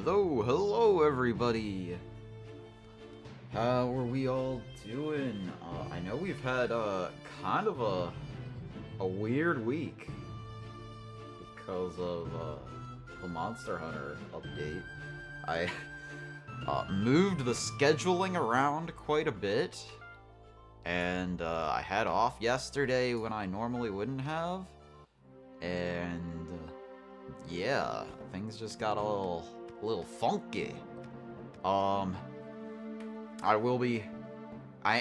Hello everybody! How are we all doing? I know we've had kind of a weird week because of the Monster Hunter update. I moved the scheduling around quite a bit, and I had off yesterday when I normally wouldn't have, and yeah, things just got a little funky. I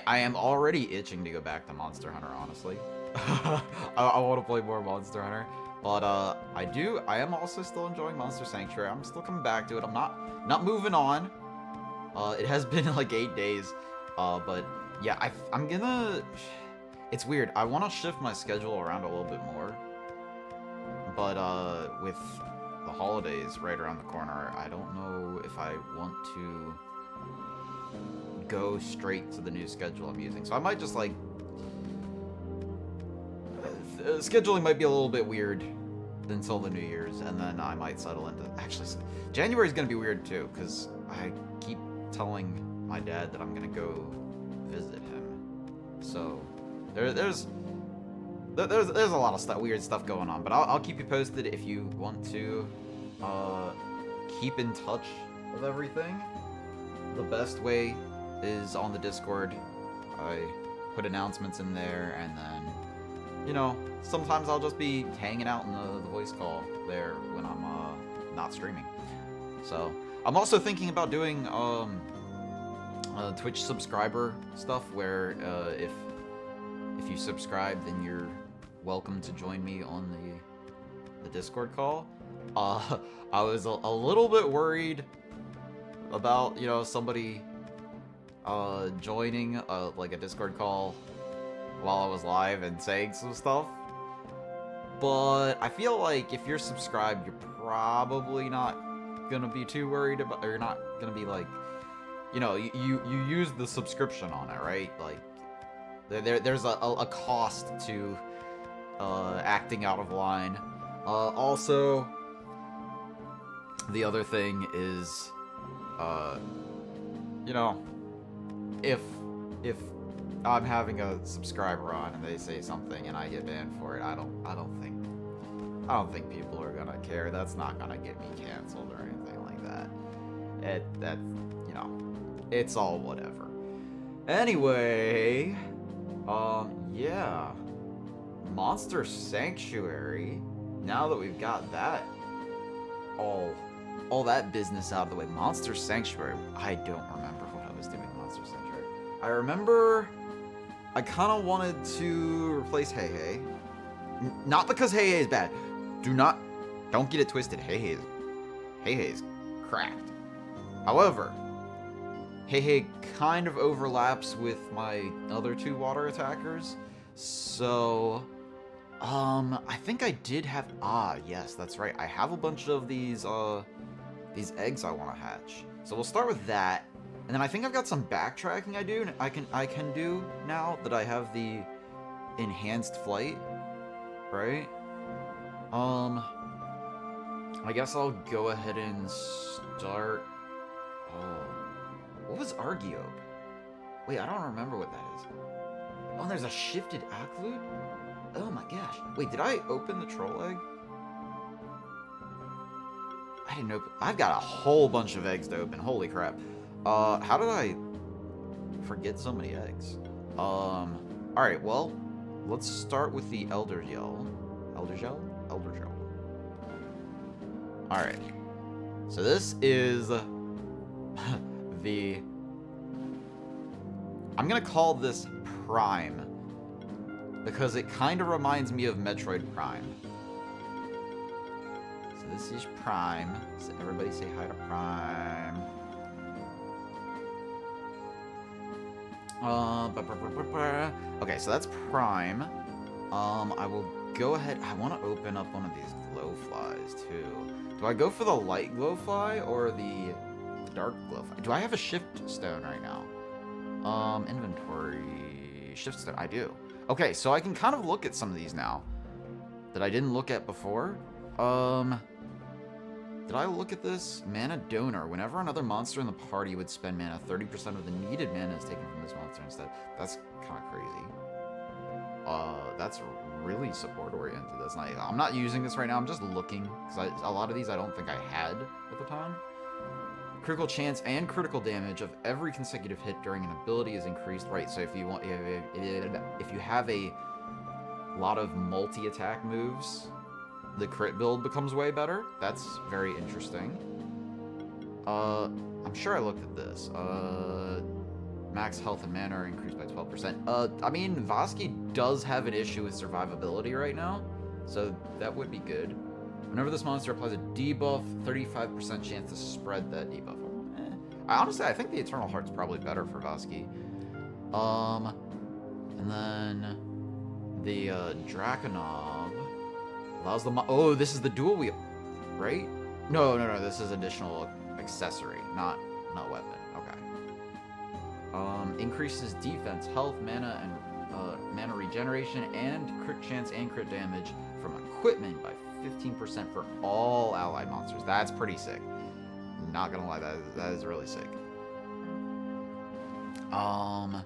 am already itching to go back to Monster Hunter, honestly. I want to play more Monster Hunter, but I am also still enjoying Monster Sanctuary. I'm still coming back to it. I'm not moving on. It has been like 8 days, but yeah, I'm gonna. It's weird. I want to shift my schedule around a little bit more, but with the holidays right around the corner, I don't know if I want to go straight to the new schedule I'm using. So I might just like scheduling might be a little bit weird until the New Year's, and then I might settle into. Actually, January's gonna be weird too, because I keep telling my dad that I'm gonna go visit him. So there's a lot of weird stuff going on, but I'll keep you posted if you want to keep in touch with everything. The best way is on the Discord. I put announcements in there, and then, you know, sometimes I'll just be hanging out in the voice call there when I'm not streaming. So I'm also thinking about doing Twitch subscriber stuff, where if you subscribe, then you're welcome to join me on the Discord call. I was a little bit worried about, you know, somebody joining like a Discord call while I was live and saying some stuff, but I feel like if you're subscribed, you're probably not gonna be too worried about, or you're not gonna be like, you know, you use the subscription on it, right? Like there's a cost to acting out of line. Also, the other thing is, you know, if I'm having a subscriber on and they say something and I get banned for it, I don't think people are gonna care. That's not gonna get me canceled or anything like that. That you know, it's all whatever. Anyway, yeah, Monster Sanctuary. Now that we've got that all that business out of the way, Monster Sanctuary. I don't remember what I was doing in Monster Sanctuary. I remember I kind of wanted to replace Hey Hey. Not because Hey Hey is bad. Don't get it twisted. Hey Hey's cracked. However, Hey Hey kind of overlaps with my other two water attackers, so I think I did have. Yes, that's right. I have a bunch of these eggs I want to hatch. So we'll start with that, and then I think I've got some backtracking I can do now that I have the enhanced flight, right? I guess I'll go ahead and start. What was Argiope? Wait, I don't remember what that is. Oh, there's a shifted Aklut? Oh my gosh. Wait, did I open the troll egg? I didn't open. I've got a whole bunch of eggs to open. Holy crap. How did I forget so many eggs? Alright, well, let's start with the Elder Gel. Elder Gel? Elder Gel. Alright. So this is the... I'm gonna call this Prime, because it kind of reminds me of Metroid Prime. So this is Prime. So everybody say hi to Prime. Okay, so that's Prime. I will go ahead. I want to open up one of these glowflies too. Do I go for the light glowfly or the dark glowfly? Do I have a shift stone right now? Inventory, shift stone. I do. Okay, so I can kind of look at some of these now that I didn't look at before. Did I look at this? Mana donor. Whenever another monster in the party would spend mana, 30% of the needed mana is taken from this monster instead. That's kind of crazy. That's really support-oriented. That's not... I'm not using this right now. I'm just looking, because a lot of these I don't think I had at the time. Critical chance and critical damage of every consecutive hit during an ability is increased. Right, so if you want... If you have a lot of multi-attack moves, the crit build becomes way better. That's very interesting. I'm sure I looked at this. Max health and mana are increased by 12%. I mean, Vosky does have an issue with survivability right now, so that would be good. Whenever this monster applies a debuff, 35% chance to spread that debuff. Honestly, I think the Eternal Heart's probably better for Vosky. And then the Draconov allows the oh, this is the dual wield, right? No, this is additional accessory, not weapon. Okay. Increases defense, health, mana, and mana regeneration, and crit chance and crit damage from equipment by 15% for all allied monsters. That's pretty sick. Not gonna lie, that is really sick. Did I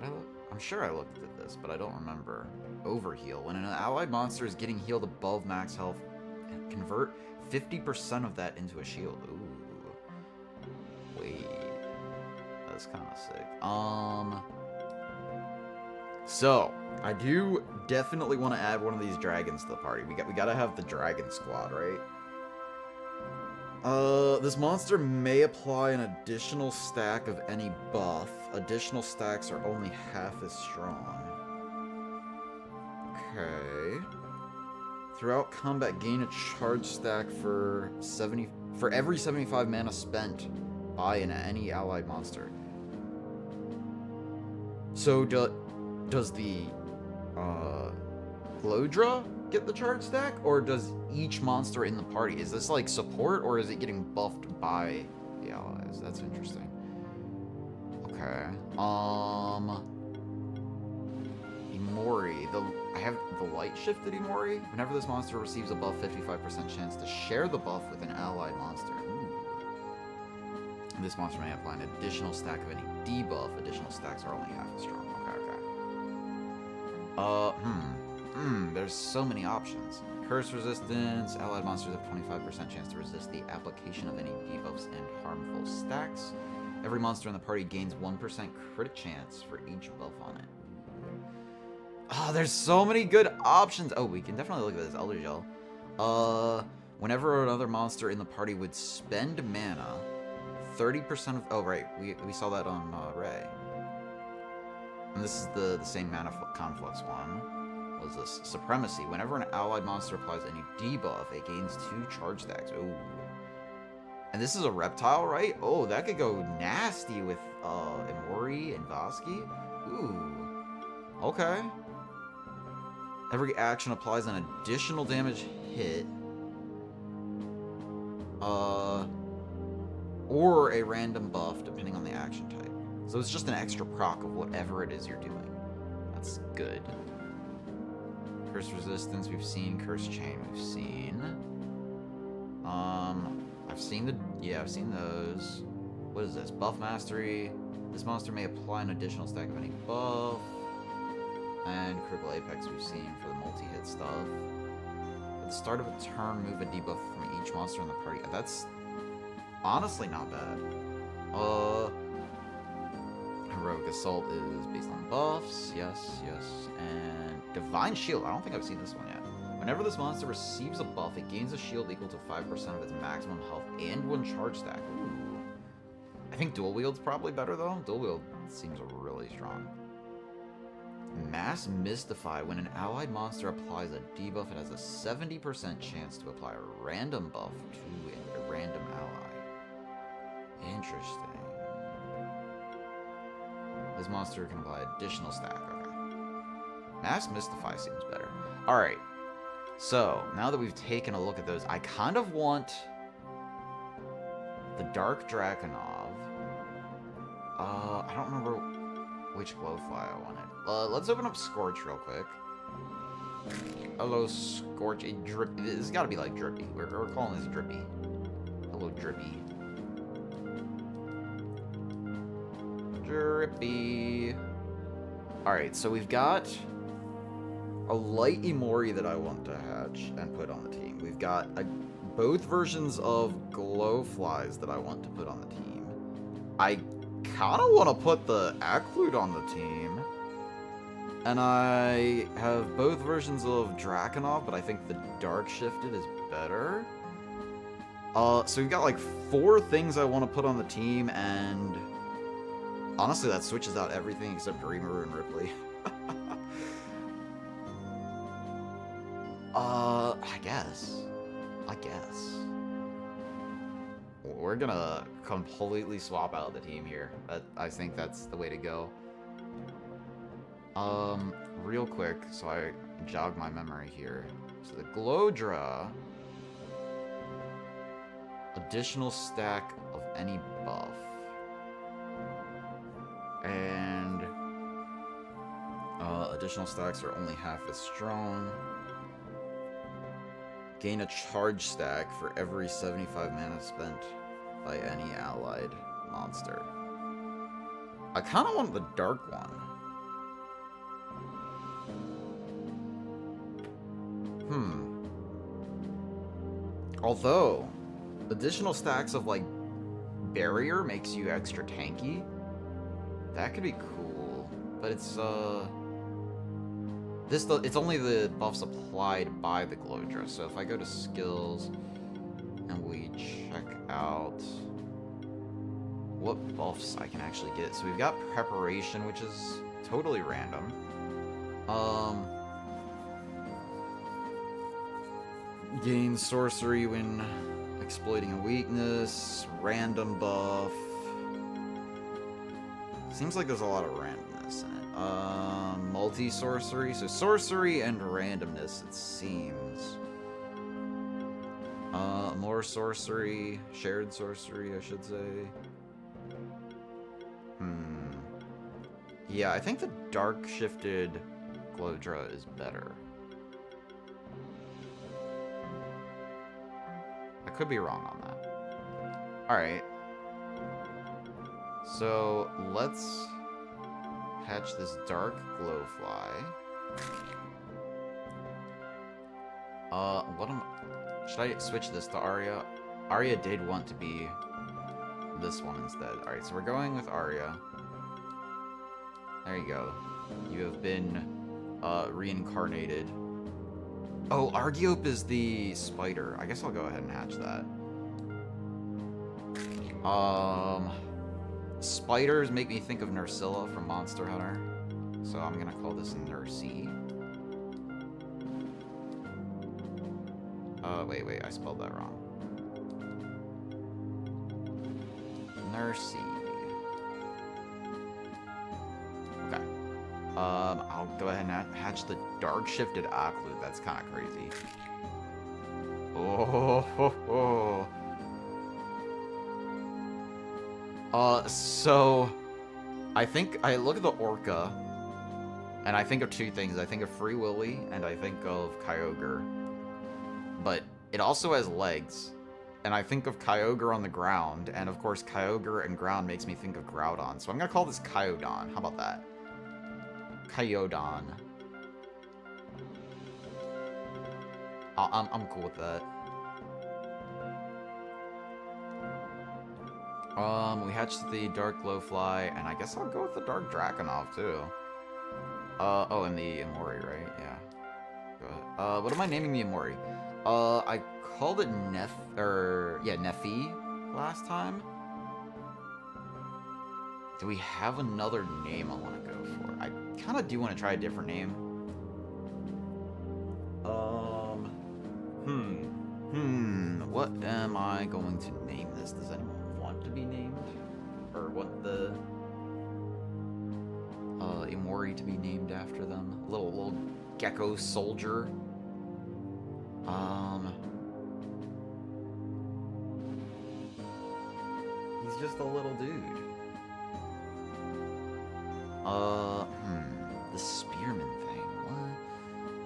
look? I'm sure I looked at this, but I don't remember. Overheal. When an allied monster is getting healed above max health, convert 50% of that into a shield. Ooh. Wait. That's kind of sick. So, I do definitely want to add one of these dragons to the party. We gotta have the dragon squad, right? This monster may apply an additional stack of any buff. Additional stacks are only half as strong. Okay. Throughout combat, gain a charge stack for every 75 mana spent by any allied monster. So does the Glodra get the charge stack, or does each monster in the party? Is this like support, or is it getting buffed by the allies? That's interesting. Okay. Imori. I have the light shifted Imori. Whenever this monster receives a buff, 55% chance to share the buff with an allied monster. This monster may apply an additional stack of any debuff. Additional stacks are only half as strong. Okay. There's so many options. Curse resistance. Allied monsters have 25% chance to resist the application of any debuffs and harmful stacks. Every monster in the party gains 1% crit chance for each buff on it. Oh, there's so many good options. Oh, we can definitely look at this Elder Gel. Whenever another monster in the party would spend mana, 30% of... Oh, right. We saw that on Ray. And this is the same mana conflux one. Was this Supremacy? Whenever an allied monster applies any debuff, it gains 2 charge stacks. Ooh. And this is a reptile, right? Oh, that could go nasty with Imori and Vosky. Ooh. Okay. Every action applies an additional damage hit. Or a random buff, depending on the action type. So it's just an extra proc of whatever it is you're doing. That's good. Curse resistance, we've seen. Curse chain, we've seen. I've seen those. What is this? Buff mastery. This monster may apply an additional stack of any buff. And critical apex we've seen for the multi-hit stuff. At the start of a turn, move a debuff from each monster in the party. That's honestly not bad. Heroic Assault is based on buffs. Yes. And Divine Shield. I don't think I've seen this one yet. Whenever this monster receives a buff, it gains a shield equal to 5% of its maximum health and 1 charge stack. Ooh. I think Dual Wield's probably better, though. Dual Wield seems really strong. Mass Mystify. When an allied monster applies a debuff, it has a 70% chance to apply a random buff to a random ally. Interesting. This monster can apply additional stack. Okay. Mass Mystify seems better. Alright. So, now that we've taken a look at those, I kind of want the Dark Draconov. I don't remember which Glowfly I wanted. Let's open up Scorch real quick. Hello, Scorch. This has got to be like Drippy. We're calling this Drippy. Hello, Drippy. Drippy. Alright, so we've got a light Emori that I want to hatch and put on the team. We've got both versions of Glowflies that I want to put on the team. I kind of want to put the Acklute on the team. And I have both versions of Drakenov, but I think the Dark Shifted is better. So we've got like 4 things I want to put on the team, and honestly that switches out everything except Rimuru and Ripley. I guess. We're gonna completely swap out the team here. I think that's the way to go. Real quick, so I jog my memory here. So the Glowdra, additional stack of any buff, and additional stacks are only half as strong. Gain a charge stack for every 75 mana spent by any allied monster. I kind of want the dark one. Although, additional stacks of, like, barrier makes you extra tanky. That could be cool. But it's, it's only the buffs applied by the Glowdra. So if I go to skills and we check out what buffs I can actually get. So we've got preparation, which is totally random. Gain sorcery when exploiting a weakness, random buff. Seems like there's a lot of randomness in it. Multi-sorcery, so sorcery and randomness, it seems. More sorcery, shared sorcery, I should say. Yeah, I think the dark shifted Glowdra is better. I could be wrong on that. Alright. So, let's hatch this dark Glowfly. Should I switch this to Arya? Arya did want to be this one instead. Alright, so we're going with Arya. There you go. You have been, reincarnated. Oh, Argiope is the spider. I guess I'll go ahead and hatch that. Spiders make me think of Nursilla from Monster Hunter. So I'm gonna call this Nursey. Wait, I spelled that wrong. Nursey. Okay. I'll go ahead and hatch the dark shifted Acklute. That's kind of crazy. So I think I look at the Orca and I think of 2 things. I think of Free Willy and I think of Kyogre. But it also has legs. And I think of Kyogre on the ground, and of course Kyogre and ground makes me think of Groudon. So I'm gonna call this Kyodon. How about that? Kyodon. I'm cool with that. We hatched the Dark Glowfly, and I guess I'll go with the Dark Drakenov too. Oh, and the Emori, right? Yeah. Go ahead. What am I naming the Emori? I called it Nephi last time. Do we have another name I want to go for? I kind of do want to try a different name. What am I going to name this? Does anyone want to be named? Or want the Emori to be named after them? Little gecko soldier. He's just a little dude. The spearman thing.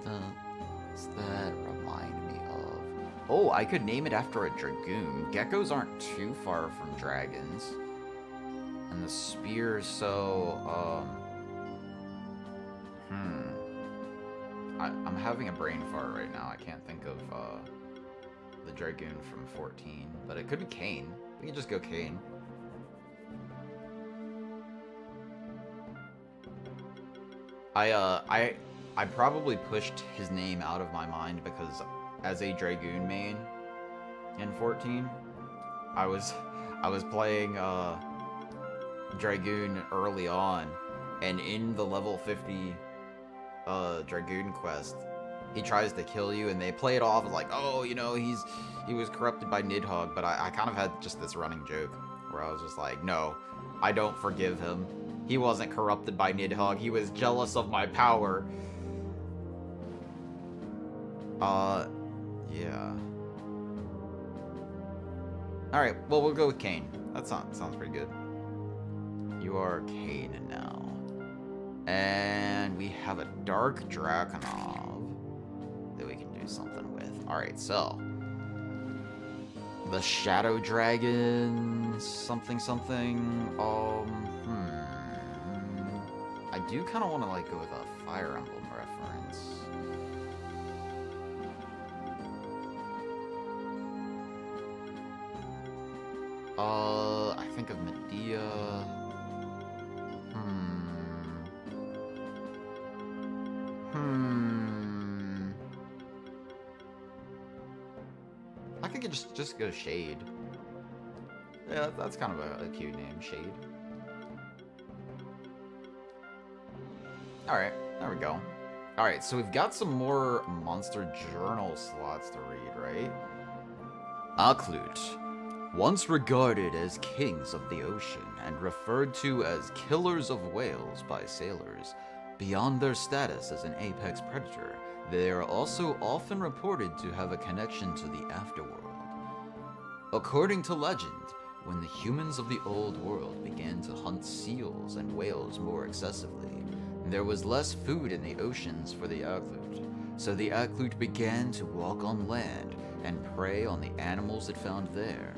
What does that remind me of? Oh, I could name it after a dragoon. Geckos aren't too far from dragons. And the spear, so, I'm having a brain fart right now. I can't think of, the dragoon from 14. But it could be Kane. We can just go Kane. I probably pushed his name out of my mind because as a dragoon main in 14, I was playing dragoon early on, and in the level 50 dragoon quest, he tries to kill you, and they play it off as like, oh, you know, he was corrupted by Nidhogg, but I kind of had just this running joke where I was just like, no, I don't forgive him. He wasn't corrupted by Nidhogg. He was jealous of my power. Yeah. Alright, well, we'll go with Kane. That sounds pretty good. You are Kane now. And we have a Dark Draconov that we can do something with. Alright, so. The Shadow Dragon... something. I do kind of want to, like, go with a Fire Emblem reference. I think of Medea. I think it just go Shade. Yeah, that's kind of a cute name, Shade. Alright, there we go. Alright, so we've got some more monster journal slots to read, right? Aklut. Once regarded as kings of the ocean and referred to as killers of whales by sailors, beyond their status as an apex predator, they are also often reported to have a connection to the afterworld. According to legend, when the humans of the old world began to hunt seals and whales more excessively, there was less food in the oceans for the Aklut, so the Aklut began to walk on land and prey on the animals it found there.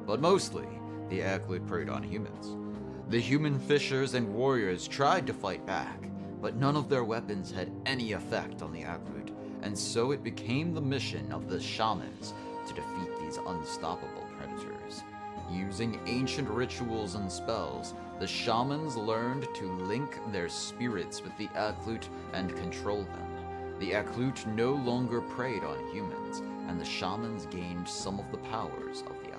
But mostly, the Aklut preyed on humans. The human fishers and warriors tried to fight back, but none of their weapons had any effect on the Aklut, and so it became the mission of the shamans to defeat these unstoppable predators. Using ancient rituals and spells, the shamans learned to link their spirits with the Aklut and control them. The Aklut no longer preyed on humans, and the shamans gained some of the powers of the Aklut.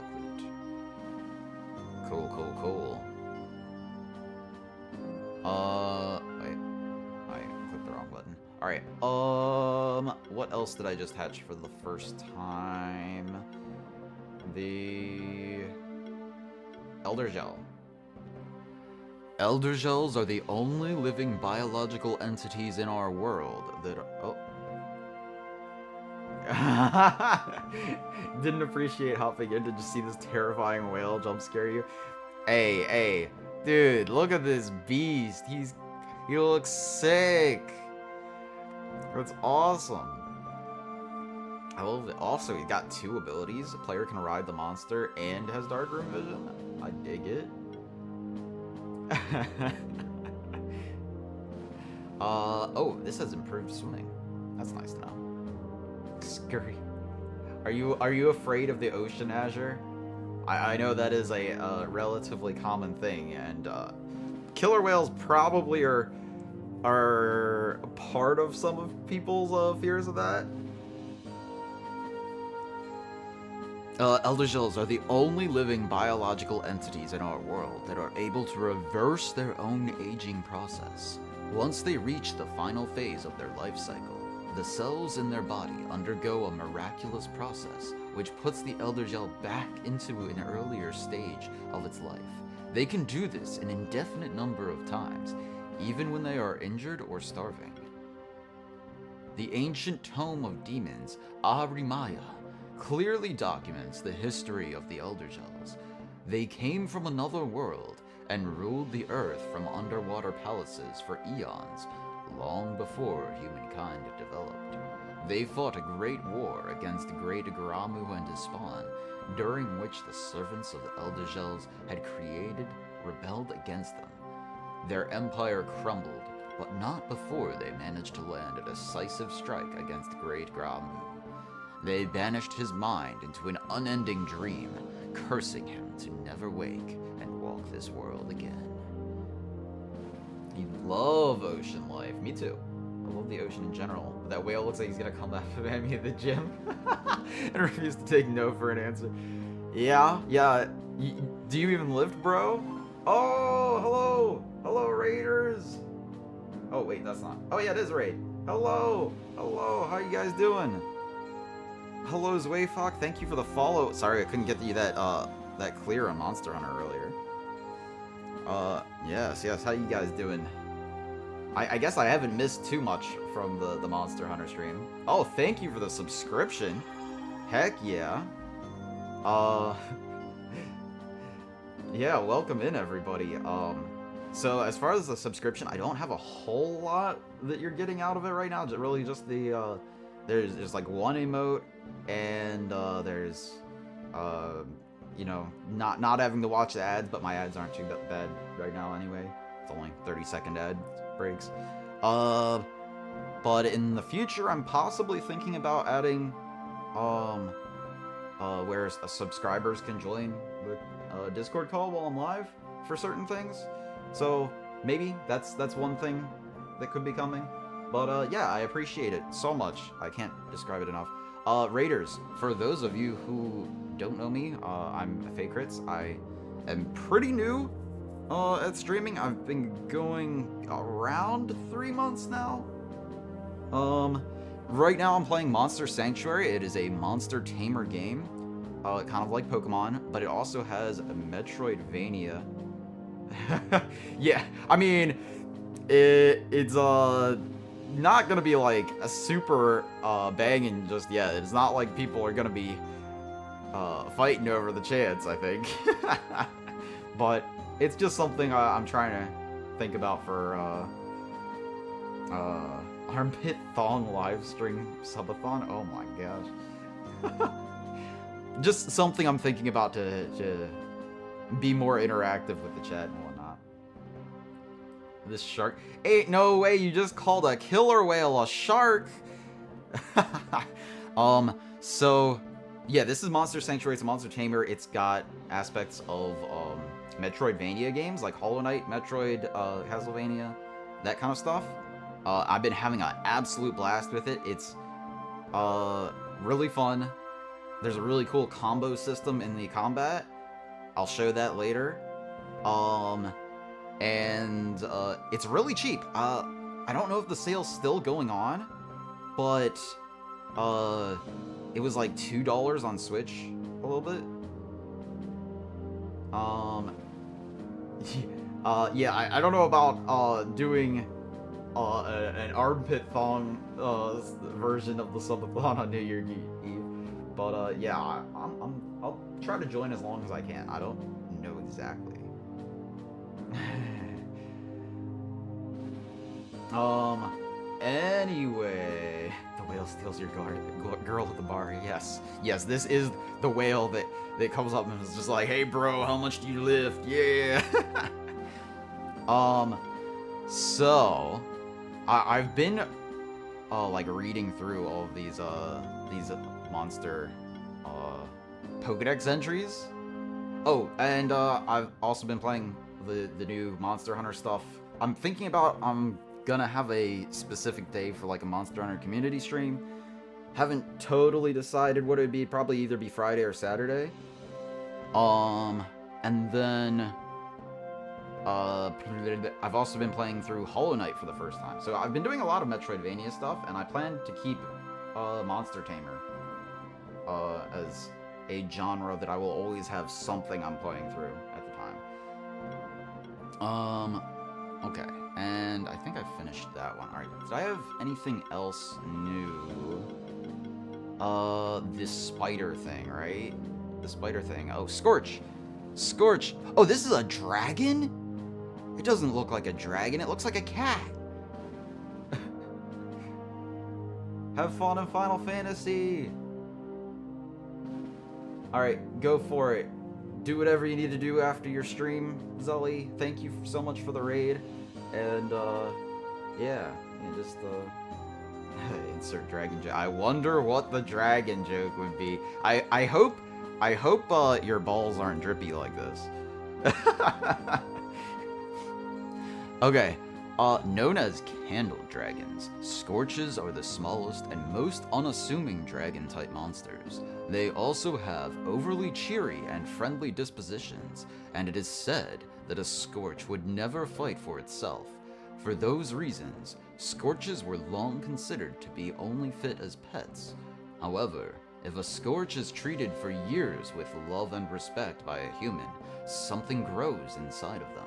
Cool. Wait. I clicked the wrong button. Alright, what else did I just hatch for the first time? The Elder Gel. Elder Gels are the only living biological entities in our world that are... Oh. Didn't appreciate hopping in to just see this terrifying whale jump scare you. Hey, dude, look at this beast. He looks sick. That's awesome. I love it. Also, he's got 2 abilities. A player can ride the monster and has darkroom vision. I dig it. Oh, this has improved swimming. That's nice to know. Scurry. Are you afraid of the ocean, Azure? I know that is a relatively common thing, and killer whales probably are a part of some of people's fears of that. Elder Gels are the only living biological entities in our world that are able to reverse their own aging process. Once they reach the final phase of their life cycle, the cells in their body undergo a miraculous process which puts the Elder Gel back into an earlier stage of its life. They can do this an indefinite number of times, even when they are injured or starving. The ancient tome of demons, Ahrimaya, clearly documents the history of the Elder Gels. They came from another world and ruled the earth from underwater palaces for eons, long before humankind developed. They fought a great war against Great Gramu and his spawn, during which the servants of the Eldershells had rebelled against them. Their empire crumbled, but not before they managed to land a decisive strike against Great Gramu. They banished his mind into an unending dream, cursing him to never wake and walk this world again. You love ocean life. Me too. I love the ocean in general. But that whale looks like he's gonna come after me at the gym and refuse to take no for an answer. Yeah. Do you even lift, bro? Oh, hello. Hello, Raiders. Oh, wait, that's not. Oh, yeah, it is Raid. Hello. How you guys doing? Hello, Zwayfock. Thank you for the follow. Sorry, I couldn't get you that clear on Monster Hunter earlier. Yes. How you guys doing? I guess I haven't missed too much from the Monster Hunter stream. Oh, thank you for the subscription. Heck yeah. Yeah, welcome in, everybody. So as far as the subscription, I don't have a whole lot that you're getting out of it right now. Really just the, there's like one emote, and there's, you know, not having to watch the ads, but my ads aren't too bad right now anyway. It's only 30-second ad breaks. But in the future, I'm possibly thinking about adding, where subscribers can join the Discord call while I'm live for certain things. So maybe that's one thing that could be coming. But yeah, I appreciate it so much. I can't describe it enough. Raiders, for those of you who don't know me, I'm Fakrits. I am pretty new at streaming. I've been going around 3 months now. Right now I'm playing Monster Sanctuary. It is a monster tamer game, kind of like Pokemon, but it also has a Metroidvania. Yeah, I mean, it's not gonna be like a super banging just yet. It's not like people are gonna be fighting over the chance, I think. But it's just something I'm trying to think about for armpit thong live stream subathon. Oh my gosh. Just something I'm thinking about to be more interactive with the chat and whatnot. This shark. Ain't no way you just called a killer whale a shark. So yeah, this is Monster Sanctuary. It's a monster tamer. It's got aspects of Metroidvania games like Hollow Knight, Metroid, Castlevania, that kind of stuff. I've been having an absolute blast with it. It's really fun. There's a really cool combo system in the combat. I'll show that later. And it's really cheap. I don't know if the sale's still going on, but it was like $2 on Switch a little bit. Yeah, I don't know about doing an armpit thong version of the subathon on New Year's Eve, but yeah, I'll try to join as long as I can. I don't know exactly. Anyway, the whale steals your girl at the bar. Yes, this is the whale that comes up and is just like, hey bro, how much do you lift? Yeah. So I've been like reading through all of these monster Pokédex entries. Oh, and I've also been playing the new Monster Hunter stuff. I'm thinking about I'm gonna have a specific day for like a Monster Hunter community stream. Haven't totally decided what it would be. Probably either be Friday or Saturday. And then I've also been playing through Hollow Knight for the first time. So I've been doing a lot of Metroidvania stuff, and I plan to keep Monster Tamer as a genre that I will always have something I'm playing through at the time. Okay, and I think I finished that one. Alright, did I have anything else new? This spider thing, right? The spider thing. Oh, Scorch! Scorch! Oh, this is a dragon? It doesn't look like a dragon, it looks like a cat. Have fun in Final Fantasy. Alright, go for it. Do whatever you need to do after your stream, Zully. Thank you so much for the raid. And, yeah, just, insert dragon joke. I wonder what the dragon joke would be. I hope your balls aren't drippy like this. Okay, known as candle dragons, Scorches are the smallest and most unassuming dragon-type monsters. They also have overly cheery and friendly dispositions, and it is said that a Scorch would never fight for itself. For those reasons, Scorches were long considered to be only fit as pets. However, if a Scorch is treated for years with love and respect by a human, something grows inside of them.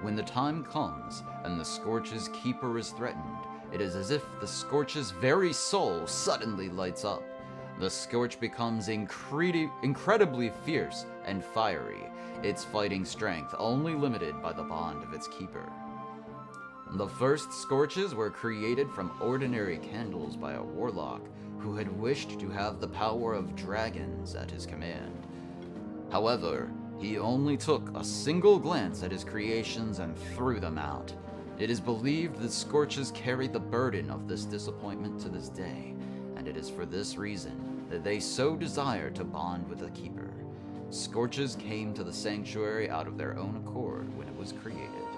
When the time comes and the Scorch's keeper is threatened, it is as if the Scorch's very soul suddenly lights up. The Scorch becomes incredibly fierce and fiery, its fighting strength only limited by the bond of its keeper. The first Scorches were created from ordinary candles by a warlock who had wished to have the power of dragons at his command. However, he only took a single glance at his creations and threw them out. It is believed that Scorches carry the burden of this disappointment to this day, and it is for this reason that they so desire to bond with a keeper. Scorches came to the sanctuary out of their own accord when it was created.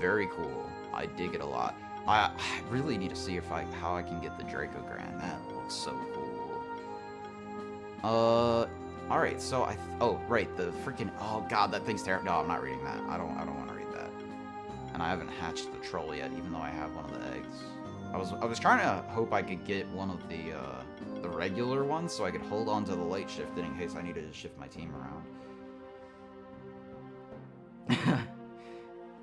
Very cool. I dig it a lot. I really need to see how I can get the Draco Grand. That looks so cool. Alright, so oh, right, the freaking, oh god, that thing's terrible. No, I'm not reading that. I don't want to read that. And I haven't hatched the troll yet, even though I have one of the eggs. I was trying to hope I could get one of the regular ones so I could hold on to the light shifting in case I needed to shift my team around.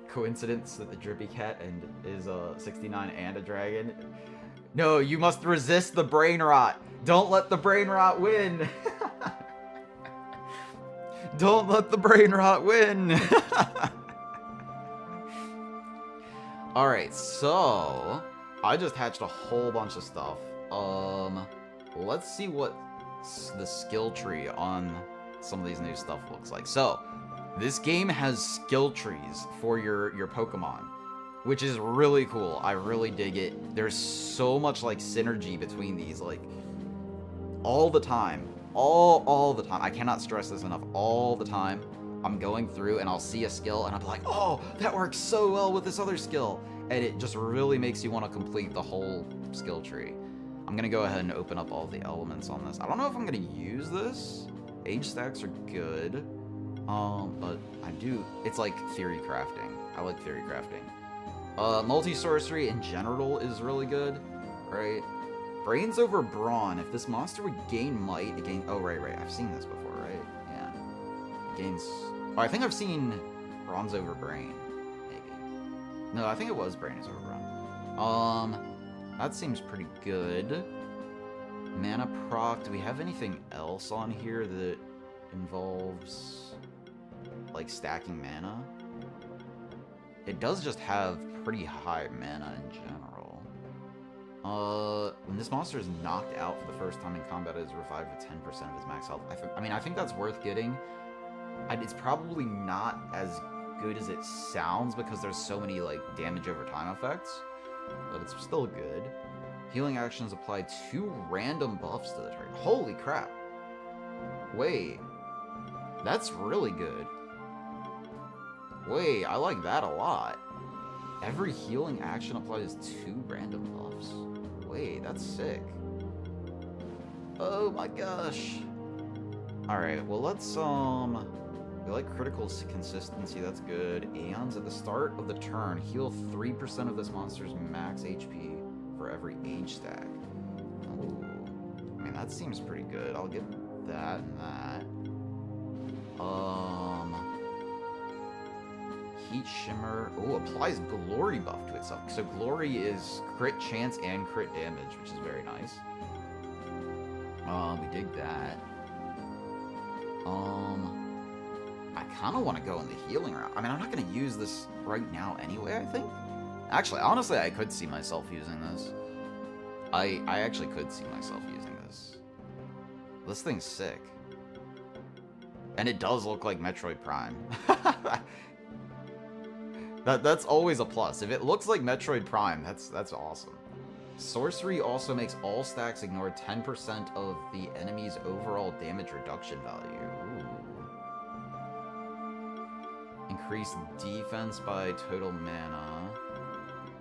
Coincidence that the Drippy Cat is a 69 and a dragon? No, you must resist the brain rot. Don't let the brain rot win. Don't let the brain rot win. Alright, so I just hatched a whole bunch of stuff. Let's see what the skill tree on some of these new stuff looks like. So, this game has skill trees for your Pokemon, which is really cool. I really dig it. There's so much like synergy between these, like all the time. All the time. I cannot stress this enough. All the time, I'm going through and I'll see a skill and I'm like, oh, that works so well with this other skill. And it just really makes you want to complete the whole skill tree. I'm going to go ahead and open up all the elements on this. I don't know if I'm going to use this. Age stacks are good. But I do, it's like theory crafting. I like theory crafting. Multi-sorcery in general is really good, right? Brains over brawn. If this monster would gain might, it gains, oh, right. I've seen this before, right? Yeah. It gains, oh, I think I've seen bronze over brain, maybe. No, I think it was brain is over brawn. That seems pretty good. Mana proc, do we have anything else on here that involves like stacking mana? It does just have pretty high mana in general. When this monster is knocked out for the first time in combat, it is revived with 10% of his max health. I think that's worth getting. It's probably not as good as it sounds because there's so many like damage over time effects, but it's still good. Healing actions apply 2 random buffs to the target. Holy crap. Wait. That's really good. Wait, I like that a lot. Every healing action applies 2 random buffs. Wait, that's sick. Oh my gosh. Alright, well let's, we like critical consistency, that's good. Aeons at the start of the turn heal 3% of this monster's max HP for every age stack. Ooh. I mean, that seems pretty good. I'll get that and that. Heat Shimmer. Oh, applies Glory buff to itself. So Glory is crit chance and crit damage, which is very nice. We dig that. I kind of want to go in the healing route. I mean, I'm not going to use this right now anyway, I think. Actually, honestly, I could see myself using this. I actually could see myself using this. This thing's sick. And it does look like Metroid Prime. That's always a plus. If it looks like Metroid Prime, that's awesome. Sorcery also makes all stacks ignore 10% of the enemy's overall damage reduction value. Ooh. Increase defense by total mana.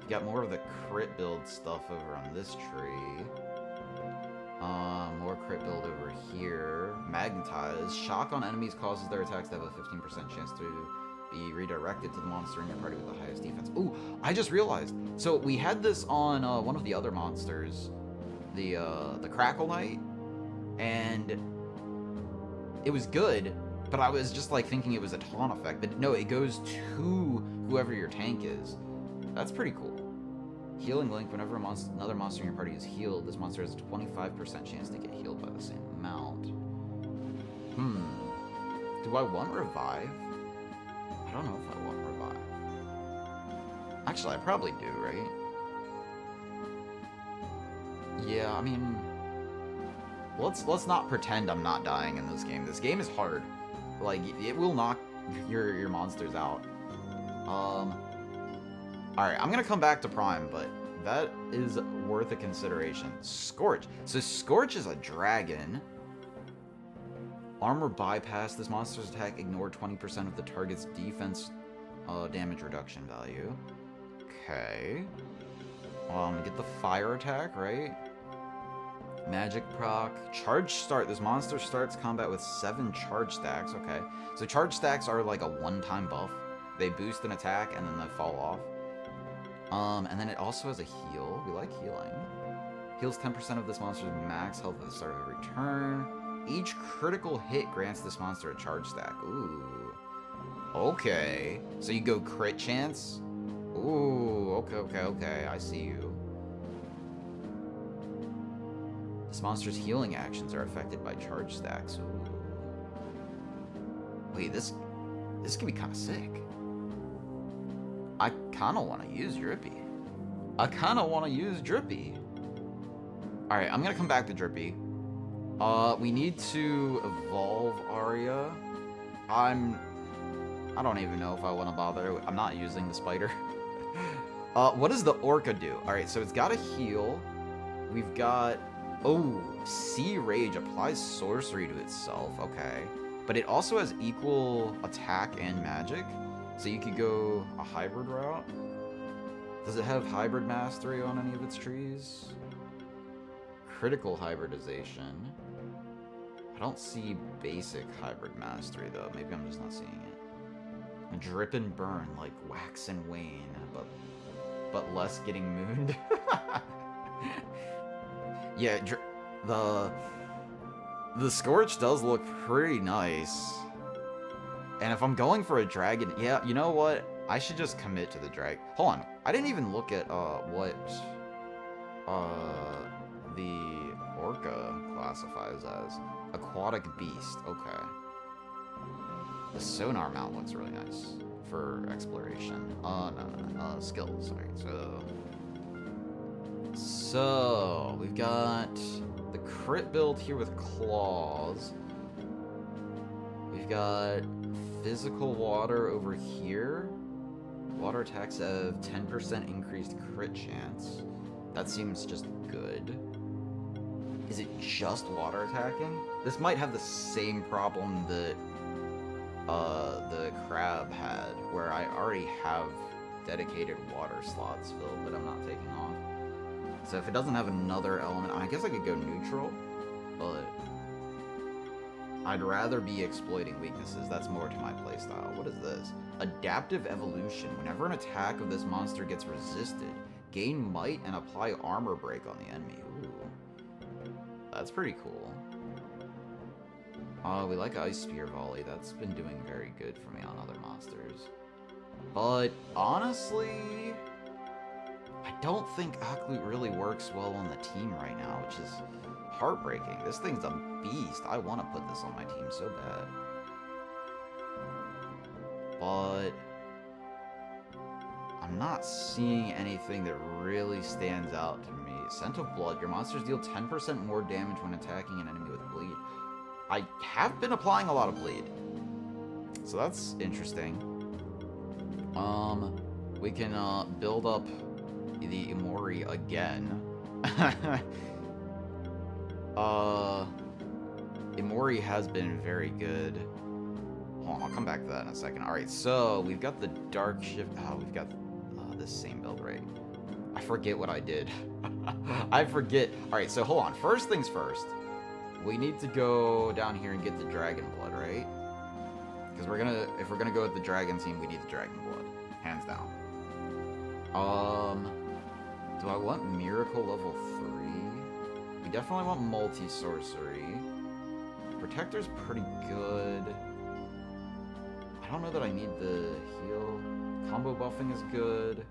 You got more of the crit build stuff over on this tree. More crit build over here. Magnetize. Shock on enemies causes their attacks to have a 15% chance to be redirected to the monster in your party with the highest defense. Ooh, I just realized. So we had this on one of the other monsters, the Crackle Knight, and it was good, but I was just like thinking it was a taunt effect. But no, it goes to whoever your tank is. That's pretty cool. Healing Link, whenever another monster in your party is healed, this monster has a 25% chance to get healed by the same amount. Do I want Revive? I don't know if I want Revive. Actually, I probably do, right? Yeah, I mean... Let's not pretend I'm not dying in this game. This game is hard. Like, it will knock your monsters out. Alright, I'm gonna come back to Prime, but that is worth a consideration. Scorch. So Scorch is a dragon. Armor bypass. This monster's attack ignored 20% of the target's defense damage reduction value. Okay. Get the fire attack, right? Magic proc. Charge start. This monster starts combat with 7 charge stacks. Okay. So charge stacks are like a one-time buff. They boost an attack and then they fall off. And then it also has a heal. We like healing. Heals 10% of this monster's max health at the start of every turn. Each critical hit grants this monster a charge stack. Ooh. Okay. So you go crit chance? Ooh, okay. I see you. This monster's healing actions are affected by charge stacks. Ooh. Wait, this could be kind of sick. I kind of want to use Drippy. Alright, I'm going to come back to Drippy. We need to evolve Arya. I don't even know if I want to bother. I'm not using the spider. What does the Orca do? Alright, so it's got a heal. We've got... Oh, Sea Rage applies sorcery to itself. Okay. But it also has equal attack and magic. So you could go a hybrid route. Does it have hybrid mastery on any of its trees? Critical hybridization. I don't see basic hybrid mastery though. Maybe I'm just not seeing it. Drip and burn like wax and wane, but less getting mooned. Yeah, the Scorch does look pretty nice. And if I'm going for a dragon, yeah, you know what? I should just commit to the dragon. Hold on, I didn't even look at what the Orca classifies as. Aquatic beast. Okay. The sonar mount looks really nice for exploration. No, skills. Alright, so we've got the crit build here with claws. We've got physical water over here. Water attacks have 10% increased crit chance. That seems just good. Is it just water attacking? This might have the same problem that the crab had, where I already have dedicated water slots filled that I'm not taking off. So if it doesn't have another element, I guess I could go neutral, but I'd rather be exploiting weaknesses. That's more to my playstyle. What is this? Adaptive evolution. Whenever an attack of this monster gets resisted, gain might and apply armor break on the enemy. Ooh. That's pretty cool. We like Ice Spear Volley. That's been doing very good for me on other monsters. But honestly, I don't think Aklut really works well on the team right now, which is heartbreaking. This thing's a beast. I want to put this on my team so bad. But I'm not seeing anything that really stands out to me. Scent of Blood. Your monsters deal 10% more damage when attacking an enemy with bleed. I have been applying a lot of bleed, so that's interesting. We can build up the Imori again. Imori has been very good. Hold on, I'll come back to that in a second. Alright, so we've got the Dark Shift. Oh, we've got this same build, right? I forget what I did. I forget. Alright, so hold on. First things first. We need to go down here and get the Dragon Blood, right? Because if we're gonna go with the Dragon team, we need the Dragon Blood. Hands down. Do I want Miracle level 3? We definitely want Multi-Sorcery. Protector's pretty good. I don't know that I need the heal. Combo buffing is good.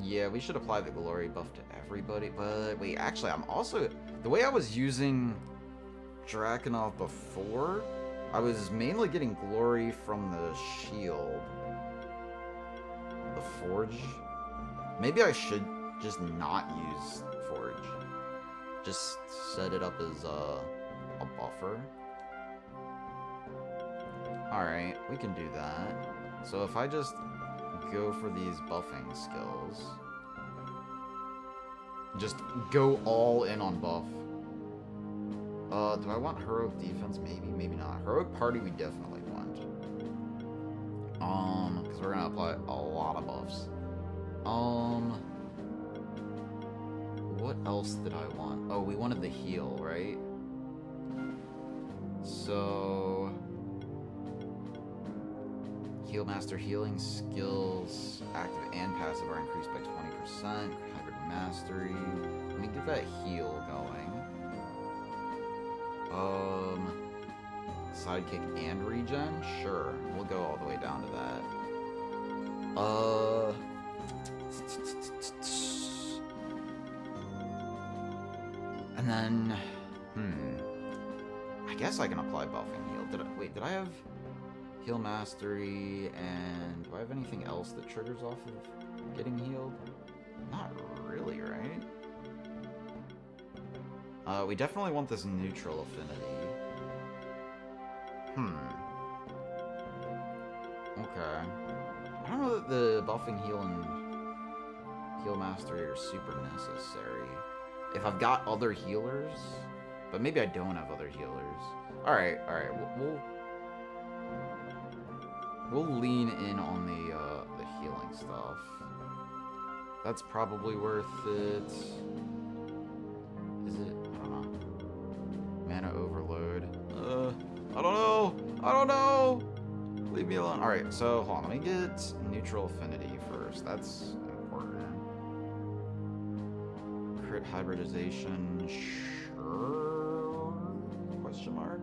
Yeah, we should apply the glory buff to everybody. But wait, actually, I'm also... The way I was using Drakenov before, I was mainly getting glory from the shield. The Forge. Maybe I should just not use Forge. Just set it up as a buffer. Alright, we can do that. So if I just go for these buffing skills, just go all in on buff. Do I want heroic defense? Maybe, maybe not. Heroic party we definitely want. Because we're gonna apply a lot of buffs. What else did I want? Oh, we wanted the heal, right? So Heal Master healing skills, active and passive, are increased by 20%. Hybrid Mastery. Let me get that heal going. Sidekick and regen? Sure. We'll go all the way down to that. And then, I guess I can apply buffing heal. Did I have heal mastery, and do I have anything else that triggers off of getting healed? Not really, right? We definitely want this neutral affinity. Okay. I don't know that the buffing heal and heal mastery are super necessary. If I've got other healers, but maybe I don't have other healers. Alright, alright. We'll lean in on the healing stuff. That's probably worth it. Is it? I don't know. Mana overload. I don't know. I don't know. Leave me alone. Alright, so hold on. Let me get neutral affinity first. That's important. Crit hybridization. Sure? Question mark.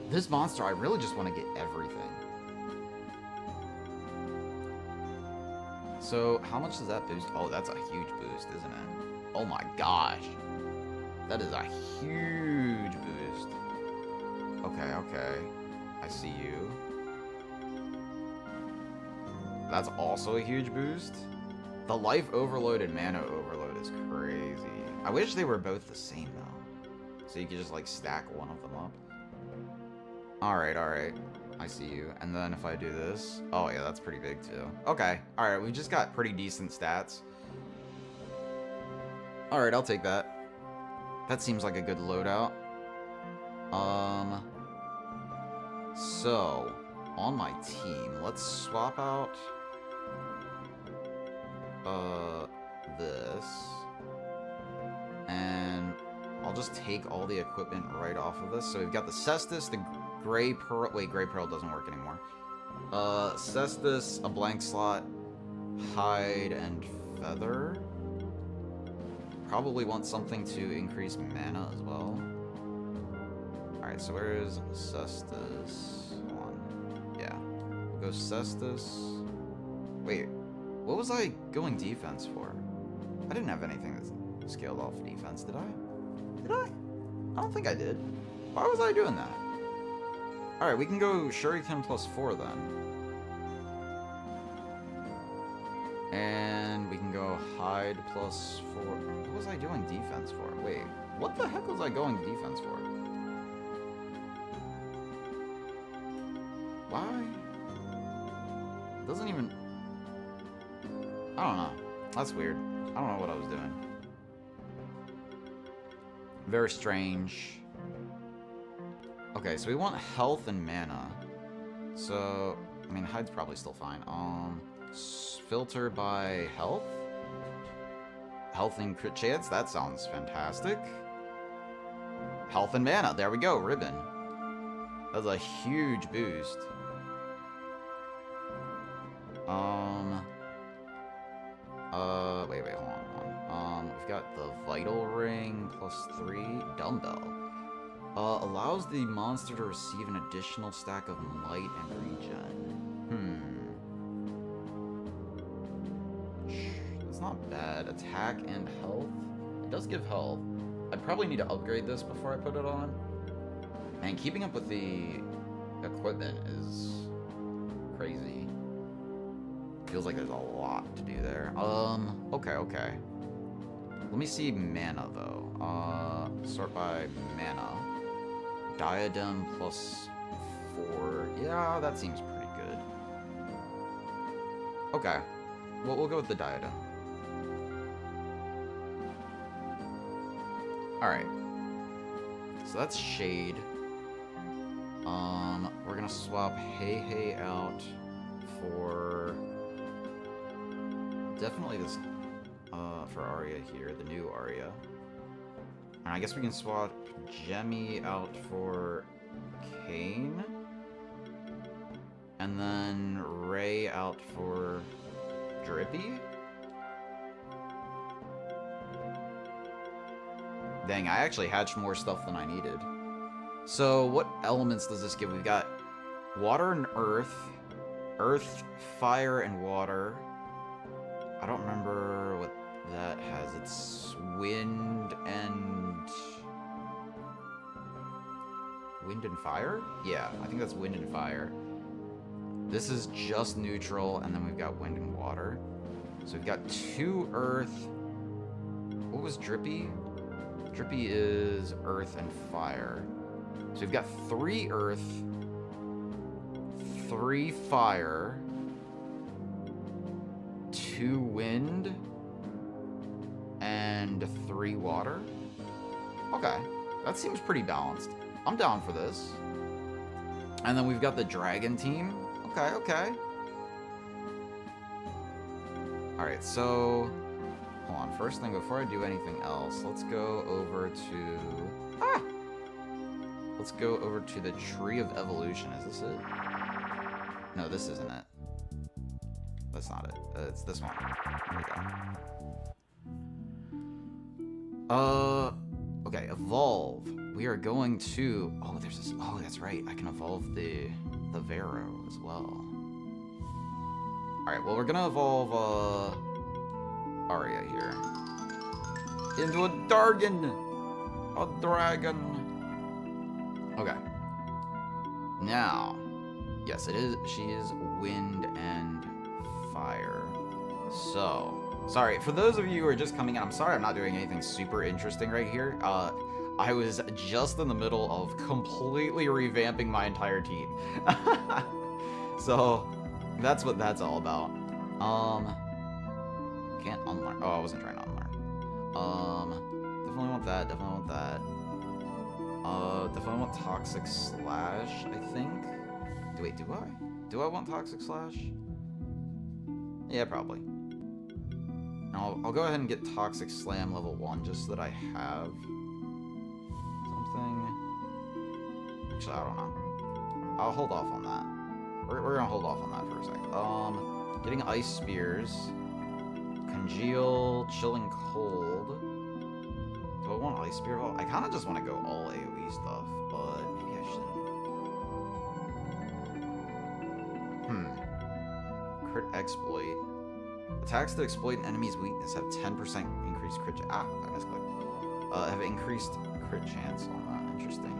This monster, I really just want to get everything. So, how much does that boost? Oh, that's a huge boost, isn't it? Oh my gosh. That is a huge boost. Okay, okay. I see you. That's also a huge boost. The life overload and mana overload is crazy. I wish they were both the same, though. So you could just, like, stack one of them up. Alright, alright. I see you. And then if I do this... Oh, yeah, that's pretty big, too. Okay. Alright, we just got pretty decent stats. Alright, I'll take that. That seems like a good loadout. So, on my team, let's swap out... this. And I'll just take all the equipment right off of this. So we've got the Cestus, the Gray Pearl... Wait, Gray Pearl doesn't work anymore. Cestus, a blank slot, Hide, and Feather. Probably want something to increase mana as well. Alright, so where is Cestus? Hold on. Yeah. We'll go Cestus. Wait, what was I going defense for? I didn't have anything that scaled off defense, did I? Did I? I don't think I did. Why was I doing that? Alright, we can go Shuriken +4 then. And we can go hide +4. What was I doing defense for? Wait, what the heck was I going defense for? Why? It doesn't even... I don't know. That's weird. I don't know what I was doing. Very strange. Okay, so we want health and mana. So, I mean, hide's probably still fine. Filter by health? Health and crit chance? That sounds fantastic. Health and mana. There we go. Ribbon. That's a huge boost. Wait, hold on. We've got the Vital Ring +3 Dumbbell. Allows the monster to receive an additional stack of might and regen. That's not bad. Attack and health. It does give health. I'd probably need to upgrade this before I put it on. Man, keeping up with the equipment is crazy. Feels like there's a lot to do there. Okay. Let me see mana, though. Sort by mana. Diadem +4. Yeah, that seems pretty good. Okay. Well, we'll go with the Diadem. Alright. So that's Shade. We're gonna swap Hey out for... definitely this, for Arya here, the new Arya. And I guess we can swap Jemmy out for Kane. And then Ray out for Drippy? Dang, I actually hatched more stuff than I needed. So, what elements does this give? We've got water and earth, earth, fire, and water. I don't remember what that has. It's wind and fire? Yeah, I think that's wind and fire. This is just neutral, and then we've got wind and water. So we've got 2 earth. What was Drippy? Drippy is earth and fire. So we've got 3 earth, 3 fire, 2 wind, and 3 water. Okay, that seems pretty balanced. I'm down for this. And then we've got the dragon team. Okay. Alright, so... hold on, first thing, before I do anything else, let's go over to... let's go over to the Tree of Evolution. Is this it? No, this isn't it. That's not it. It's this one. Here we go. Okay, evolve. We are going to... oh, there's this... oh, that's right. I can evolve the Vero as well. Alright, well, we're gonna evolve, Arya here. Into a Dargon! A dragon! Okay. Now, yes, it is. She is wind and fire. So, sorry, for those of you who are just coming in, I'm sorry I'm not doing anything super interesting right here. I was just in the middle of completely revamping my entire team. So, that's what that's all about. Can't unlearn. Oh, I wasn't trying to unlearn. Definitely want that, definitely want that. Definitely want Toxic Slash, I think. Wait, do I? Do I want Toxic Slash? Yeah, probably. I'll go ahead and get Toxic Slam level 1 just so that I have something. Actually, I don't know. I'll hold off on that. We're gonna hold off on that for a sec. Getting Ice Spears. Congeal, Chilling Cold. Do I want Ice Spear? I kind of just want to go all AoE stuff, but maybe I shouldn't. Crit Exploit. Attacks that exploit an enemy's weakness have 10% increased crit chance. Ah, I misclicked. Have increased crit chance on that. Interesting.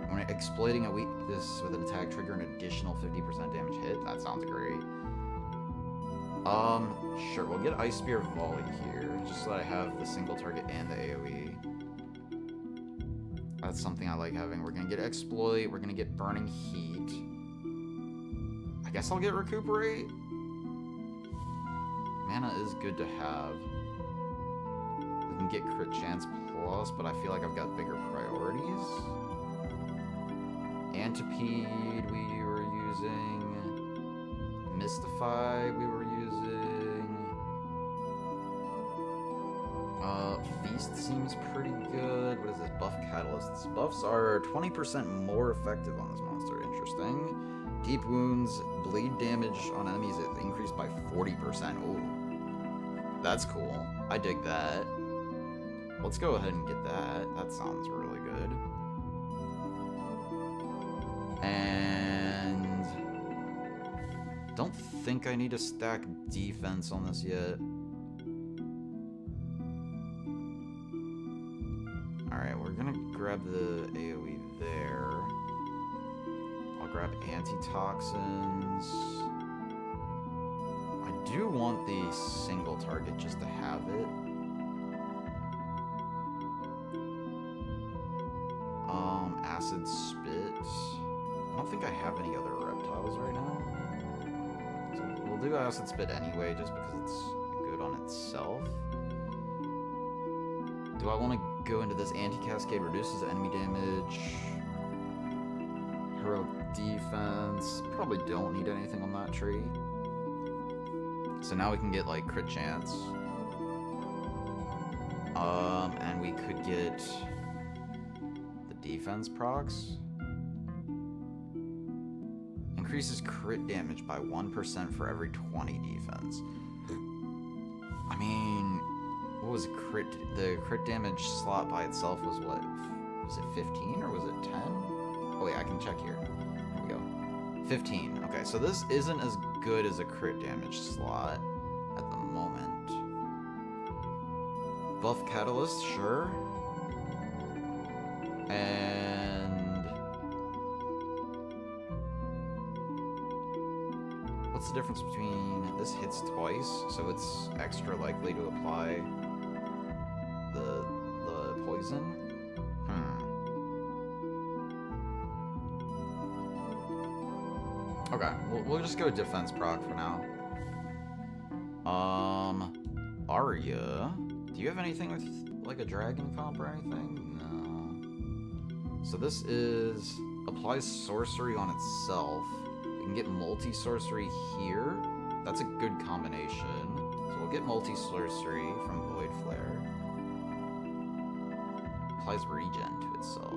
When exploiting a weakness with an attack, trigger an additional 50% damage hit. That sounds great. Sure, we'll get Ice Spear Volley here, just so that I have the single target and the AoE. That's something I like having. We're gonna get Exploit, we're gonna get Burning Heat. I guess I'll get Recuperate? Mana is good to have. We can get Crit Chance Plus, but I feel like I've got bigger priorities. Antipede we were using. Mystify we were using. Feast seems pretty good. What is this? Buff Catalysts. Buffs are 20% more effective on this monster. Interesting. Deep Wounds, bleed damage on enemies is increased by 40%. Ooh. That's cool. I dig that. Let's go ahead and get that. That sounds really good. And don't think I need to stack defense on this yet. Alright, we're gonna grab the AoE there. I'll grab antitoxins. I do want the single target just to have it. Acid Spit. I don't think I have any other reptiles right now. So we'll do Acid Spit anyway, just because it's good on itself. Do I want to go into this? Anti-Cascade reduces enemy damage. Heroic Defense. Probably don't need anything on that tree. So now we can get, like, Crit Chance. And we could get the defense procs. Increases crit damage by 1% for every 20 defense. I mean, what was crit? The crit damage slot by itself was what? Was it 15 or was it 10? Oh wait, I can check here. Here we go. 15. Okay, so this isn't as good as a crit damage slot at the moment. Buff Catalyst, sure. And what's the difference between this hits twice, so it's extra likely to apply the poison? Okay, we'll just go defense proc for now. Arya, do you have anything with like a dragon comp or anything? No. So this is applies sorcery on itself. We can get multi-sorcery here. That's a good combination. So we'll get multi-sorcery from Void Flare. Applies regen to itself.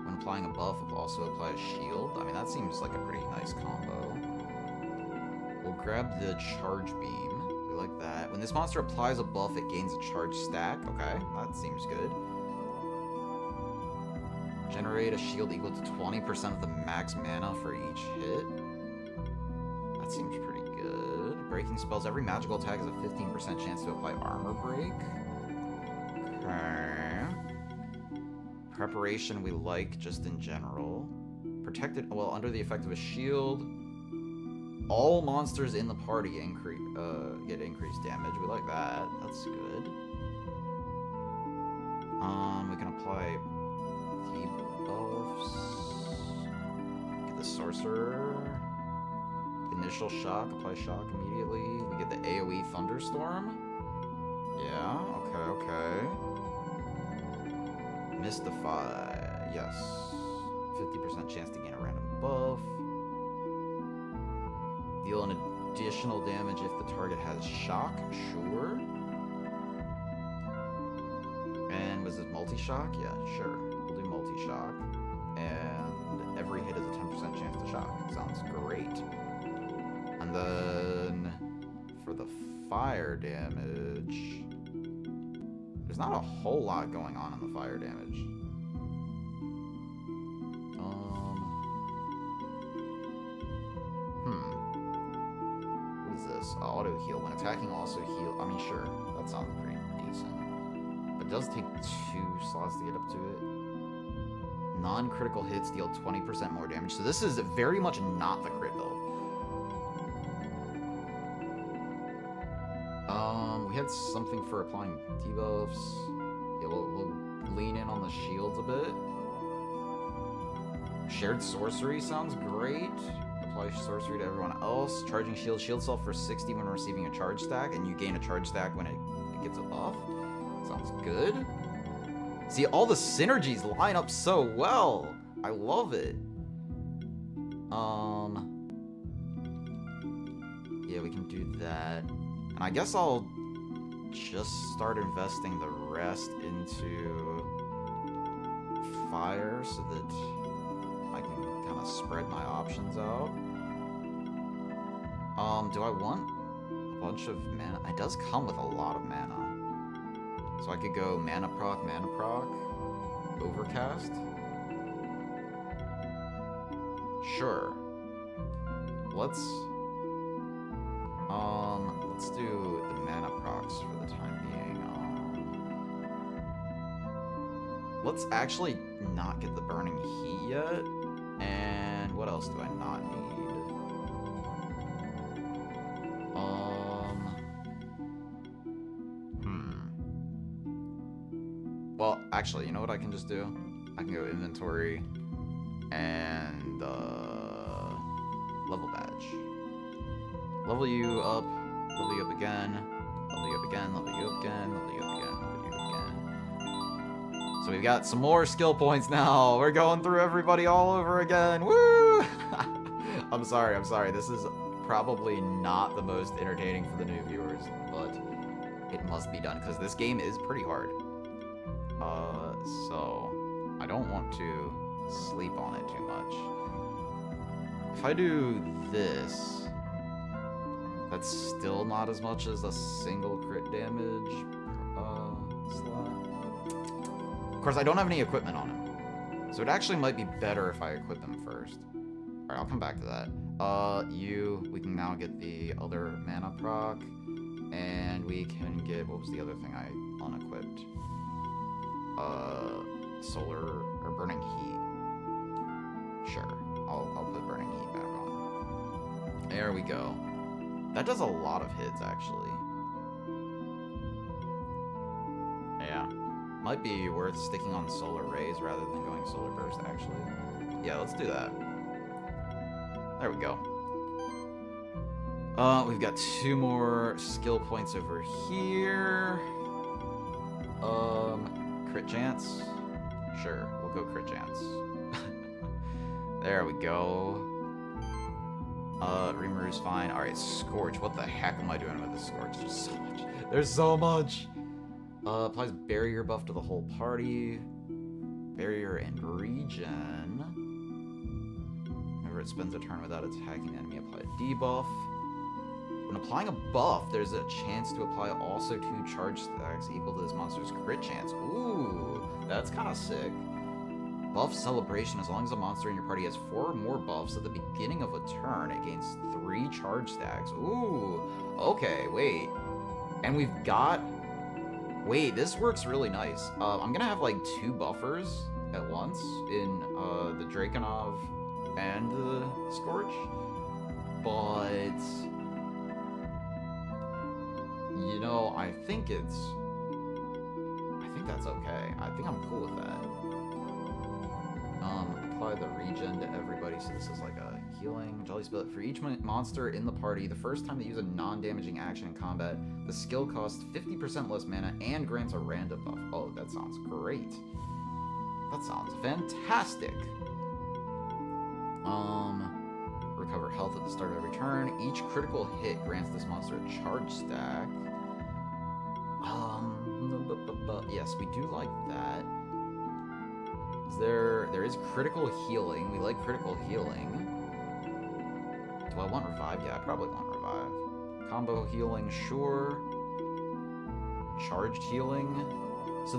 When applying a buff, it'll also apply a shield. I mean, that seems like a pretty nice combo. We'll grab the Charge Beam. We like that. When this monster applies a buff, it gains a charge stack. Okay, that seems good. Generate a shield equal to 20% of the max mana for each hit. That seems pretty good. Breaking spells. Every magical attack has a 15% chance to apply armor break. Okay. Preparation we like just in general. Protected. Well, under the effect of a shield, all monsters in the party get increased damage. We like that. That's good. We can apply debuffs. Get the sorcerer. Initial shock. Apply shock immediately. We get the AoE thunderstorm. Yeah. Okay. Mystify. Yes. 50% chance to gain a random buff. Deal an additional damage if the target has shock. Sure. And was it multi-shock? Yeah, sure. We'll do multi-shock. And every hit is a 10% chance to shock. Sounds great. And then for the fire damage, there's not a whole lot going on in the fire damage. What is this? Auto heal. When attacking, also heal. I mean, sure, that sounds pretty decent. But it does take 2 slots to get up to it. Non-critical hits deal 20% more damage. So this is very much not the crit build. We had something for applying debuffs. Yeah, we'll lean in on the shields a bit. Shared sorcery sounds great. Apply sorcery to everyone else. Charging shield. Shield self for 60 when receiving a charge stack, and you gain a charge stack when it gets a buff. Sounds good. See, all the synergies line up so well. I love it. Yeah, we can do that. And I guess I'll just start investing the rest into fire so that I can kind of spread my options out. Do I want a bunch of mana? It does come with a lot of mana. So I could go mana proc, overcast. Sure. Let's do the mana procs for the time being. Let's actually not get the burning heat yet. And what else do I not need? Well, actually, you know what I can just do? I can go inventory and level badge. Level you up again, level you up again, level you up again, level you up again, level you up again. So we've got some more skill points now. We're going through everybody all over again. Woo! I'm sorry. This is probably not the most entertaining for the new viewers, but it must be done because this game is pretty hard. So I don't want to sleep on it too much. If I do this, that's still not as much as a single crit damage slot. Of course, I don't have any equipment on him, so it actually might be better if I equip him first. All right, I'll come back to that. We can now get the other mana proc, and we can get, what was the other thing I unequipped? Solar or burning heat. Sure, I'll put burning heat back on. There we go. That does a lot of hits, actually. Yeah, might be worth sticking on solar rays rather than going solar burst, actually. Yeah, let's do that. There we go. We've got 2 more skill points over here. Crit chance? Sure, we'll go crit chance. There we go. Rimru's fine. Alright, Scorch. What the heck am I doing with the Scorch? There's so much. There's so much! Applies barrier buff to the whole party. Barrier and regen. Whenever it spends a turn without attacking an enemy, apply a debuff. When applying a buff, there's a chance to apply also 2 charge stacks equal to this monster's crit chance. Ooh, that's kind of sick. Buff celebration. As long as a monster in your party has 4 or more buffs at the beginning of a turn, it gains 3 charge stacks. Ooh, okay, wait. And we've got... Wait, this works really nice. I'm gonna have like 2 buffers at once in the Drakenov and the Scorch. But... You know, I think that's okay. I think I'm cool with that. Apply the regen to everybody, so this is like a healing jelly split. For each monster in the party, the first time they use a non-damaging action in combat, the skill costs 50% less mana and grants a random buff. Oh, that sounds great. That sounds fantastic. Recover health at the start of every turn. Each critical hit grants this monster a charge stack. Yes, we do like that. There is critical healing. We like critical healing. Do I want revive? Yeah, I probably want revive. Combo healing, sure. Charged healing. So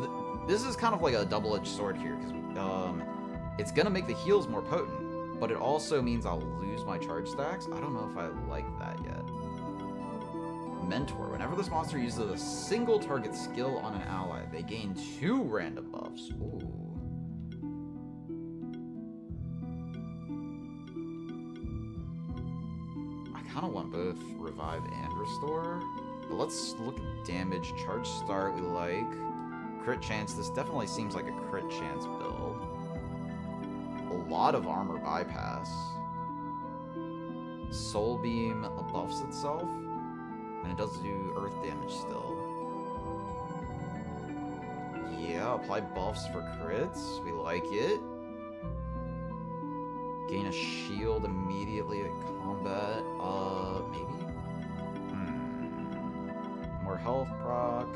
this is kind of like a double-edged sword here, because it's gonna make the heals more potent, but it also means I'll lose my charge stacks. I don't know if I like that yet. Mentor. Whenever this monster uses a single target skill on an ally, they gain 2 random buffs. Ooh. I kind of want both Revive and Restore. But let's look at damage. Charge Start, we like. Crit Chance. This definitely seems like a Crit Chance build. A lot of Armor Bypass. Soul Beam buffs itself. And it does do earth damage still. Yeah, apply buffs for crits. We like it. Gain a shield immediately at combat. Maybe? More health proc.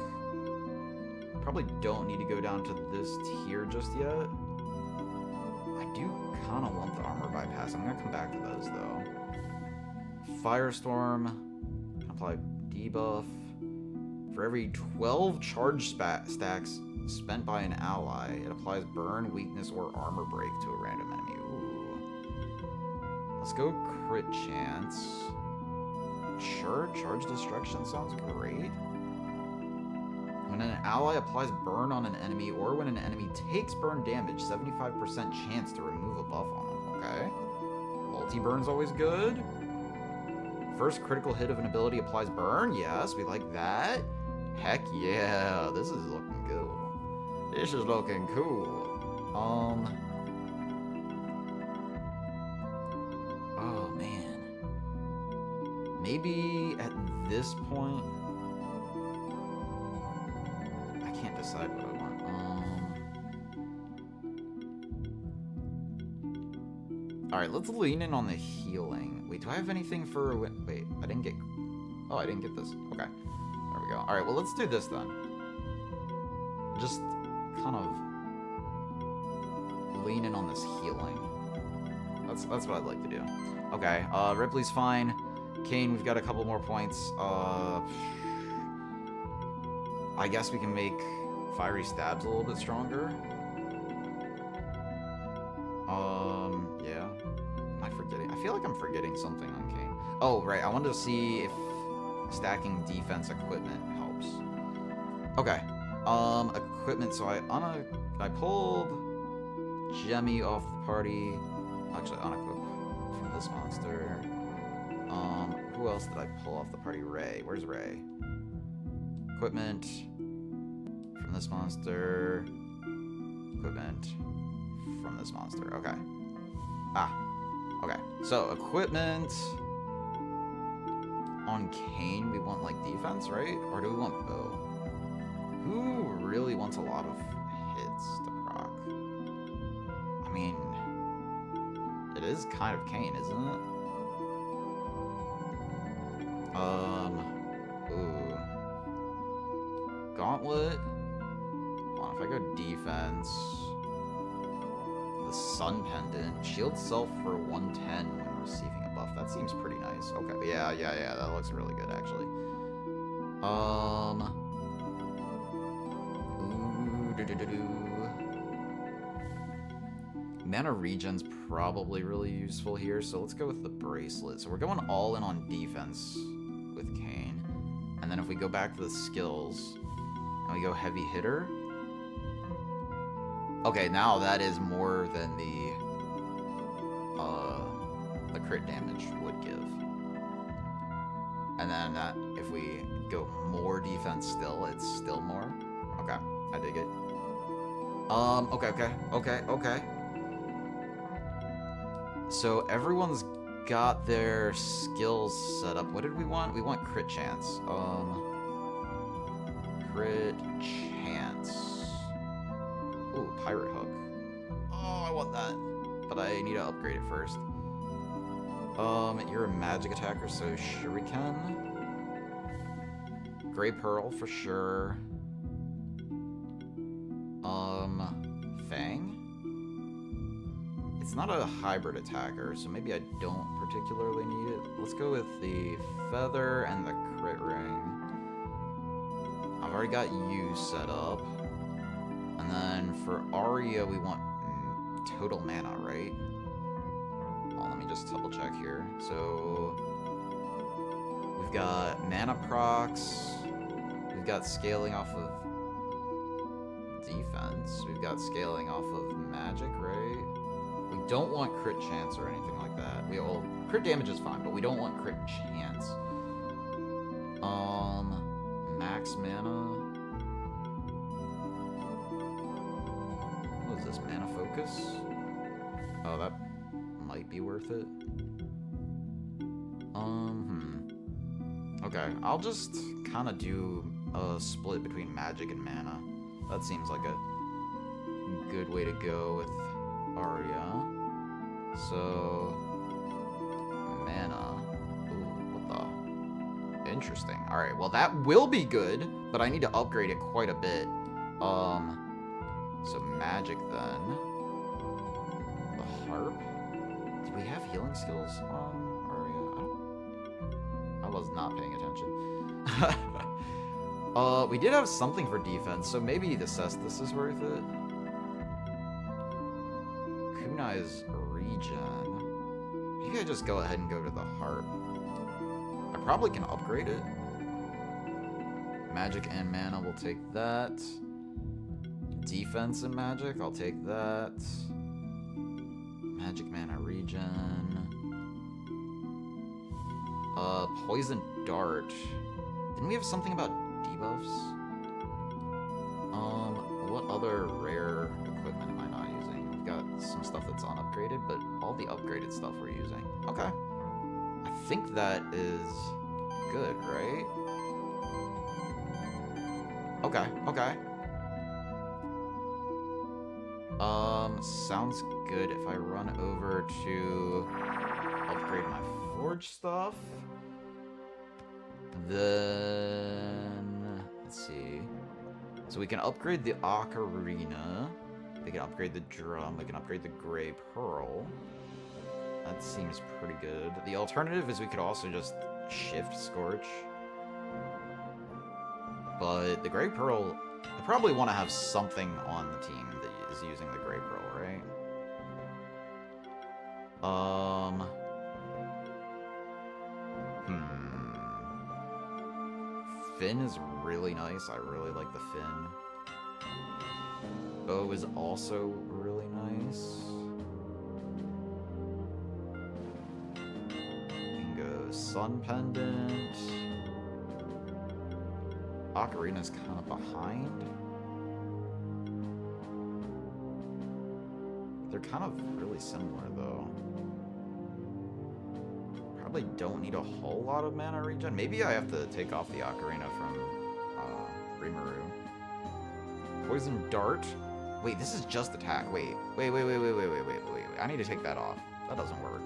Probably don't need to go down to this tier just yet. I do kind of want the armor bypass. I'm going to come back to those, though. Firestorm. Apply debuff. For every 12 charge stacks spent by an ally, it applies burn, weakness, or armor break to a random enemy. Ooh. Let's go crit chance. Sure, charge destruction sounds great. When an ally applies burn on an enemy, or when an enemy takes burn damage, 75% chance to remove a buff on them. Okay. Multi-burn's always good. First critical hit of an ability applies burn. Yes, we like that. Heck yeah, this is looking cool. This is looking cool. Oh man. Maybe at this point, I can't decide what I want. All right, let's lean in on the healing. Wait, do I have anything for? Wait, I didn't get. Oh, I didn't get this. Okay. There we go. All right, well, let's do this then. Just kind of lean in on this healing. That's what I'd like to do. Okay, Ripley's fine. Kane, we've got a couple more points. I guess we can make Fiery Stabs a little bit stronger. Yeah. Am I forgetting? I feel like I'm forgetting something on Kane. Oh, right. I wanted to see if stacking defense equipment helps. Okay. Equipment. So I pulled Jemmy off the party. Actually, unequip from this monster. Who else did I pull off the party? Ray. Where's Ray? Equipment from this monster. Equipment from this monster. Okay. Okay. So equipment on Kane, we want like defense, right? Or do we want bow? Who really wants a lot of hits to proc? I mean, it is kind of Kane, isn't it? Ooh. Gauntlet. Hold on, if I go defense, the Sun Pendant, shield self for 110 when receiving a buff. That seems pretty nice. Okay, yeah, that looks really good, actually. Mana regen's probably really useful here, so let's go with the bracelet. So we're going all in on defense with Kane. And then if we go back to the skills, and we go heavy hitter. Okay, now that is more than the crit damage would give. And then if we go more defense still, it's still more. Okay, I dig it. Okay. So everyone's got their skills set up. What did we want? We want crit chance. Crit chance. Ooh, pirate hook. Oh, I want that. But I need to upgrade it first. You're a magic attacker, so shuriken. Gray pearl for sure. Fang. It's not a hybrid attacker, so maybe I don't particularly need it. Let's go with the feather and the crit ring. I've already got you set up. And then for Arya, we want total mana, right? Well, let me just double check here. So we've got mana procs. We've got scaling off of defense. We've got scaling off of magic, right? We don't want crit chance or anything like that. Crit damage is fine, but we don't want crit chance. Max mana. What is this? Mana focus? Oh, that might be worth it. Okay, I'll just kind of do a split between magic and mana. That seems like a good way to go with Arya. So, mana. Ooh, what the? Interesting. Alright, well that will be good, but I need to upgrade it quite a bit. So magic then. The harp. Do we have healing skills on Arya? I was not paying attention. We did have something for defense, so maybe the Cestus is worth it. Kunai's regen. Maybe I just go ahead and go to the harp. I probably can upgrade it. Magic and mana, we'll take that. Defense and magic, I'll take that. Magic, mana, regen. Poison dart. Didn't we have something about debuffs? What other rare equipment am I not using? We've got some stuff that's unupgraded, but all the upgraded stuff we're using. Okay. I think that is good, right? Okay, okay. Sounds good. If I run over to upgrade my forge stuff, then let's see. So we can upgrade the ocarina. We can upgrade the drum. We can upgrade the gray pearl. That seems pretty good. The alternative is we could also just shift Scorch. But the gray pearl, I probably want to have something on the team that is using the gray pearl, right? Fin is really nice. I really like the fin. Bow is also really nice. Bingo. Sun pendant. Ocarina's kind of behind. They're kind of really similar, though. Probably don't need a whole lot of mana regen. Maybe I have to take off the ocarina from Rimuru. Poison dart. Wait, this is just attack. Wait. I need to take that off. That doesn't work.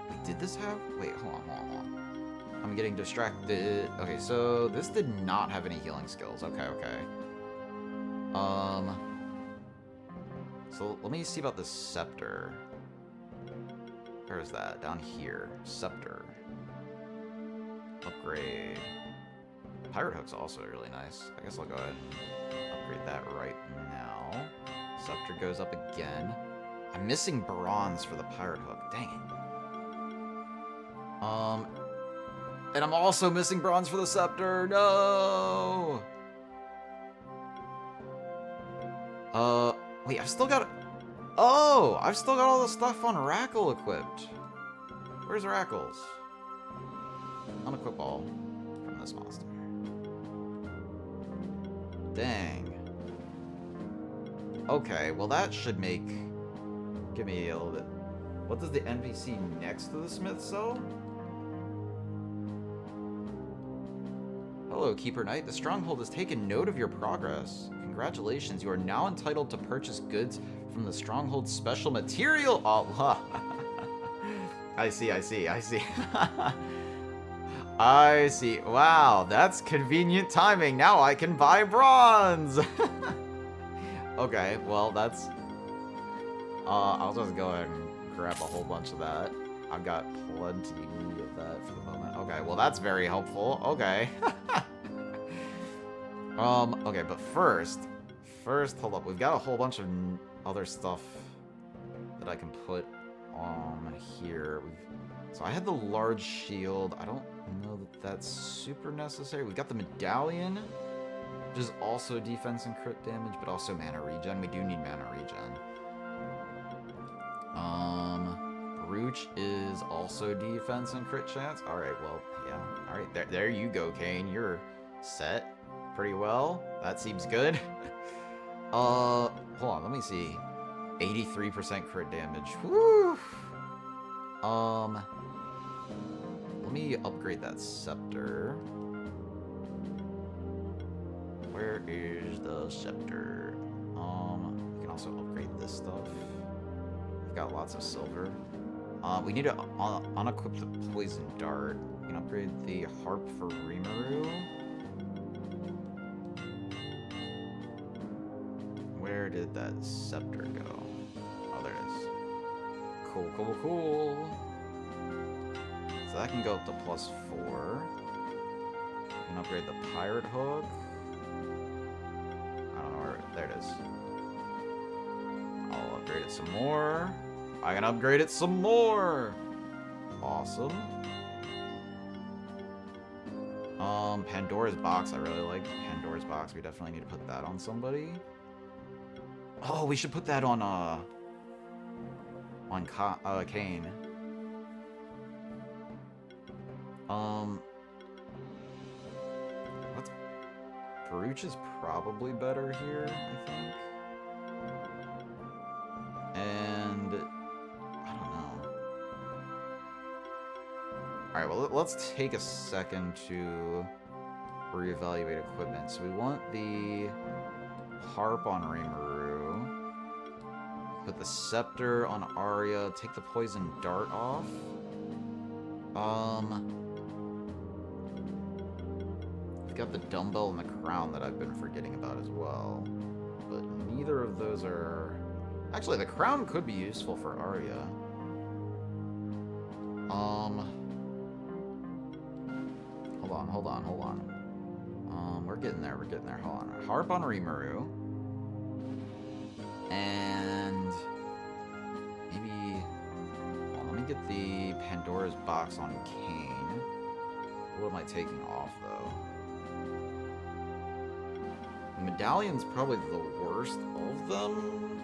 Wait, did this have? Wait, hold on. I'm getting distracted. Okay, so this did not have any healing skills. Okay. So let me see about the scepter. Where is that? Down here. Scepter. Upgrade. Pirate Hook's also really nice. I guess I'll go ahead and upgrade that right now. Scepter goes up again. I'm missing bronze for the Pirate Hook. Dang it. And I'm also missing bronze for the scepter. No! Wait, I've still got... Oh! I've still got all the stuff on Rackle equipped. Where's Rackles? Unequip all from this monster. Dang. Okay, well that should make... Give me a little bit... What does the NPC next to the smith sell? Hello, Keeper Knight. The Stronghold has taken note of your progress. Congratulations, you are now entitled to purchase goods from the Stronghold's special material. Oh, I see. I see. Wow, that's convenient timing. Now I can buy bronze. Okay, well, that's... I'll just go ahead and grab a whole bunch of that. I've got plenty of that for the moment. Okay, well, that's very helpful. Okay. Okay, but first, hold up. We've got a whole bunch of other stuff that I can put here. So I had the large shield. I don't know that that's super necessary. We've got the medallion, which is also defense and crit damage, but also mana regen. We do need mana regen. Brooch is also defense and crit chance. Alright, well, yeah. Alright, there you go, Kane. You're set pretty well. That seems good. Hold on, let me see. 83% crit damage. Woo! Let me upgrade that scepter. Where is the scepter? We can also upgrade this stuff. We've got lots of silver. We need to unequip the poison dart. We can upgrade the harp for Rimuru. Where did that scepter go? Oh, there it is. Cool, cool, cool. So that can go up to +4. We can upgrade the pirate hook. I don't know where. There it is. I'll upgrade it some more. I can upgrade it some more. Awesome. Pandora's box. I really like Pandora's box. We definitely need to put that on somebody. Oh, we should put that on Kane. What's Brooch is probably better here, I think. And I don't know. Alright, well, let's take a second to reevaluate equipment. So we want the harp on Rimuru. Put the scepter on Arya. Take the poison dart off. We've got the dumbbell and the crown that I've been forgetting about as well. But neither of those are... Actually, the crown could be useful for Arya. Hold on. We're getting there, Hold on. Harp on Rimuru. And maybe... Well, let me get the Pandora's box on Kane. What am I taking off, though? The medallion's probably the worst of them.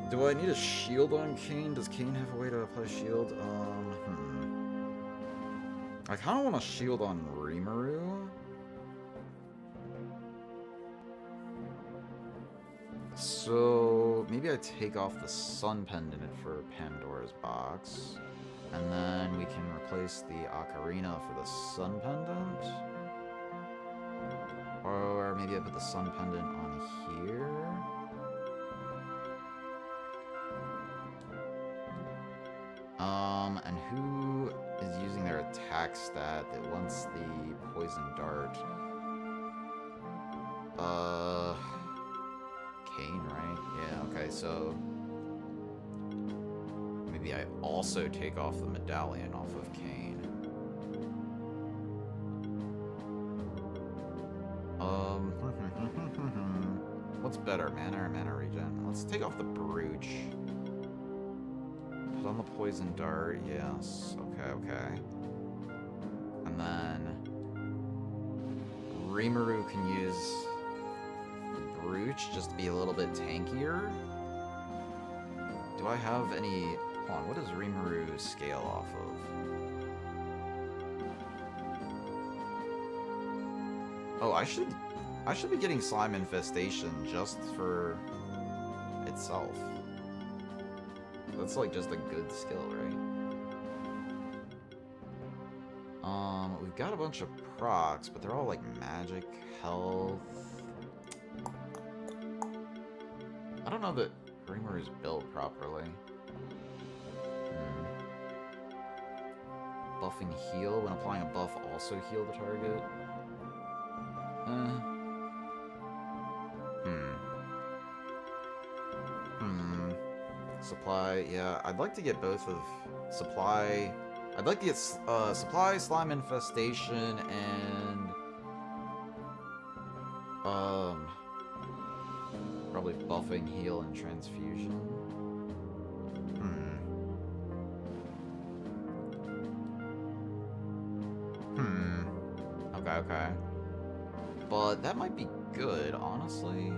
Do I need a shield on Kane? Does Kane have a way to apply shield? I kind of want a shield on Rimuru. So maybe I take off the sun pendant for Pandora's box. And then we can replace the ocarina for the sun pendant. Or maybe I put the sun pendant on here. And who is using their attack stat that wants the poison dart? Kane, right? Yeah, okay, so maybe I also take off the medallion off of Kane. What's better, mana or mana regen? Let's take off the brooch. Put on the poison dart, yes. Okay. And then Rimuru can use the brooch just to be a little bit tankier. Do I have any... Hold on, what does Rimuru scale off of? Oh, I should be getting Slime Infestation just for itself. That's like just a good skill, right? We've got a bunch of procs, but they're all like magic, health. I don't know that Rimuru is built properly. Buffing heal. When applying a buff, also heal the target. Supply, yeah. I'd like to get both of supply. I'd like to get supply, slime infestation, and probably buffing, heal, and transfusion. Okay. But that might be good, honestly.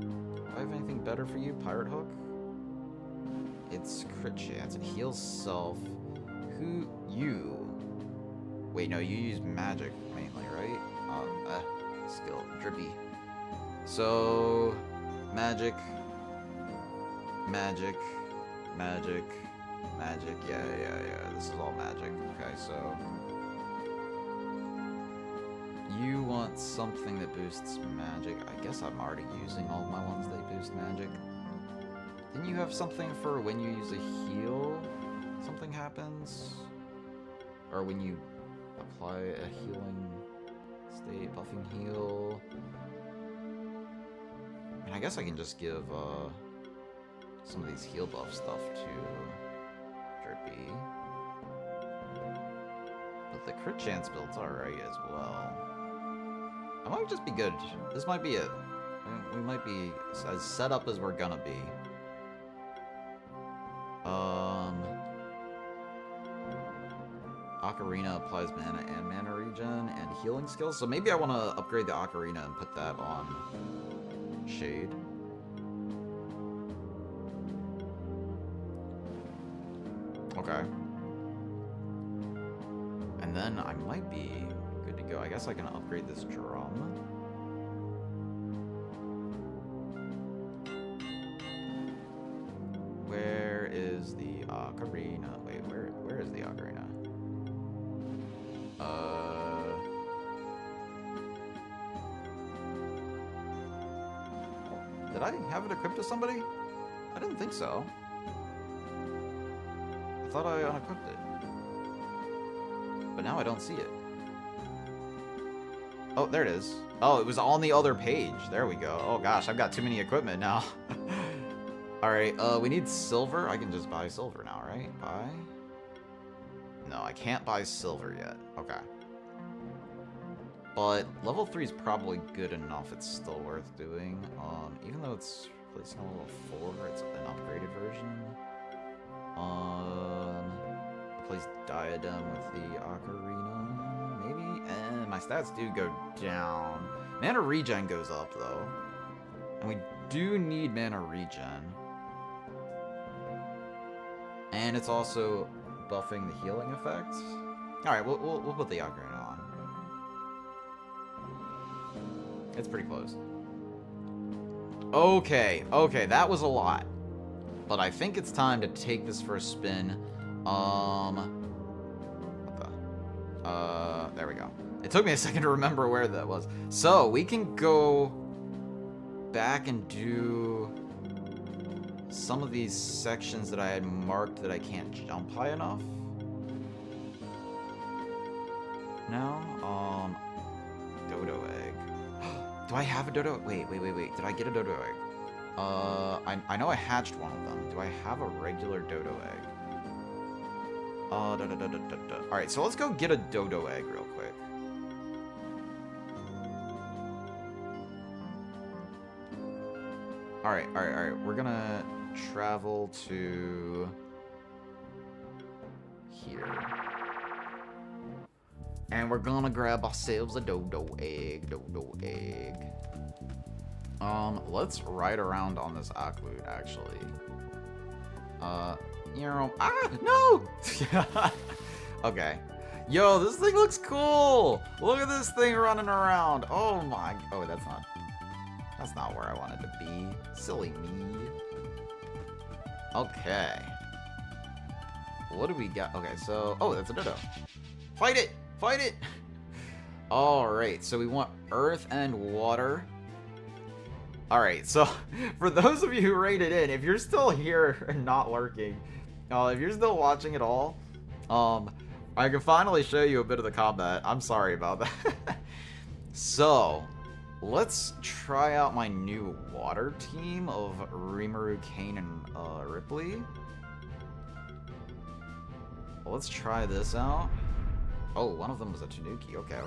Do I have anything better for you? Pirate Hook? It's crit chance. It heals self. Who? You. Wait, no, you use magic mainly, right? Skill. Drippy. So, magic. Yeah. This is all magic. Okay, so... You want something that boosts magic. I guess I'm already using all my ones that boost magic. Didn't you have something for when you use a heal, something happens? Or when you apply a healing state, buffing heal? And I guess I can just give some of these heal buff stuff to Drippy. But the crit chance build's alright as well. I might just be good. This might be it. We might be as set up as we're gonna be. Ocarina applies mana and mana regen and healing skills. So maybe I want to upgrade the Ocarina and put that on Shade. Okay. And then I might be good to go. I guess I can upgrade this drum. Where is the Ocarina? Wait, where is the Ocarina? Did I have it equipped to somebody? I didn't think so. I thought I unequipped it. But now I don't see it. Oh, there it is. Oh, it was on the other page. There we go. Oh gosh, I've got too many equipment now. Alright, we need silver. I can just buy silver now, right? Buy? No, I can't buy silver yet. Okay. But level 3 is probably good enough. It's still worth doing. Even though it's replacing a level 4, it's an upgraded version. Replace Diadem with the Ocarina, maybe? And my stats do go down. Mana regen goes up, though. And we do need mana regen. And it's also buffing the healing effect. Alright, we'll put the Ocarina on. It's pretty close. Okay, that was a lot. But I think it's time to take this for a spin. There we go. It took me a second to remember where that was. So, we can go back and do some of these sections that I had marked that I can't jump high enough. Now, dodo egg. Do I have a dodo? Wait. Did I get a dodo egg? I know I hatched one of them. Do I have a regular dodo egg? Alright, so let's go get a dodo egg real quick. Alright. We're gonna travel to here. And we're gonna grab ourselves a dodo egg. Let's ride around on this Akloot, actually. No! Okay. Yo, this thing looks cool! Look at this thing running around! Oh my... Oh, that's not where I wanted to be. Silly me. Okay. What do we got? Okay, so... Oh, that's a dodo. Fight it! Fight it! Alright, so we want earth and water. Alright, so for those of you who rated in, if you're still here and not lurking, if you're still watching at all, I can finally show you a bit of the combat. I'm sorry about that. So, let's try out my new water team of Rimuru, Kane, and Ripley. Let's try this out. Oh, one of them was a Tanuki. Okay.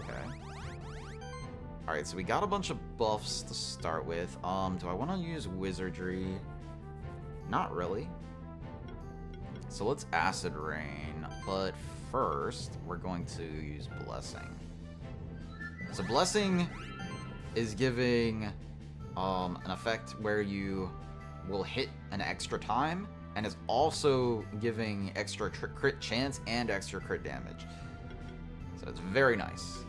Alright, so we got a bunch of buffs to start with. Do I want to use Wizardry? Not really. So let's Acid Rain, but first, we're going to use Blessing. So Blessing is giving an effect where you will hit an extra time, and is also giving extra crit chance and extra crit damage. So it's very nice.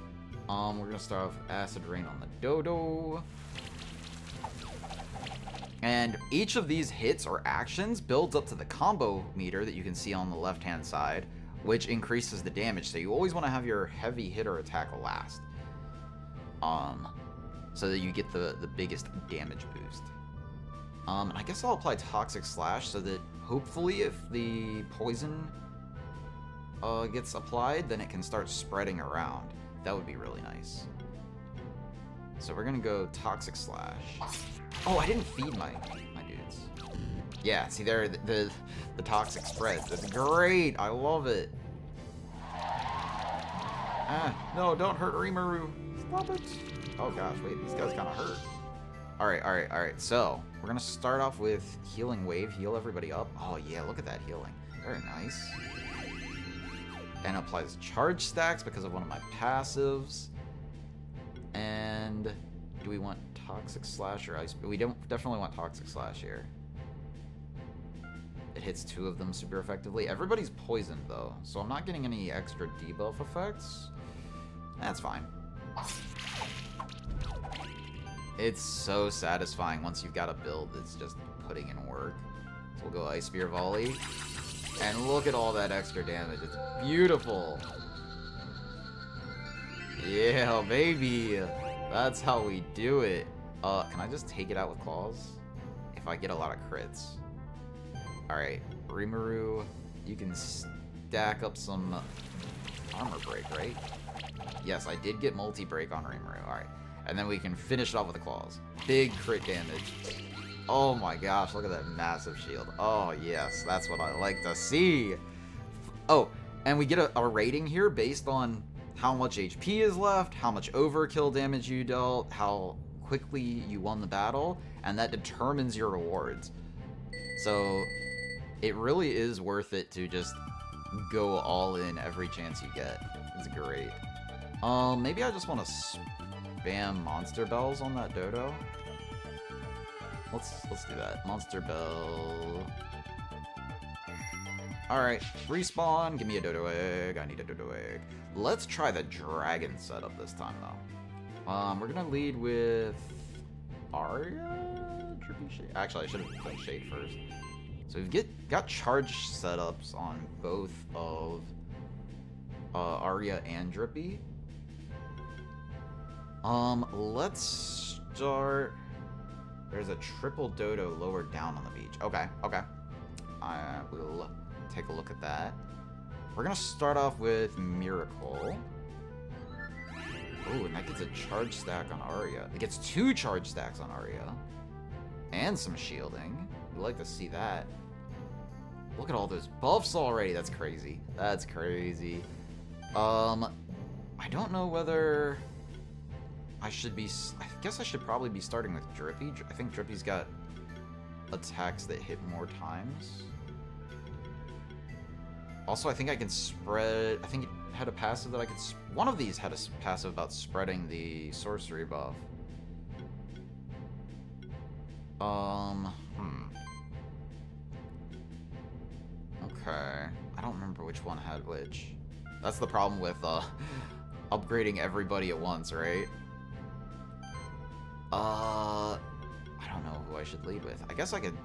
We're gonna start off Acid Rain on the Dodo. And each of these hits or actions builds up to the combo meter that you can see on the left-hand side, which increases the damage. So you always want to have your heavy hitter attack last. So that you get the biggest damage boost. I guess I'll apply Toxic Slash so that hopefully if the poison gets applied, then it can start spreading around. That would be really nice. So we're gonna go Toxic Slash. Oh, I didn't feed my dudes. Yeah, see there, the toxic spreads. That's great. I love it. No, don't hurt Rimuru. Stop it. Oh gosh, wait, these guys kind of hurt. Alright. So, we're gonna start off with Healing Wave, heal everybody up. Oh yeah, look at that healing. Very nice. And applies charge stacks because of one of my passives. And do we want Toxic Slash or Ice? We definitely want Toxic Slash here. It hits 2 of them super effectively. Everybody's poisoned though, so I'm not getting any extra debuff effects. That's fine. It's so satisfying once you've got a build that's just putting in work. So we'll go Ice Spear Volley. And look at all that extra damage. It's beautiful. Yeah, baby. That's how we do it. Can I just take it out with claws? If I get a lot of crits. Alright, Rimuru, you can stack up some armor break, right? Yes, I did get multi-break on Rimuru. Alright. And then we can finish it off with the claws. Big crit damage. Oh my gosh, look at that massive shield. Oh yes, that's what I like to see. Oh, and we get a rating here based on how much HP is left, how much overkill damage you dealt, how quickly you won the battle, and that determines your rewards. So it really is worth it to just go all in every chance you get. It's great. Maybe I just want to spam Monster Bells on that Dodo. Let's do that. Monster Bell. Alright, respawn. Give me a Dodo Egg. I need a Dodo Egg. Let's try the Dragon setup this time, though. We're gonna lead with Arya? Drippy Shade? Actually, I should have done Shade first. So we've got charge setups on both of Arya and Drippy. Let's start... There's a triple Dodo lower down on the beach. Okay. I will take a look at that. We're gonna start off with Miracle. Ooh, and that gets a charge stack on Arya. It gets 2 charge stacks on Arya. And some shielding. We'd like to see that. Look at all those buffs already. That's crazy. That's crazy. I don't know whether I should be... I guess I should probably be starting with Drippy. I think Drippy's got attacks that hit more times. Also, I think I can spread... I think it had a passive that I could... One of these had a passive about spreading the sorcery buff. Okay. I don't remember which one had which. That's the problem with upgrading everybody at once, right? I don't know who I should lead with. I guess I could...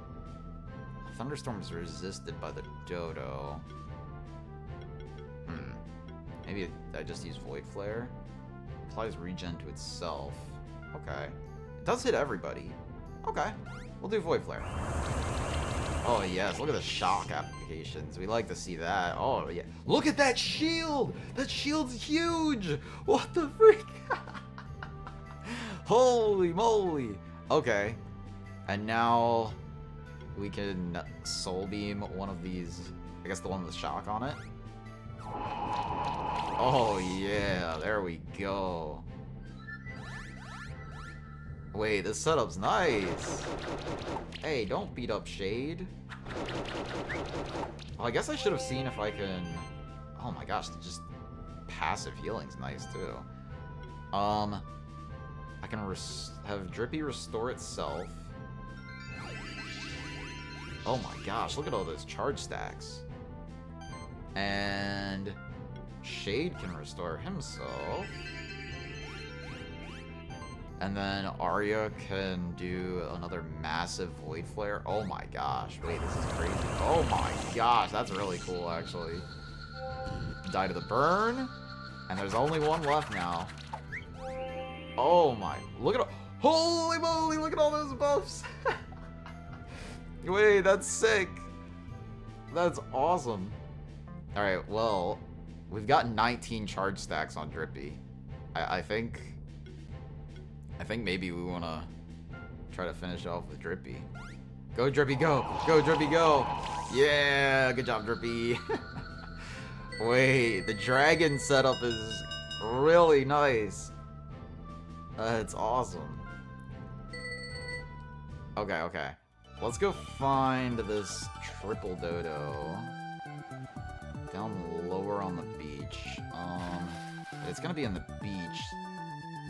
Thunderstorm is resisted by the Dodo. Maybe I just use Void Flare. Applies regen to itself. Okay. It does hit everybody. Okay. We'll do Void Flare. Oh yes, look at the shock applications. We like to see that. Oh yeah. Look at that shield! That shield's huge! What the freak? Holy moly! Okay. And now we can Soul Beam one of these. I guess the one with shock on it. Oh yeah, there we go. Wait, this setup's nice. Hey, don't beat up Shade. Well, I guess I should have seen if I can... Oh my gosh, just passive healing's nice too. I can have Drippy restore itself. Oh my gosh, look at all those charge stacks. And Shade can restore himself. And then Arya can do another massive Void Flare. Oh my gosh, wait, this is crazy. Oh my gosh, that's really cool actually. Die to the burn. And there's only one left now. Oh my, look at all, holy moly, look at all those buffs. Wait, that's sick. That's awesome. Alright, well, we've got 19 charge stacks on Drippy. I think maybe we want to try to finish off with Drippy. Go, Drippy, go! Go, Drippy, go! Yeah, good job, Drippy. Wait, the dragon setup is really nice. It's awesome. Okay, okay. Let's go find this triple dodo. Down lower on the beach. It's gonna be in the beach.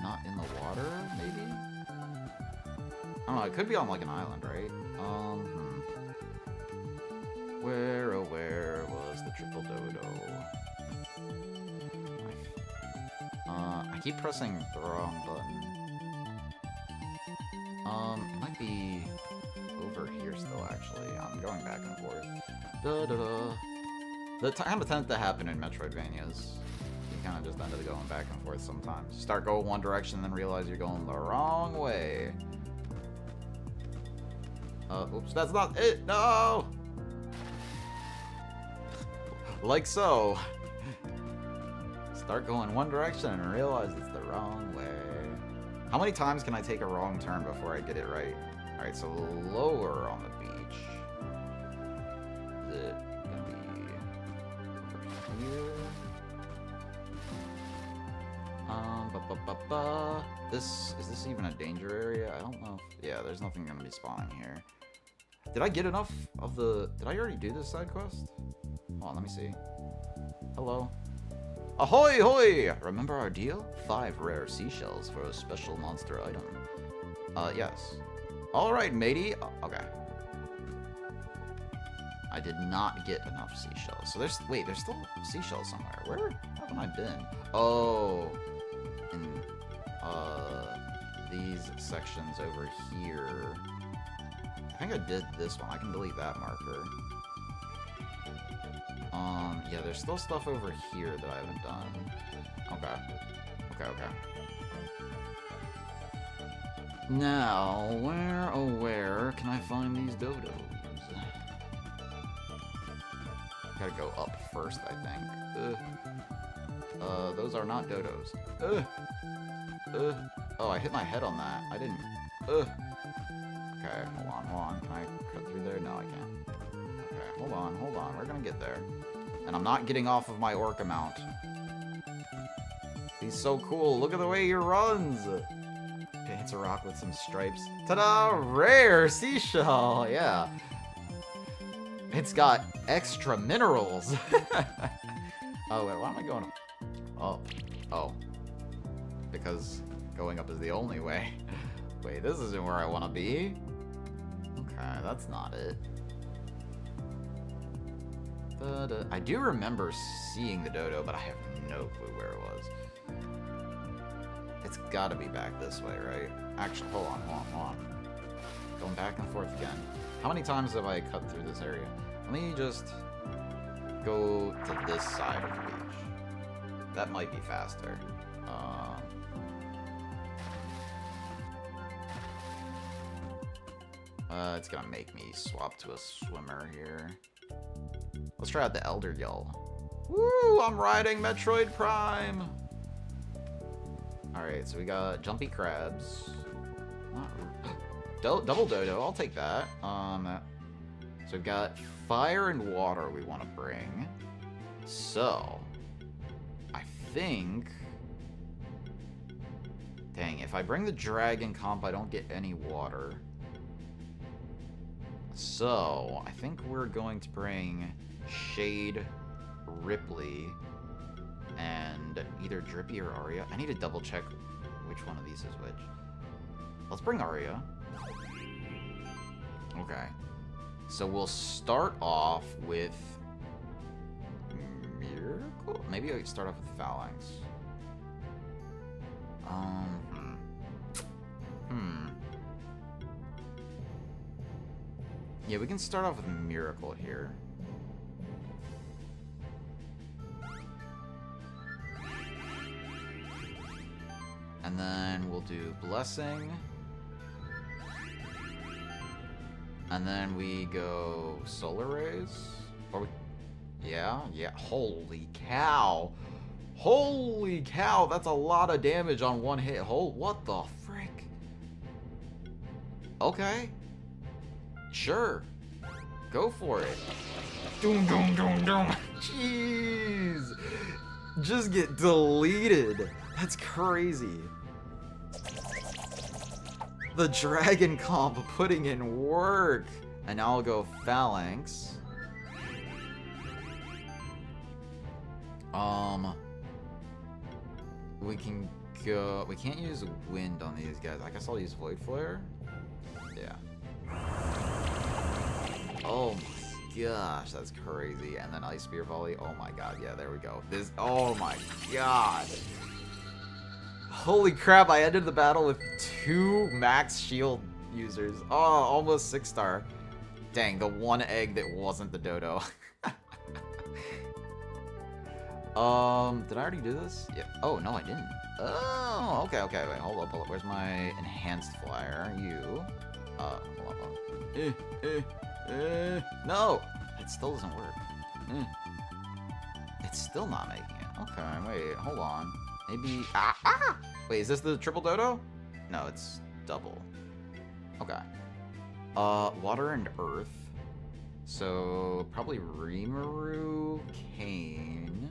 Not in the water, maybe? I don't know, it could be on like an island, right? Where, oh where was the triple dodo? I keep pressing the wrong button. It might be over here still, actually. I'm going back and forth. The kind of tends to happen in Metroidvanias. You kind of just end up going back and forth sometimes. You start going one direction, then realize you're going the wrong way. Oops, that's not it. No! Like so. Start going one direction and realize it's the wrong way. How many times can I take a wrong turn before I get it right? Alright, so lower on the beach. Is it gonna be over here? Is this even a danger area? I don't know. Yeah, there's nothing gonna be spawning here. Did I get enough of the... Did I already do this side quest? Hold on, let me see. Hello. Ahoy hoy! Remember our deal? 5 rare seashells for a special monster item. Yes. Alright, matey. Okay. I did not get enough seashells. So there's... Wait, there's still seashells somewhere. Where haven't I been? Oh. In, these sections over here. I think I did this one. I can delete that marker. Yeah, there's still stuff over here that I haven't done. Okay. Okay, okay. Now, where, oh where can I find these dodos? Gotta go up first, I think. Those are not dodos. Oh, I hit my head on that. I didn't. Okay, hold on. Can I cut through there? No, I can't. Okay, hold on. We're gonna get there. And I'm not getting off of my orca mount. He's so cool. Look at the way he runs. Okay, hits a rock with some stripes. Ta-da! Rare seashell. Yeah. It's got extra minerals. Oh, wait, why am I going up? Oh. Because going up is the only way. Wait, this isn't where I want to be. Okay, that's not it. I do remember seeing the dodo, but I have no clue where it was. It's gotta be back this way, right? Actually, hold on. Going back and forth again. How many times have I cut through this area? Let me just go to this side of the beach. That might be faster. It's gonna make me swap to a swimmer here. Let's try out the Elder Gull. Woo! I'm riding Metroid Prime! Alright, so we got Jumpy Crabs. Double Dodo, I'll take that. So we've got Fire and Water we want to bring. So, I think... Dang, if I bring the dragon comp, I don't get any water. So, I think we're going to bring Shade, Ripley, and either Drippy or Aria. I need to double check which one of these is which. Let's bring Aria. Okay. So we'll start off with Miracle? Maybe I start off with Phalanx. Yeah, we can start off with Miracle here. And then we'll do Blessing. And then we go Solar Rays. Or we... Yeah. Holy cow. Holy cow, that's a lot of damage on one hit. What the frick? Okay. Sure. Go for it. Doom, doom, doom, doom. Jeez. Just get deleted. That's crazy. The dragon comp putting in work. And now I'll go Phalanx. We can go... We can't use wind on these guys. I guess I'll use Void Flare. Yeah. Oh my gosh, that's crazy. And then Ice Spear Volley. Oh my god, yeah, there we go. This... Oh my god. Holy crap, I ended the battle with 2 max shield users. Oh, almost 6-star. Dang, the one egg that wasn't the dodo. Did I already do this? Yeah. Oh, no, I didn't. Oh, okay, wait, hold up. Where's my enhanced flyer? You. Hold on. No! It still doesn't work. It's still not making it. Okay, wait, hold on. Maybe... Wait, is this the triple dodo? No, it's double. Okay. Water and earth. So, probably Rimuru, Kane.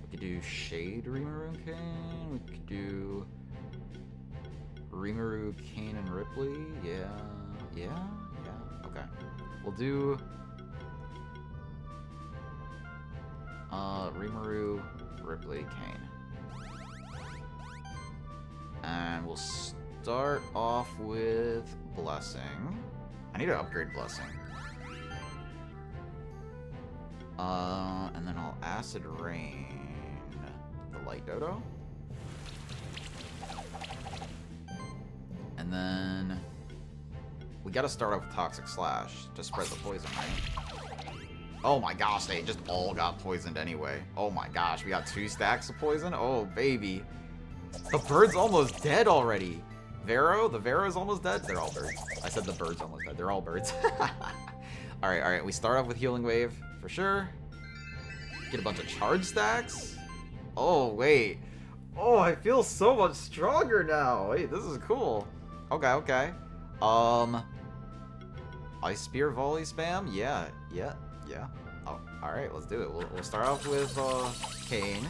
We could do Shade Rimuru and Kane. We could do Rimuru, Kane, and Ripley. Yeah. Okay. We'll do Rimuru, Ripley, Kane. And we'll start off with Blessing. I need to upgrade Blessing. And then I'll Acid Rain the Light Dodo. And then we gotta start off with Toxic Slash to spread the poison, right? Oh my gosh, they just all got poisoned anyway. Oh my gosh, we got 2 stacks of poison? Oh, baby. The bird's almost dead already. The Vero's almost dead? They're all birds. I said the bird's almost dead. They're all birds. Alright. We start off with Healing Wave, for sure. Get a bunch of charge stacks. Oh, wait. Oh, I feel so much stronger now. Wait, this is cool. Okay. Ice Spear Volley spam? Yeah. Oh, alright, let's do it. We'll start off with Kane.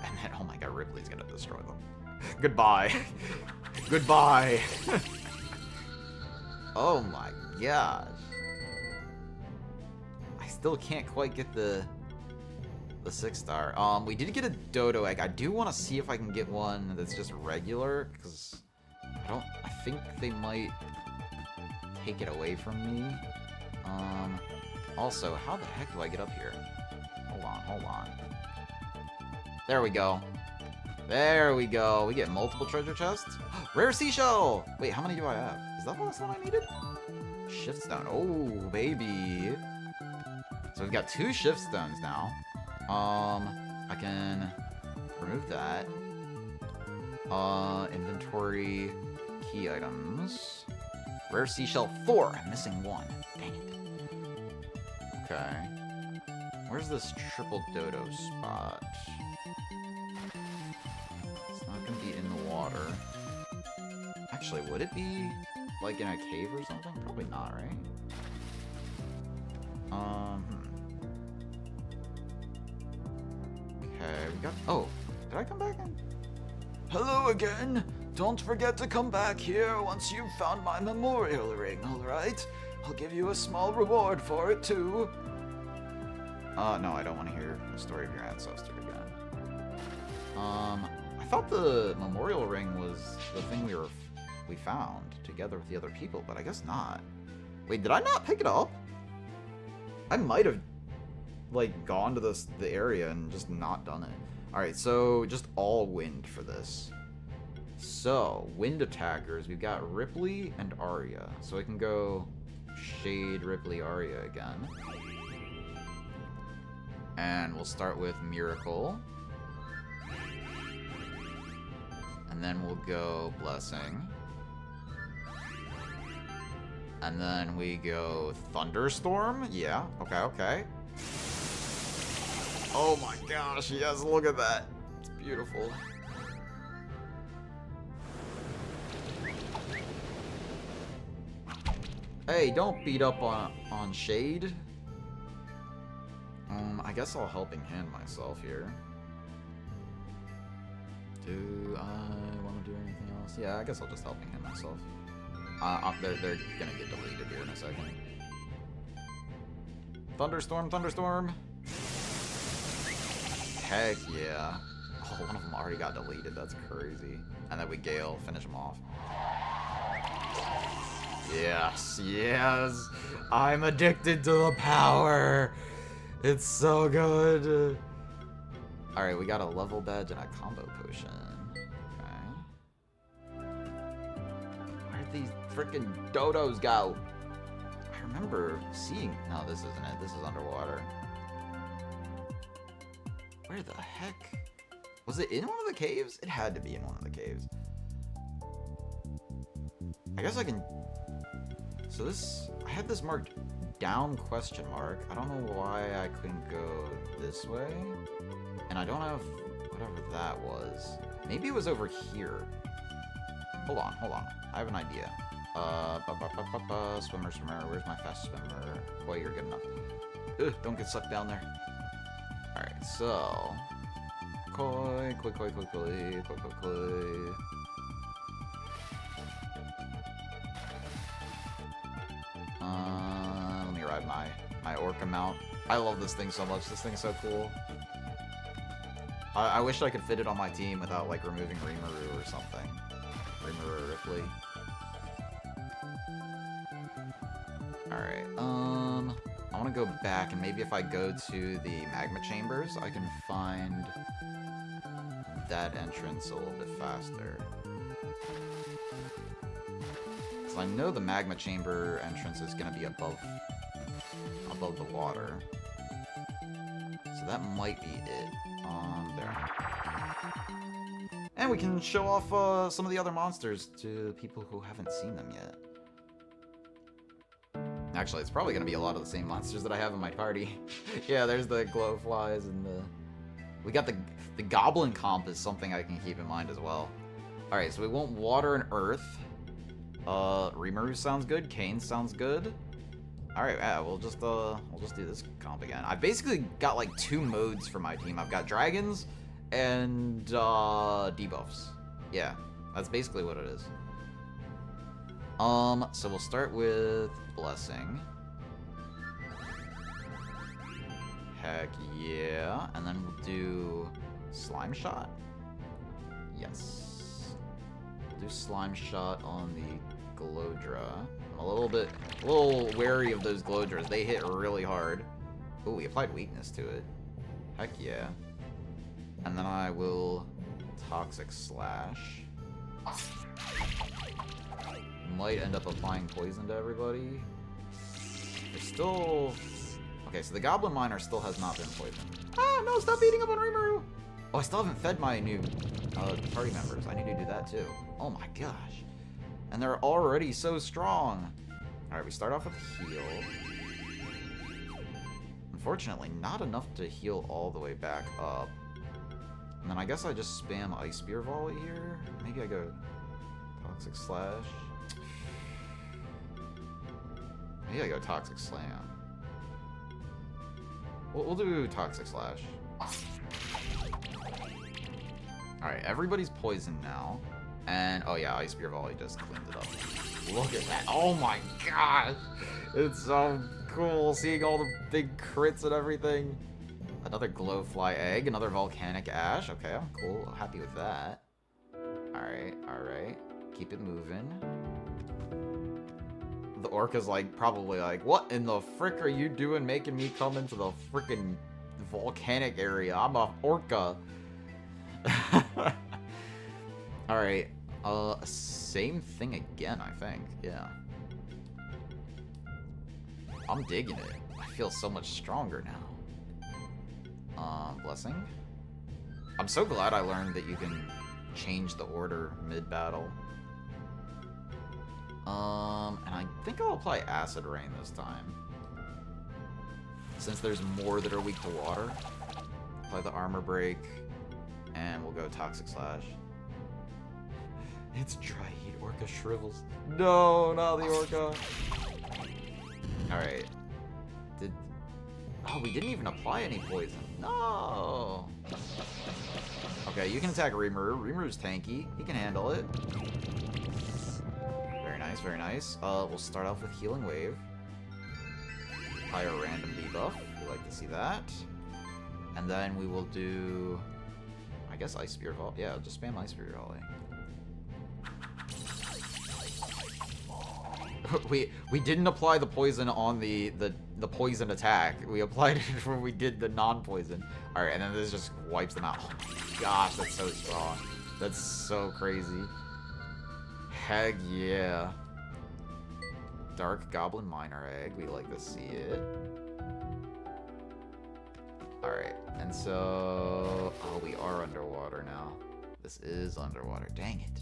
And then, oh my god, Ripley's gonna destroy them. Goodbye. Goodbye. Oh my gosh. I still can't quite get the 6-star. We did get a dodo egg. I do want to see if I can get one that's just regular, because I think they might take it away from me. Also, how the heck do I get up here? Hold on. There we go. We get multiple treasure chests. Rare seashell! Wait, how many do I have? Is that the last one I needed? Shift stone. Oh, baby. So we've got 2 shift stones now. I can remove that. Inventory key items. Rare seashell 4. I'm missing 1. Dang it. Okay. Where's this triple dodo spot? It's not gonna be in the water. Actually, would it be like in a cave or something? Probably not, right? Okay, we got... Oh, did I come back in? Hello again. Don't forget to come back here once you've found my memorial ring, alright? I'll give you a small reward for it, too. No, I don't want to hear the story of your ancestor again. I thought the memorial ring was the thing we found together with the other people, but I guess not. Wait, did I not pick it up? I might have, like, gone to the area and just not done it. Alright, so just all wind for this. So, wind attackers, we've got Ripley and Arya. So I can go Shade, Ripley, Arya again. And we'll start with Miracle. And then we'll go Blessing. And then we go Thunderstorm. Yeah, okay. Oh my gosh, yes, look at that. It's beautiful. Hey, don't beat up on Shade. I guess I'll helping hand myself here. Do I want to do anything else? Yeah, I guess I'll just helping hand myself. They're gonna get deleted here in a second. Thunderstorm. Heck yeah. Oh, one of them already got deleted. That's crazy. And then we Gale, finish them off. Yes. I'm addicted to the power. It's so good. Alright, we got a level badge and a combo potion. Okay. Where'd these freaking dodos go? I remember seeing... No, this isn't it. This is underwater. Where the heck? Was it in one of the caves? It had to be in one of the caves. I guess I can... So this... I had this marked down question mark. I don't know why I couldn't go this way. And I don't have whatever that was. Maybe it was over here. Hold on. I have an idea. Swimmer. Where's my fast swimmer? Boy, you're good enough. Ugh, don't get sucked down there. Alright, so... Koi. Let me ride my Orca mount. I love this thing so much. This thing's so cool. I wish I could fit it on my team without, like, removing Rimuru or something. Rimuru or Ripley. Alright, I want to go back, and maybe if I go to the magma chambers, I can find that entrance a little bit faster. Because I know the magma chamber entrance is going to be above the water. So that might be it. There. And we can show off some of the other monsters to people who haven't seen them yet. Actually, it's probably going to be a lot of the same monsters that I have in my party. Yeah, there's the glowflies and the... We got the goblin comp is something I can keep in mind as well. Alright, so we want water and earth. Rimuru sounds good. Kane sounds good. Alright, yeah, we'll just do this comp again. I basically got like 2 modes for my team. I've got dragons and debuffs. Yeah, that's basically what it is. So we'll start with Blessing. Heck yeah. And then we'll do Slime Shot. Yes. We'll do Slime Shot on the Glowdra. I'm a little wary of those Glowdras. They hit really hard. Ooh, we applied weakness to it. Heck yeah. And then I will Toxic Slash. Might end up applying poison to everybody. There's still... Okay, so the Goblin Miner still has not been poisoned. Ah, no, stop beating up on Rimuru! Oh, I still haven't fed my new party members. I need to do that too. Oh my gosh. And they're already so strong. Alright, we start off with heal. Unfortunately, not enough to heal all the way back up. And then I guess I just spam Ice Spear Volley here. Maybe I go Toxic Slash. Maybe I go Toxic Slam. We'll do Toxic Slash. Alright, everybody's poisoned now. And, oh yeah, Ice Spear Volley just cleaned it up. Look at that. Oh my gosh. It's so cool seeing all the big crits and everything. Another Glowfly Egg, another Volcanic Ash. Okay, I'm cool. Happy with that. Alright, alright. Keep it moving. The Orca's like, probably like, what in the frick are you doing making me come into the frickin' volcanic area? I'm a Orca. Alright, same thing again, I think. Yeah. I'm digging it. I feel so much stronger now. Blessing. I'm so glad I learned that you can change the order mid-battle. And I think I'll apply Acid Rain this time. Since there's more that are weak to water. Apply the Armor Break. And we'll go Toxic Slash. It's Dry Heat. Orca shrivels. No, not the Orca. Alright. Oh, we didn't even apply any poison. No. Okay, you can attack Rimuru. Rimuru's tanky. He can handle it. Very nice, very nice. We'll start off with Healing Wave. Apply a random debuff. We like to see that. And then we will do, I guess, Ice Spear Volley. Yeah, just spam Ice Spear Volley. We didn't apply the poison on the poison attack. We applied it when we did the non-poison. Alright, and then this just wipes them out. Oh my gosh, that's so strong. That's so crazy. Heck yeah. Dark Goblin Miner Egg. We like to see it. Alright, and so... Oh, we are underwater now. This is underwater. Dang it.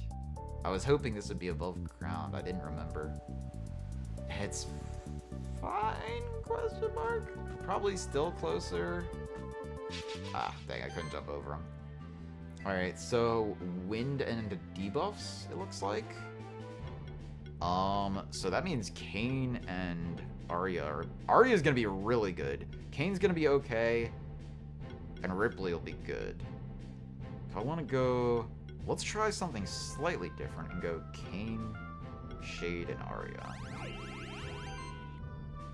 I was hoping this would be above ground. I didn't remember. It's fine, question mark? Probably still closer. Ah, dang, I couldn't jump over him. Alright, so wind and debuffs, it looks like. So that means Kain and Arya. Arya's gonna be really good. Kane's gonna be okay. And Ripley will be good. So I wanna go... Let's try something slightly different and go Kain, Shade, and Arya.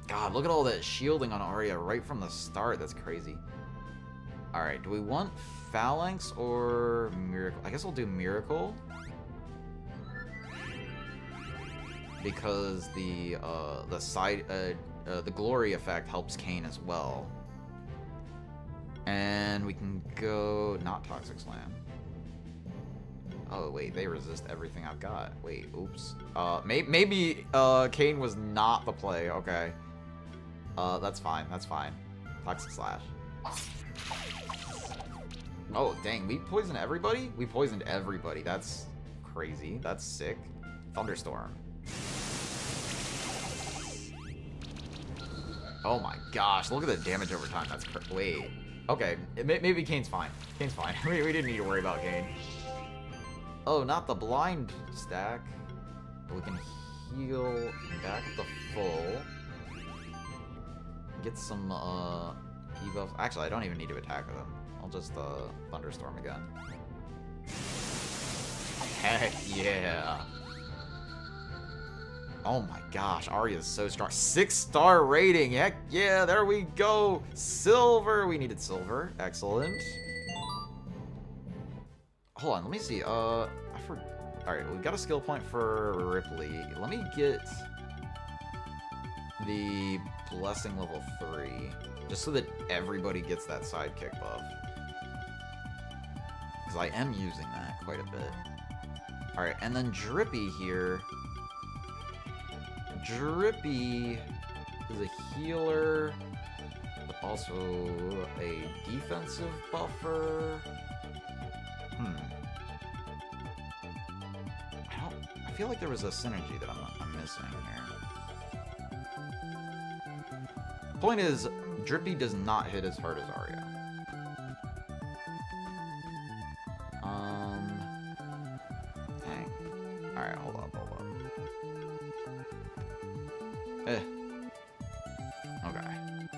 God, look at all that shielding on Arya right from the start. That's crazy. Alright, do we want Phalanx or Miracle? I guess we'll do Miracle. Because the Glory effect helps Kain as well. And we can go... Not Toxic Slam. Oh, wait, they resist everything I've got. Wait, oops. Maybe Kain was not the play. Okay. That's fine. That's fine. Toxic Slash. Oh, dang. We poisoned everybody? We poisoned everybody. That's crazy. That's sick. Thunderstorm. Oh my gosh. Look at the damage over time. That's wait. Okay. Maybe Kane's fine. Kane's fine. we didn't need to worry about Kane. Oh, not the blind stack. But we can heal back up to full. Get some debuffs. Actually, I don't even need to attack them. I'll just thunderstorm again. Heck yeah. Oh my gosh, Arya's so strong. 6-star rating. Heck yeah, there we go. Silver. We needed silver. Excellent. Hold on, let me see. I forgot. Alright, we got a skill point for Ripley. Let me get the Blessing level 3. Just so that everybody gets that sidekick buff. Because I am using that quite a bit. Alright, and then Drippy here. Drippy is a healer, but also a defensive buffer. I feel like there was a synergy that I'm missing here. Point is, Drippy does not hit as hard as Arya. Dang. Alright, hold up. Okay.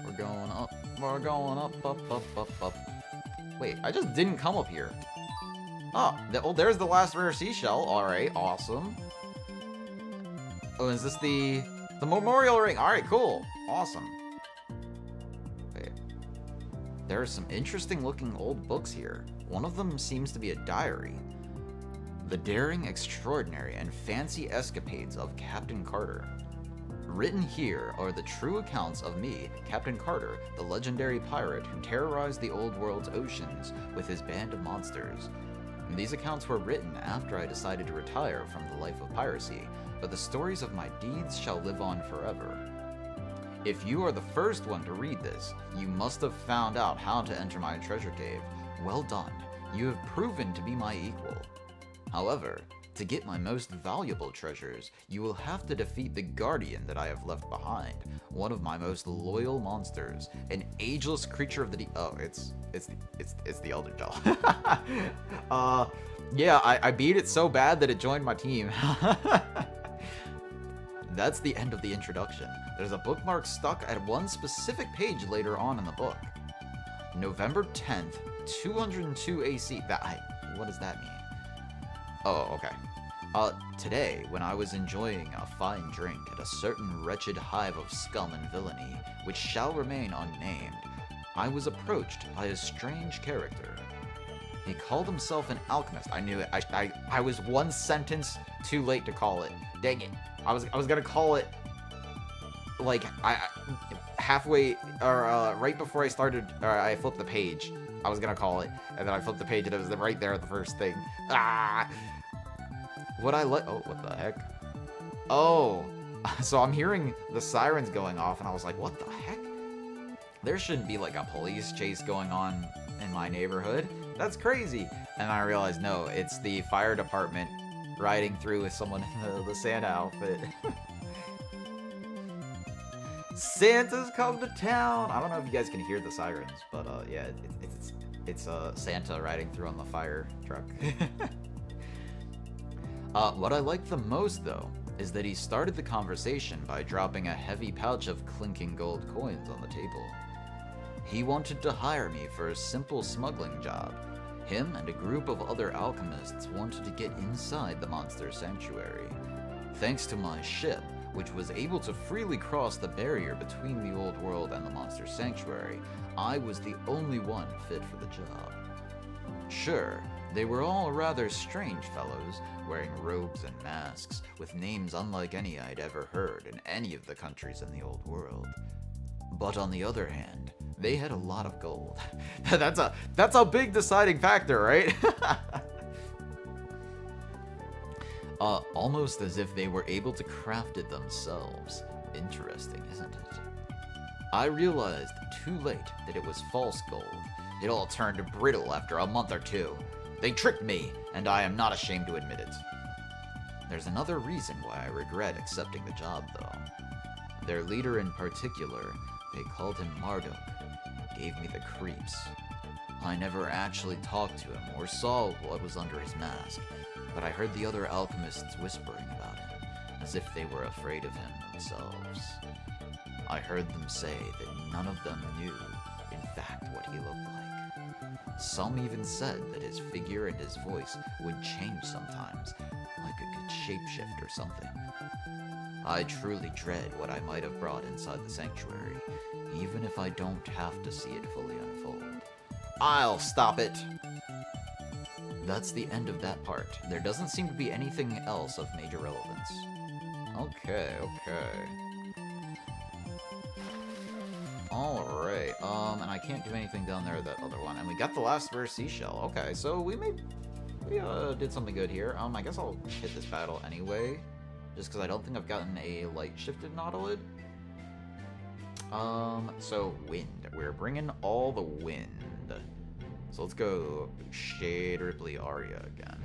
We're going up. We're going up. Wait, I just didn't come up here. Oh, there's the last rare seashell. Alright, awesome. Oh, is this the memorial ring? Alright, cool. Awesome. Wait. There are some interesting looking old books here. One of them seems to be a diary. The daring, extraordinary, and fancy escapades of Captain Carter. Written here are the true accounts of me, Captain Carter, the legendary pirate who terrorized the old world's oceans with his band of monsters. These accounts were written after I decided to retire from the life of piracy, but the stories of my deeds shall live on forever. If you are the first one to read this, you must have found out how to enter my treasure cave. Well done. You have proven to be my equal. However, to get my most valuable treasures, you will have to defeat the guardian that I have left behind, one of my most loyal monsters, an ageless creature of the deep. Oh, it's the Elder Doll. Yeah, I beat it so bad that it joined my team. That's the end of the introduction. There's a bookmark stuck at one specific page later on in the book. November 10th, 202 AC. What does that mean? Oh, okay. Today, when I was enjoying a fine drink at a certain wretched hive of scum and villainy, which shall remain unnamed, I was approached by a strange character. He called himself an alchemist. I knew it. I was one sentence too late to call it. Dang it. I was gonna call it, like, halfway, or, right before I started, or I flipped the page. I was gonna call it, and then I flipped the page and it was right there at the first thing. Ah! Oh, what the heck? Oh, so I'm hearing the sirens going off, and I was like, what the heck? There shouldn't be, like, a police chase going on in my neighborhood. That's crazy. And I realized, no, it's the fire department riding through with someone in the Santa outfit. Santa's come to town! I don't know if you guys can hear the sirens, but, yeah, it's Santa riding through on the fire truck. What I like the most, though, is that he started the conversation by dropping a heavy pouch of clinking gold coins on the table. He wanted to hire me for a simple smuggling job. Him and a group of other alchemists wanted to get inside the monster sanctuary. Thanks to my ship, which was able to freely cross the barrier between the old world and the monster sanctuary, I was the only one fit for the job. Sure, they were all rather strange fellows, wearing robes and masks, with names unlike any I'd ever heard in any of the countries in the old world. But on the other hand, they had a lot of gold. That's a big deciding factor, right? Almost as if they were able to craft it themselves. Interesting, isn't it? I realized too late that it was false gold. It all turned brittle after a month or two. They tricked me, and I am not ashamed to admit it. There's another reason why I regret accepting the job, though. Their leader in particular, they called him Marduk, gave me the creeps. I never actually talked to him or saw what was under his mask, but I heard the other alchemists whispering about him, as if they were afraid of him themselves. I heard them say that none of them knew, in fact, what he looked like. Some even said that his figure and his voice would change sometimes, like it could shapeshift or something. I truly dread what I might have brought inside the sanctuary, even if I don't have to see it fully unfold. I'll stop it! That's the end of that part. There doesn't seem to be anything else of major relevance. Okay. Alright, and I can't do anything down there with that other one. And we got the last rare seashell. Okay, so we did something good here. I guess I'll hit this battle anyway, just because I don't think I've gotten a light-shifted Nautilid. So wind. We're bringing all the wind. So let's go Shade Ripley Aria again.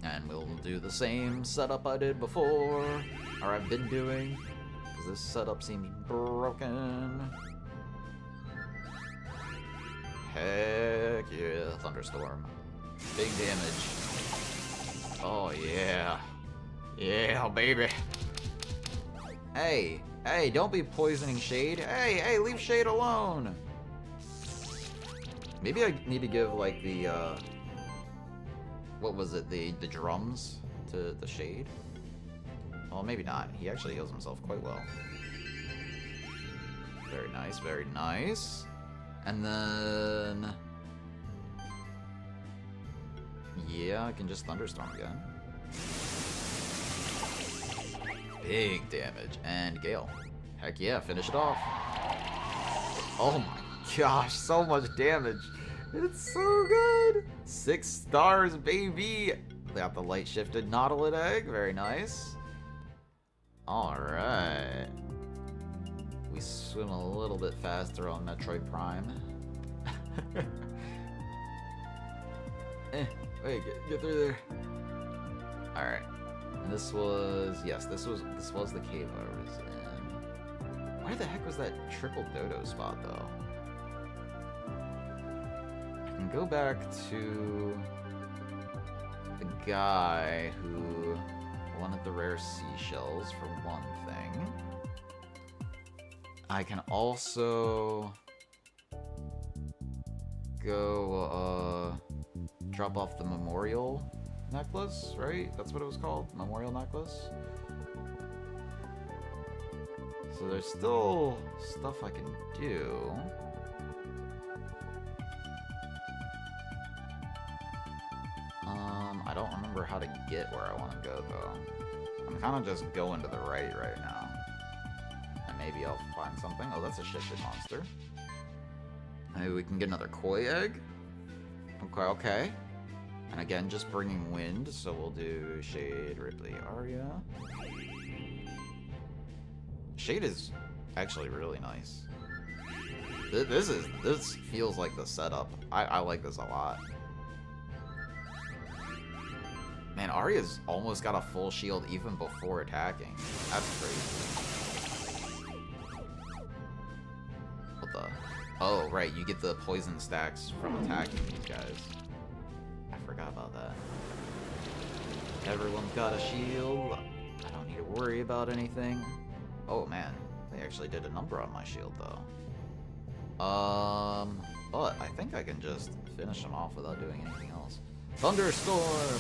And we'll do the same setup I did before, or I've been doing. This setup seems broken. Heck yeah, Thunderstorm. Big damage. Oh yeah. Yeah, baby. Hey, don't be poisoning Shade. Hey, leave Shade alone. Maybe I need to give, like, the what was it? The drums to the Shade? Well, maybe not. He actually heals himself quite well. Very nice, very nice. And then... yeah, I can just Thunderstorm again. Big damage. And Gale. Heck yeah, finish it off. Oh my gosh, so much damage. It's so good. 6 stars, baby. Got the light shifted Nautilus egg. Very nice. Alright. We swim a little bit faster on Metroid Prime. Wait, get through there. Alright. And this was... yes, this was the cave I was in. Where the heck was that triple dodo spot, though? I can go back to the guy who wanted the rare seashells for one thing. I can also go drop off the memorial necklace, right? That's what it was called? Memorial necklace? So there's still stuff I can do. I don't remember how to get where I want to go, though. I'm kind of just going to the right now. And maybe I'll find something. Oh, that's a shifted monster. Maybe we can get another koi egg. Okay. And again, just bringing wind, so we'll do Shade, Ripley, Arya. Shade is actually really nice. This feels like the setup. I like this a lot. Man, Arya's almost got a full shield even before attacking. That's crazy. What the? Oh, right, you get the poison stacks from attacking these guys. I forgot about that. Everyone's got a shield. I don't need to worry about anything. Oh, man. They actually did a number on my shield, though. But I think I can just finish them off without doing anything else. Thunderstorm!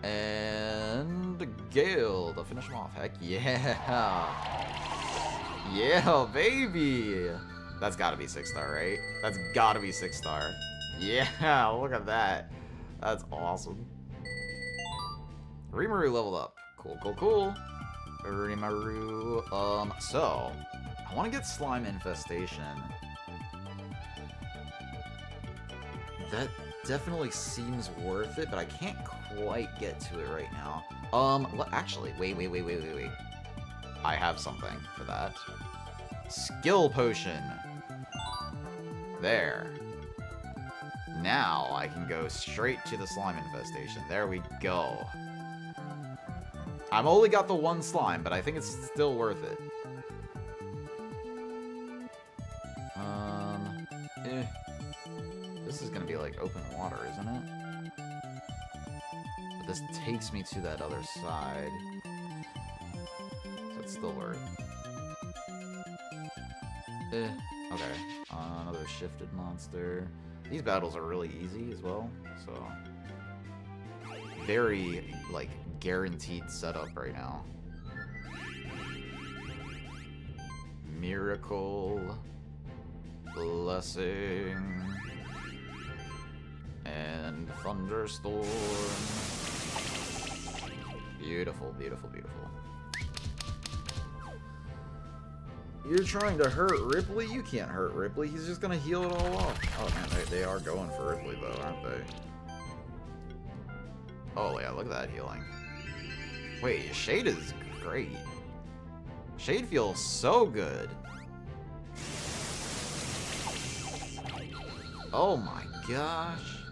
And Gale to finish them off. Heck yeah! Yeah, baby! That's gotta be 6-star, right? That's gotta be 6-star. Yeah, look at that. That's awesome. Rimuru leveled up. Cool. Rimuru. So, I want to get Slime Infestation. That definitely seems worth it, but I can't quite get to it right now. Actually, wait. I have something for that. Skill Potion. There. Now I can go straight to the Slime Infestation. There we go. I've only got the one slime, but I think it's still worth it. This is gonna be like open water, isn't it? But this takes me to that other side. So it's still worth. Okay. Another shifted monster. These battles are really easy as well, so very like guaranteed setup right now. Miracle, Blessing, and Thunderstorm. Beautiful. You're trying to hurt Ripley? You can't hurt Ripley. He's just gonna heal it all off. Oh man, they are going for Ripley though, aren't they? Oh yeah, look at that healing. Wait, Shade is great. Shade feels so good. Oh my gosh.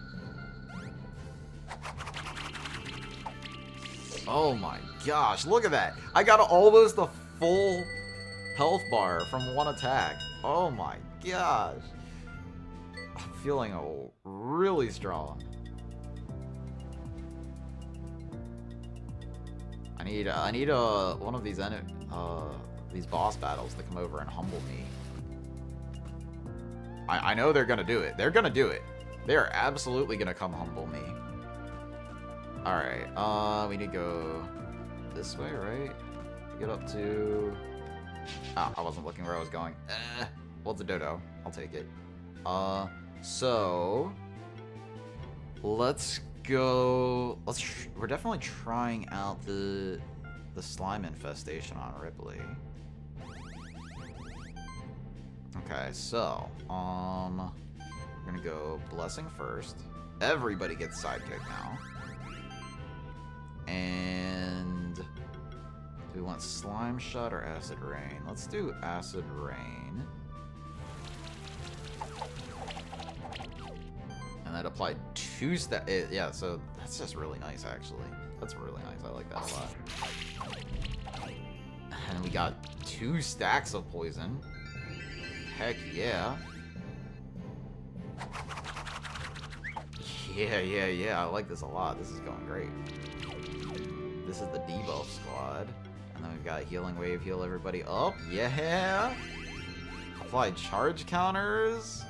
Oh my gosh, look at that. I got almost a full health bar from one attack. Oh my gosh. I'm feeling really strong. I need one of these boss battles to come over and humble me. I know they're gonna do it. They're gonna do it. They are absolutely gonna come humble me. Alright, we need to go this way, right? To get up to... Oh, I wasn't looking where I was going. Well, it's a dodo. I'll take it. So... Let's go... We're definitely trying out the slime infestation on Ripley. Okay, so, we're gonna go Blessing first. Everybody gets Sidekick now. And... do we want Slime Shot or Acid Rain? Let's do Acid Rain. And that applied 2 stacks. Yeah, so that's just really nice, actually. That's really nice. I like that a lot. And we got 2 stacks of poison. Heck yeah. Yeah. I like this a lot. This is going great. This is the debuff squad. And then we've got Healing Wave, heal everybody up. Yeah! Apply charge counters.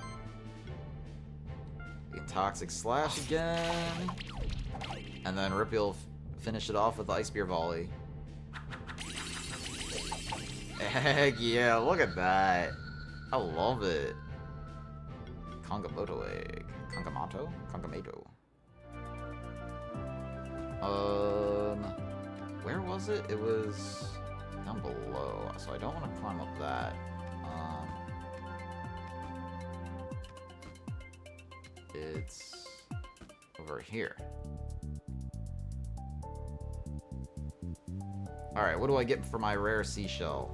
Toxic Slash again. And then Rippy will finish it off with the Ice Spear Volley. Heck yeah, look at that. I love it. Kongamoto egg. Kongamato? Kongamato. Where was it? It was down below, so I don't want to climb up that. It's over here. Alright, what do I get for my rare seashell?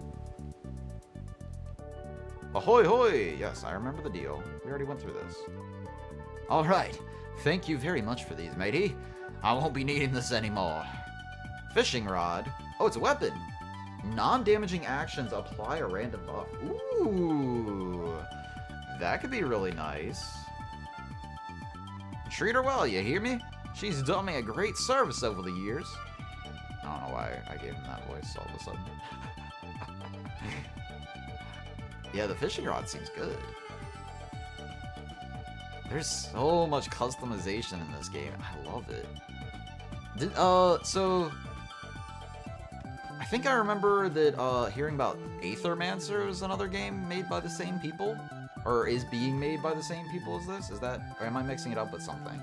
Ahoy hoy! Yes, I remember the deal. We already went through this. Alright, thank you very much for these, matey. I won't be needing this anymore. Fishing rod. Oh, it's a weapon. Non-damaging actions apply a random buff. Ooh, that could be really nice. Treat her well, you hear me? She's done me a great service over the years. I don't know why I gave him that voice all of a sudden. Yeah, the fishing rod seems good. There's so much customization in this game. I love it. So... I think I remember that hearing about Aethermancer is another game made by the same people. Or is being made by the same people as this? Is that... or am I mixing it up with something?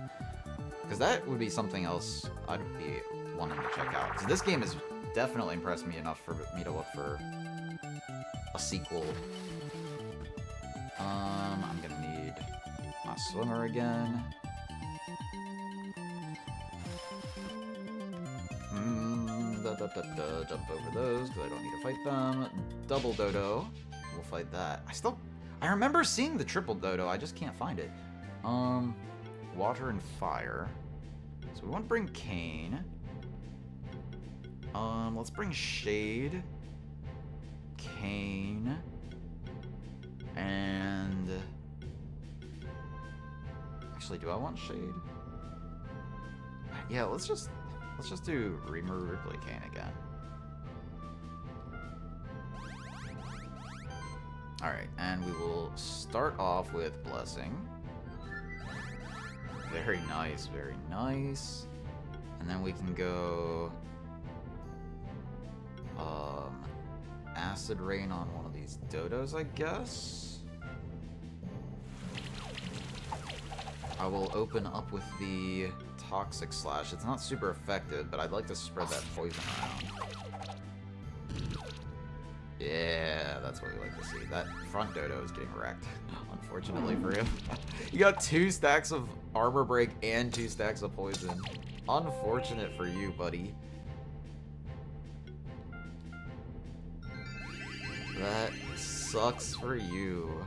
Because that would be something else I'd be wanting to check out. So this game has definitely impressed me enough for me to look for a sequel. I'm gonna need my swimmer again. Jump over those because I don't need to fight them. Double dodo. We'll fight that. I remember seeing the triple dodo. I just can't find it. Water and fire. So we want to bring Kane. Let's bring Shade. Kane. And... actually, do I want Shade? Yeah, let's just do Reamer, Ripley, Kane again. Alright, and we will start off with Blessing. Very nice, very nice. And then we can go... Acid Rain on one of these dodos, I guess? I will open up with the Toxic Slash. It's not super effective, but I'd like to spread that poison around. Yeah, that's what we like to see. That front dodo is getting wrecked, unfortunately for him. You got 2 stacks of armor break and 2 stacks of poison. Unfortunate for you, buddy. That sucks for you.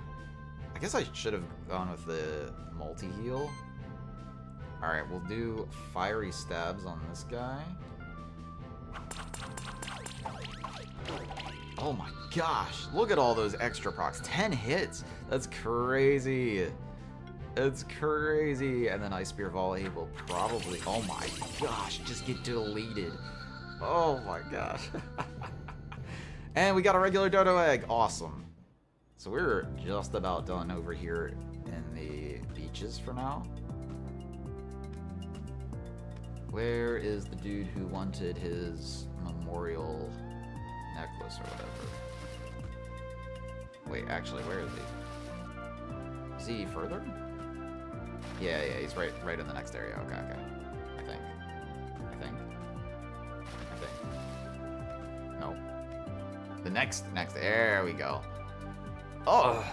I guess I should have gone with the multi-heal. Alright, we'll do Fiery Stabs on this guy. Oh my gosh, look at all those extra procs. 10 hits! That's crazy. It's crazy. And then Ice Spear Volley will probably... oh my gosh, just get deleted. Oh my gosh. And we got a regular dodo egg. Awesome. So we're just about done over here in the beaches for now. Where is the dude who wanted his memorial necklace or whatever? Wait, actually, where is he? Is he further? Yeah, he's right in the next area. Okay. I think. No. The next, there we go. Oh,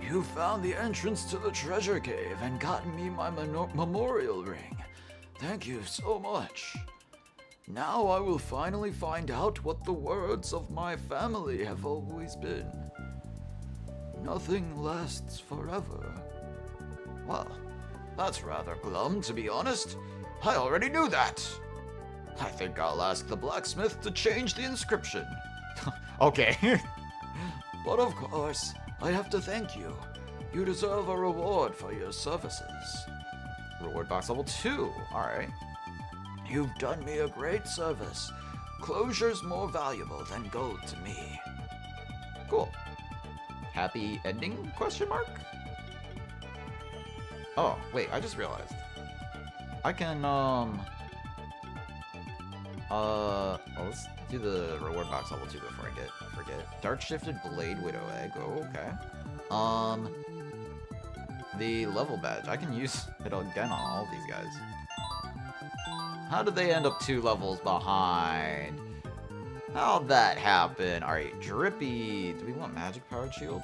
you found the entrance to the treasure cave and gotten me my memorial ring. Thank you so much. Now I will finally find out what the words of my family have always been. Nothing lasts forever. Well, that's rather glum, to be honest. I already knew that. I think I'll ask the blacksmith to change the inscription. Okay. But of course, I have to thank you. You deserve a reward for your services. Reward box level 2. Alright. You've done me a great service. Closure's more valuable than gold to me. Cool. Happy ending? Question mark? Oh, wait, I just realized. I can, let's do the reward box level 2 before I forget. Dark Shifted Blade Widow Egg. Oh, okay. The level badge. I can use it again on all these guys. How did they end up 2 levels behind? How'd that happen? Alright, Drippy. Do we want magic powered shield?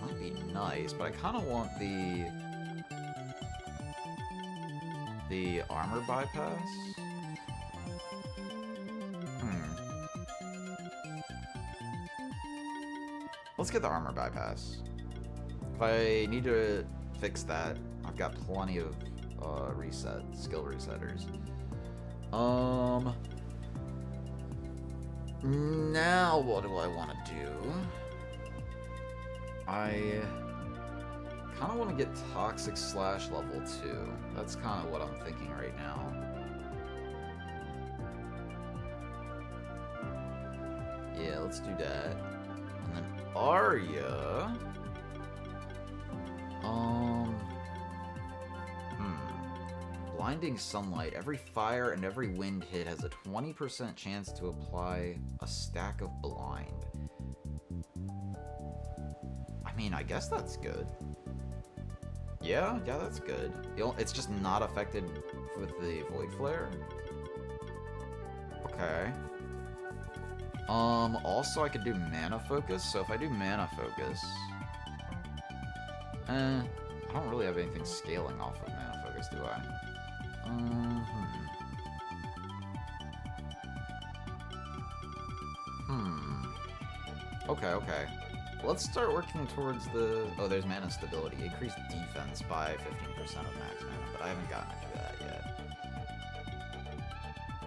Might be nice, but I kind of want the armor bypass. Let's get the armor bypass. If I need to fix that, I've got plenty of skill resetters. Now what do I want to do? I kind of want to get Toxic Slash level 2. That's kind of what I'm thinking right now. Yeah, let's do that. And then Arya. Blinding Sunlight. Every fire and every wind hit has a 20% chance to apply a stack of blind. I mean, I guess that's good. Yeah, that's good. It's just not affected with the Void Flare. Okay. Also I could do Mana Focus, so if I do Mana Focus... I don't really have anything scaling off of Mana Focus, do I? Okay. Let's start working towards the... Oh, there's Mana Stability. Increased defense by 15% of max mana, but I haven't gotten to that yet.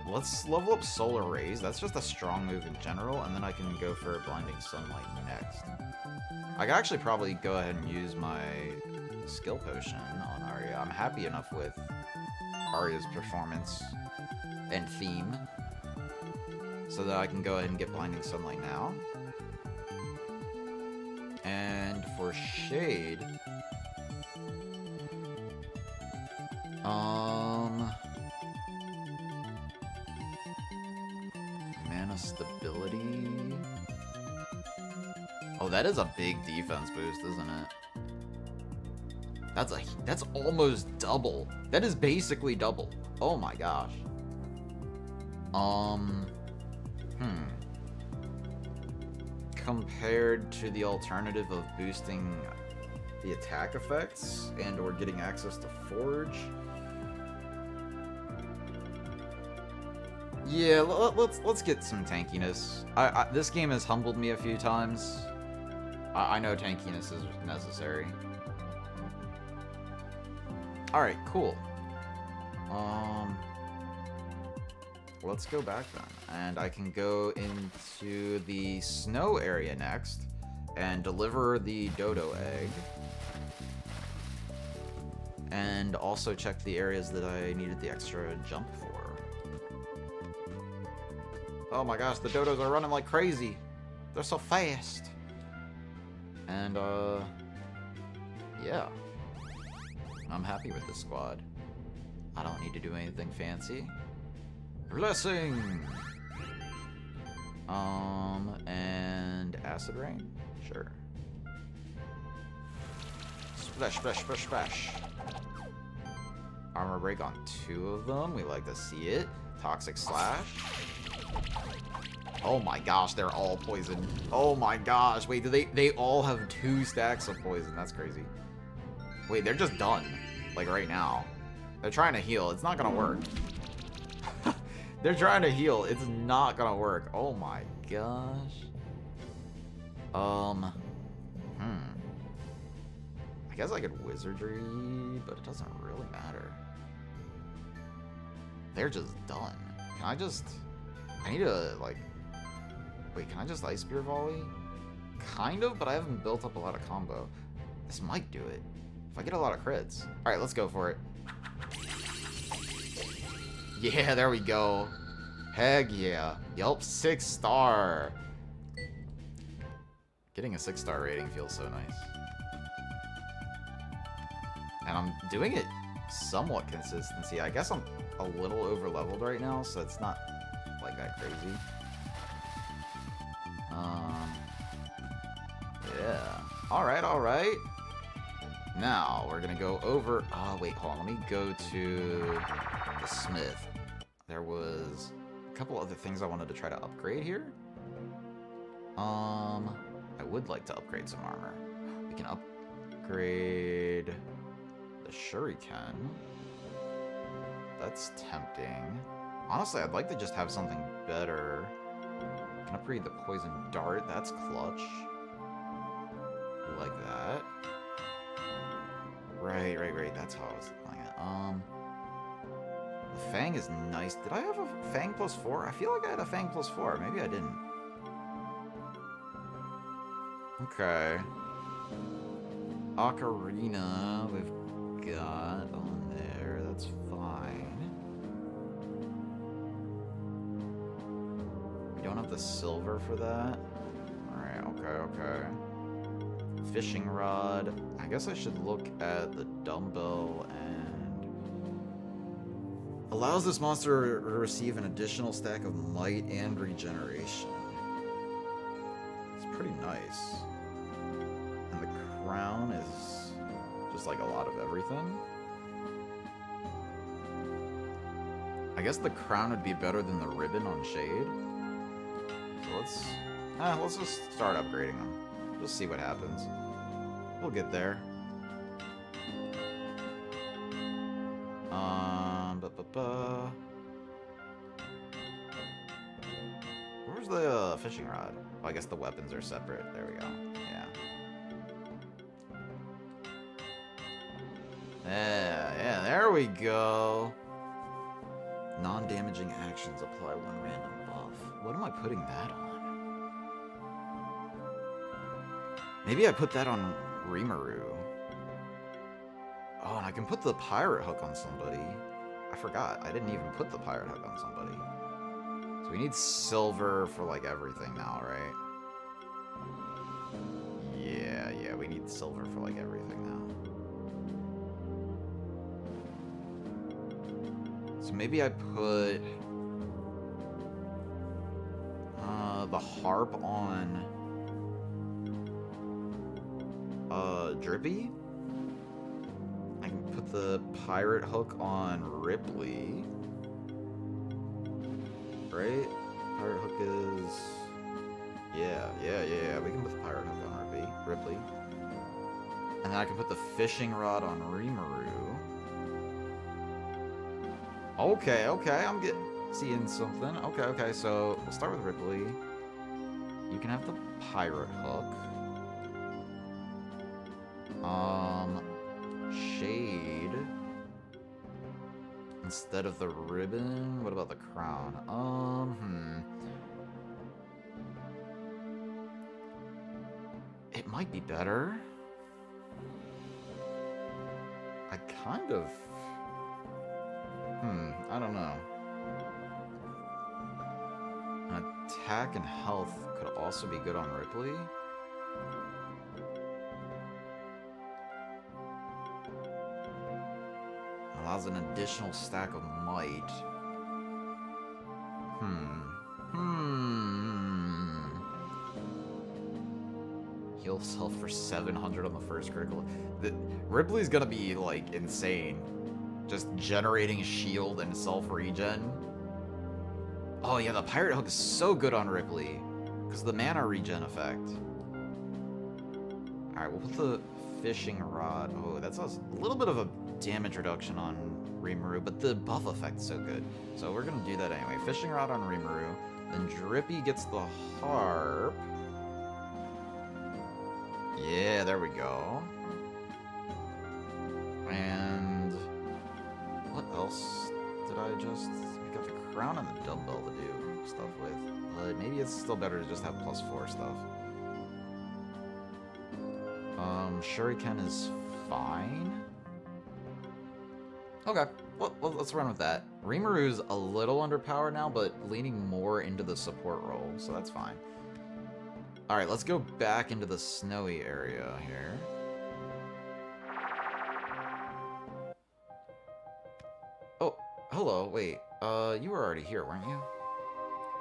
Let's level up Solar Rays. That's just a strong move in general, and then I can go for Blinding Sunlight next. I could actually probably go ahead and use my skill potion on Arya. I'm happy enough with Arya's performance and theme so that I can go ahead and get Blinding Sunlight now. And for Shade, Mana Stability. Oh, that is a big defense boost, isn't it? That's almost double. That is basically double. Oh my gosh. Compared to the alternative of boosting the attack effects and or getting access to Forge. Yeah, let's get some tankiness. This game has humbled me a few times. I know tankiness is necessary. Alright, cool. Let's go back then. And I can go into the snow area next and deliver the dodo egg. And also check the areas that I needed the extra jump for. Oh my gosh, the dodos are running like crazy. They're so fast. And, yeah. I'm happy with this squad. I don't need to do anything fancy. Blessing! And Acid Rain? Sure. Splash, splash, splash, splash. Armor break on 2 of them. We like to see it. Toxic Slash. Oh my gosh, they're all poison. Oh my gosh. Wait, do they all have 2 stacks of poison? That's crazy. Wait, they're just done. Like right now. They're trying to heal. It's not gonna work. They're trying to heal. It's not gonna work. Oh my gosh. I guess I could Wizardry, but it doesn't really matter. They're just done. Can I just... I need to, like... Wait, can I just Ice Spear Volley? Kind of, but I haven't built up a lot of combo. This might do it. If I get a lot of crits. Alright, let's go for it. Yeah, there we go. Heck yeah. Yup, 6-star. Getting a 6-star rating feels so nice. And I'm doing it somewhat consistency. I guess I'm a little over leveled right now, so it's not like that crazy. Yeah. Alright, alright. Now, we're gonna go over... Oh, wait, hold on. Let me go to the Smith. There was a couple other things I wanted to try to upgrade here. I would like to upgrade some armor. We can upgrade the Shuriken. That's tempting. Honestly, I'd like to just have something better. I can upgrade the Poison Dart. That's clutch. Like that. Right. That's how I was playing it. The Fang is nice. Did I have a Fang +4? I feel like I had a Fang +4. Maybe I didn't. Okay. Ocarina we've got on there. That's fine. We don't have the silver for that. Alright, okay. Fishing Rod. I guess I should look at the Dumbbell and... Allows this monster to receive an additional stack of might and regeneration. It's pretty nice. And the crown is just like a lot of everything. I guess the crown would be better than the ribbon on Shade. So let's just start upgrading them. Just see what happens. We'll get there. Where's the fishing rod? Oh, I guess the weapons are separate. There we go. Yeah, there we go. Non-damaging actions apply 1 random buff. What am I putting that on? Maybe I put that on Rimuru. Oh, and I can put the pirate hook on somebody. I forgot. I didn't even put the pirate hook on somebody. So we need silver for like everything now, right? Yeah, we need silver for like everything now. So maybe I put the harp on Drippy. I can put the pirate hook on Ripley. Right? Pirate hook is... Yeah. We can put the pirate hook on Ripley. And then I can put the fishing rod on Rimuru. Okay, I'm seeing something. Okay, so we'll start with Ripley. You can have the pirate hook. Shade. Instead of the ribbon. What about the crown? It might be better. I kind of... I don't know. An attack and health could also be good on Ripley. has an additional stack of might. Heal self for 700 on the first critical. Ripley's gonna be, like, insane. Just generating shield and self-regen. Oh yeah, the Pirate Hook is so good on Ripley. Because of the mana regen effect. Alright, we'll put the Fishing Rod. Oh, that's a little bit of a damage reduction on Rimuru, but the buff effect's so good. So we're gonna do that anyway. Fishing Rod on Rimuru. Then Drippy gets the Harp. Yeah, there we go. And what else did I just... We got the crown and the dumbbell to do stuff with. But maybe it's still better to just have +4 stuff. Shuriken is fine. Okay, well, let's run with that. Rimuru's a little underpowered now, but leaning more into the support role, so that's fine. Alright, let's go back into the snowy area here. Oh, hello, wait. You were already here, weren't you?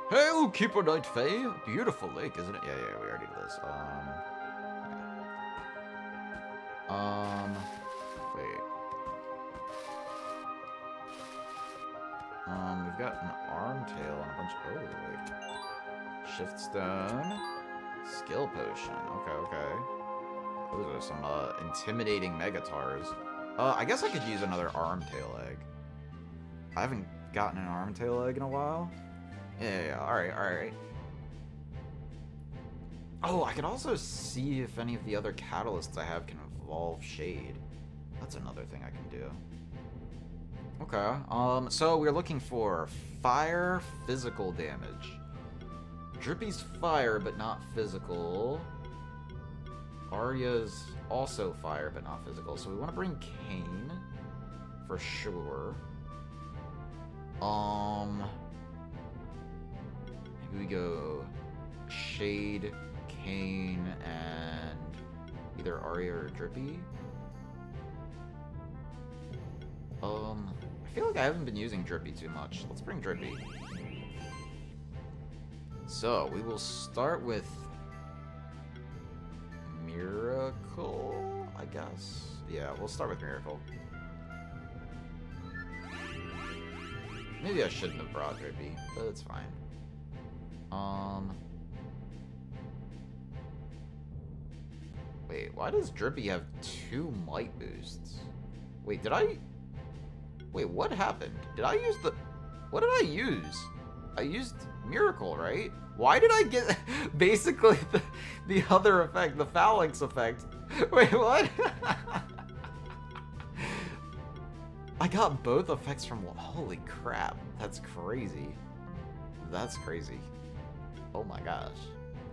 Hail, Keeper Knight Faye! Beautiful lake, isn't it? Yeah, we already did this. Wait. We've got an Armtail and a bunch of... Oh, wait. Shift Stone. Skill Potion. Okay. Those are some, intimidating Megatars. I guess I could use another Armtail egg. I haven't gotten an Armtail egg in a while. Yeah, alright. Oh, I could also see if any of the other catalysts I have can evolve Shade. That's another thing I can do. Okay, so we're looking for fire physical damage. Drippy's fire, but not physical. Arya's also fire, but not physical. So we want to bring Kane, for sure. Maybe we go Shade, Kane, and either Arya or Drippy. I feel like I haven't been using Drippy too much. Let's bring Drippy. So, we will start with Miracle, I guess. Yeah, we'll start with Miracle. Maybe I shouldn't have brought Drippy, but it's fine. Wait, why does Drippy have 2 might boosts? Wait, Wait, what happened? Did I use the... What did I use? I used Miracle, right? Why did I get basically the other effect, the Phalanx effect? Wait, what? I got both effects from... Holy crap. That's crazy. That's crazy. Oh my gosh.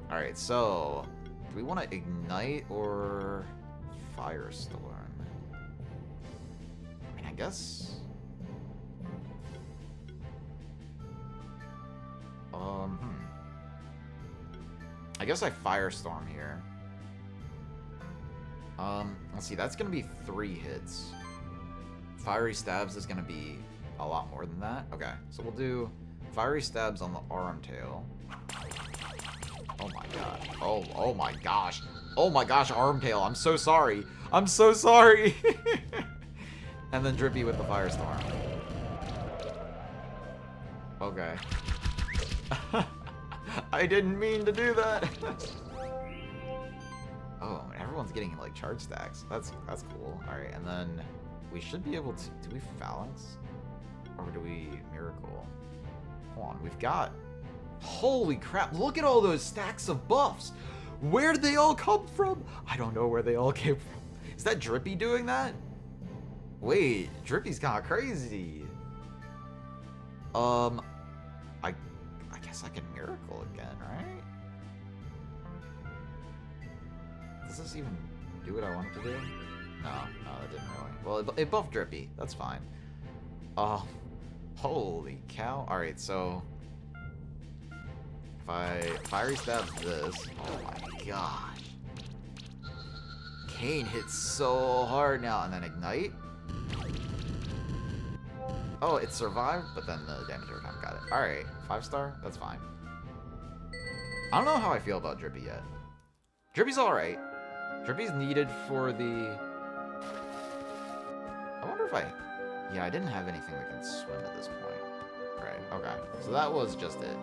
Alright, so... Do we want to Ignite or Firestorm? I mean, I guess... I guess I Firestorm here. Let's see, that's gonna be 3 hits. Fiery Stabs is gonna be a lot more than that. Okay, so we'll do Fiery Stabs on the Armtail. Oh my god. Oh my gosh. Oh my gosh, Armtail, I'm so sorry. I'm so sorry. And then Drippy with the Firestorm. Okay. I didn't mean to do that. Oh, everyone's getting like charge stacks. That's cool. All right, and then we should be able to. Do we Phalanx, or do we Miracle? Hold on, we've got. Holy crap! Look at all those stacks of buffs. Where did they all come from? I don't know where they all came from. Is that Drippy doing that? Wait, Drippy's kind of crazy. I guess I can Miracle again, right? Does this even do what I want it to do? No, that didn't really. Well, it buffed Drippy. That's fine. Oh, holy cow. Alright, so... If I Fiery Stab this... Oh my gosh. Kane hits so hard now. And then Ignite. Oh, it survived, but then the damage over time. Got it. Alright, 5-star? That's fine. I don't know how I feel about Drippy yet. Drippy's alright. Drippy's needed for the... I wonder if I... Yeah, I didn't have anything that can swim at this point. Right, okay. So that was just it.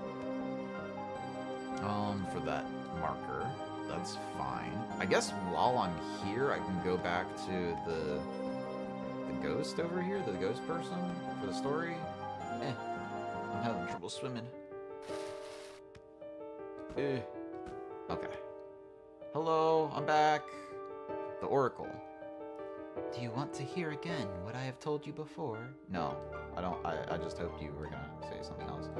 For that marker. That's fine. I guess while I'm here, I can go back to the ghost over here, the ghost person for the story. I'm having trouble swimming. Okay. Hello, I'm back. The Oracle. Do you want to hear again what I have told you before? No, I don't. I just hoped you were gonna say something else.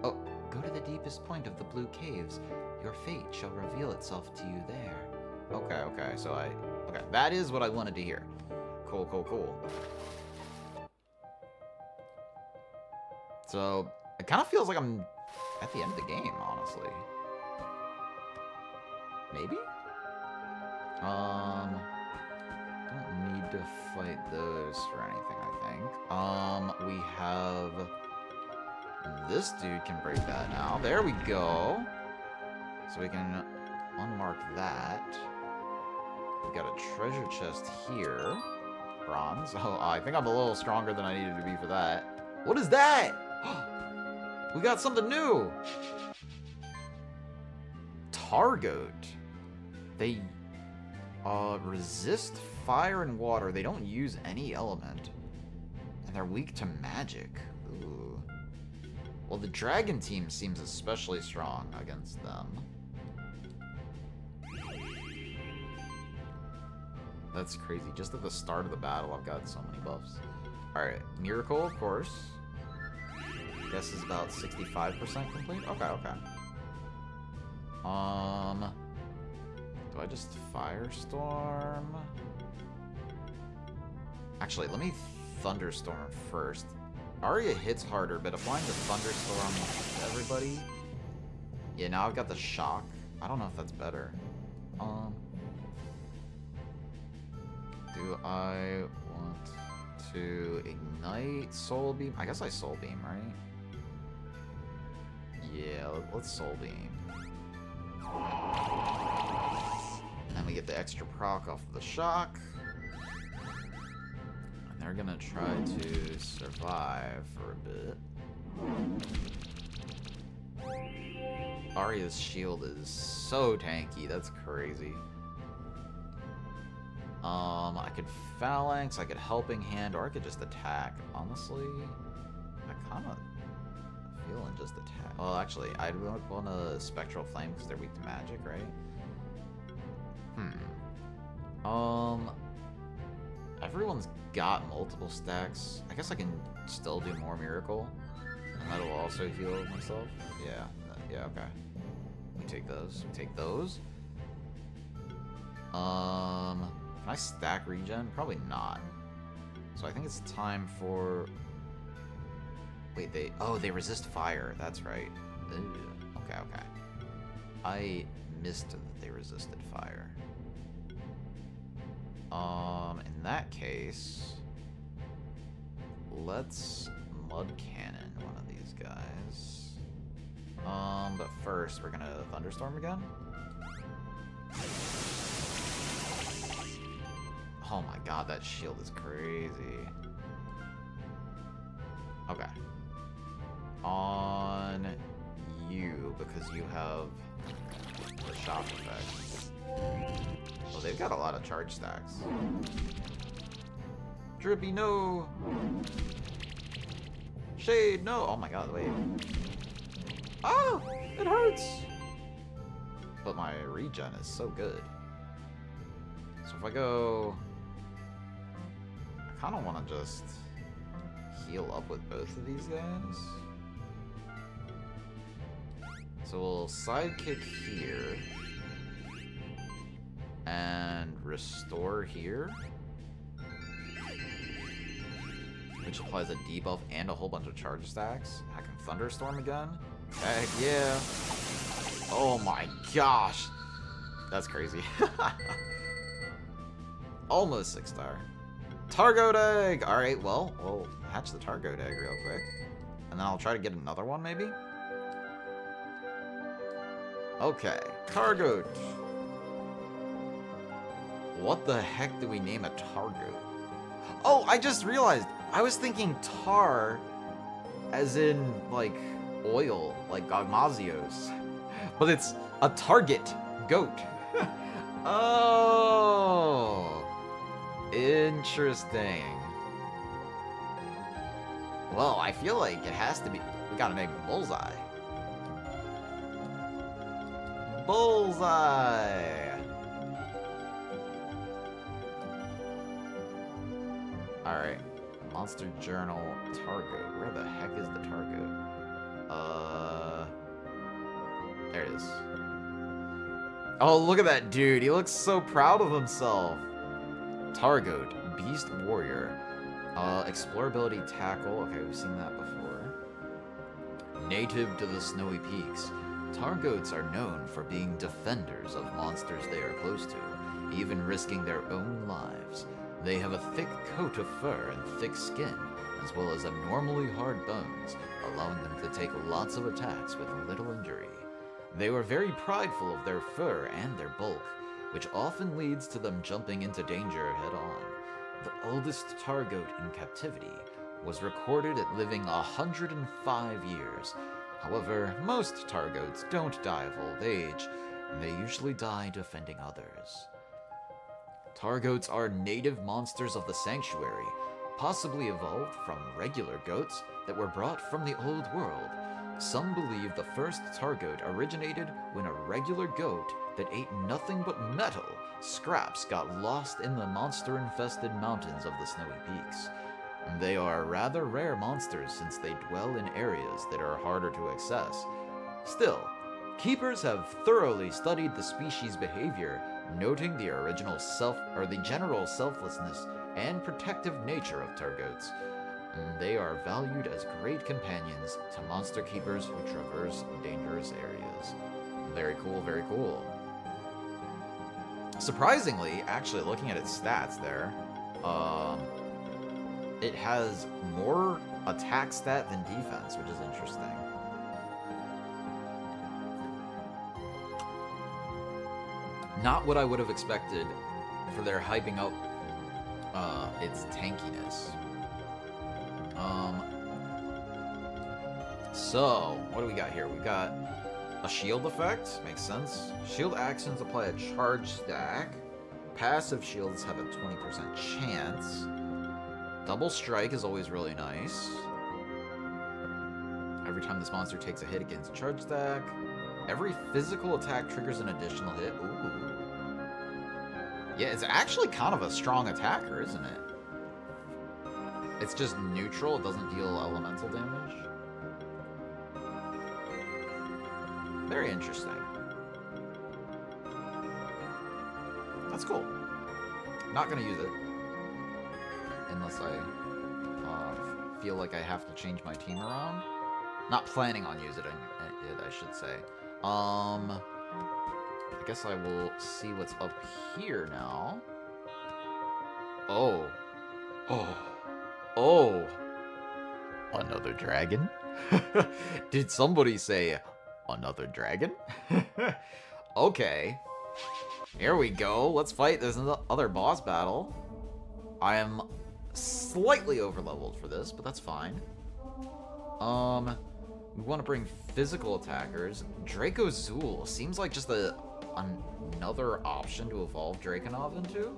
Oh, go to the deepest point of the blue caves. Your fate shall reveal itself to you there. Okay, so okay, that is what I wanted to hear. Cool. So, it kind of feels like I'm at the end of the game, honestly. Maybe? Don't need to fight those for anything, I think. We have... This dude can break that now. There we go. So we can unmark that. We've got a treasure chest here. Bronze. Oh, I think I'm a little stronger than I needed to be for that. What is that? We got something new. Targoat. They resist fire and water. They don't use any element. And they're weak to magic. Ooh. Well, the dragon team seems especially strong against them. That's crazy. Just at the start of the battle, I've got so many buffs. Alright, Miracle, of course. Guess is about 65% complete? Okay. Do I just Firestorm? Actually, let me Thunderstorm first. Arya hits harder, but applying the Thunderstorm to everybody... Yeah, now I've got the Shock. I don't know if that's better. Do I want to ignite Soul Beam? I guess I Soul Beam, right? Yeah, let's Soul Beam. And then we get the extra proc off of the Shock. And they're gonna try to survive for a bit. Arya's shield is so tanky, that's crazy. I could Phalanx, I could Helping Hand, or I could just attack. Honestly, I kind of feeling just attack. Well, actually, I'd want a Spectral Flame because they're weak to magic, right? Everyone's got multiple stacks. I guess I can still do more Miracle, and that'll also heal myself. Yeah, okay. We take those. Can I stack regen? Probably not. So I think it's time for... Wait, they resist fire. That's right. Ew. Okay. I missed that they resisted fire. In that case, let's Mud Cannon one of these guys. But first we're gonna Thunderstorm again. Oh my god, that shield is crazy. Okay. On you, because you have the shock effect. Oh, they've got a lot of charge stacks. Drippy, no! Shade, no! Oh my god, wait. Oh! It hurts! But my regen is so good. So if I go... I kind of want to just heal up with both of these guys. So we'll sidekick here. And restore here. Which applies a debuff and a whole bunch of charge stacks. I can Thunderstorm again. Heck yeah. Oh my gosh. That's crazy. Almost 6-star. Targoat egg! Alright, well, we'll hatch the Targoat egg real quick. And then I'll try to get another one, maybe? Okay, Targoat. What the heck do we name a Targoat? Oh, I just realized. I was thinking tar as in, like, oil, like Gogmazios. But it's a target goat. Oh, interesting. Well, I feel like it has to be. We gotta name it Bullseye. Bullseye. All right, Monster Journal Targoat. Where the heck is the Targoat? There it is. Oh, look at that dude. He looks so proud of himself. Targoat, Beast Warrior. Explorability Tackle. Okay, we've seen that before. Native to the snowy peaks, Targoats are known for being defenders of monsters they are close to, even risking their own lives. They have a thick coat of fur and thick skin, as well as abnormally hard bones, allowing them to take lots of attacks with little injury. They were very prideful of their fur and their bulk, which often leads to them jumping into danger head-on. The oldest Targoat in captivity was recorded at living 105 years. However, most Targoats don't die of old age, and they usually die defending others. Targoats are native monsters of the sanctuary, possibly evolved from regular goats that were brought from the old world. Some believe the first Targoat originated when a regular goat that ate nothing but metal scraps got lost in the monster-infested mountains of the snowy peaks. They are rather rare monsters since they dwell in areas that are harder to access. Still, keepers have thoroughly studied the species' behavior, noting the general selflessness and protective nature of Targoats. They are valued as great companions to monster keepers who traverse dangerous areas. Very cool, very cool. Surprisingly, actually looking at its stats there, it has more attack stat than defense, which is interesting. Not what I would have expected for their hyping up its tankiness. So, what do we got here? We got a shield effect, makes sense. Shield actions apply a charge stack. Passive shields have a 20% chance. Double strike is always really nice. Every time this monster takes a hit against a charge stack. Every physical attack triggers an additional hit. Ooh. Yeah, it's actually kind of a strong attacker, isn't it? It's just neutral, it doesn't deal elemental damage. Very interesting. That's cool. Not gonna use it. Unless I feel like I have to change my team around. Not planning on using it, I should say. I guess I will see what's up here now. Oh. Another dragon? Did somebody say another dragon? Okay. Here we go. Let's fight this other boss battle. I am slightly overleveled for this, but that's fine. We want to bring physical attackers. Dracozool seems like just another option to evolve Draconov into.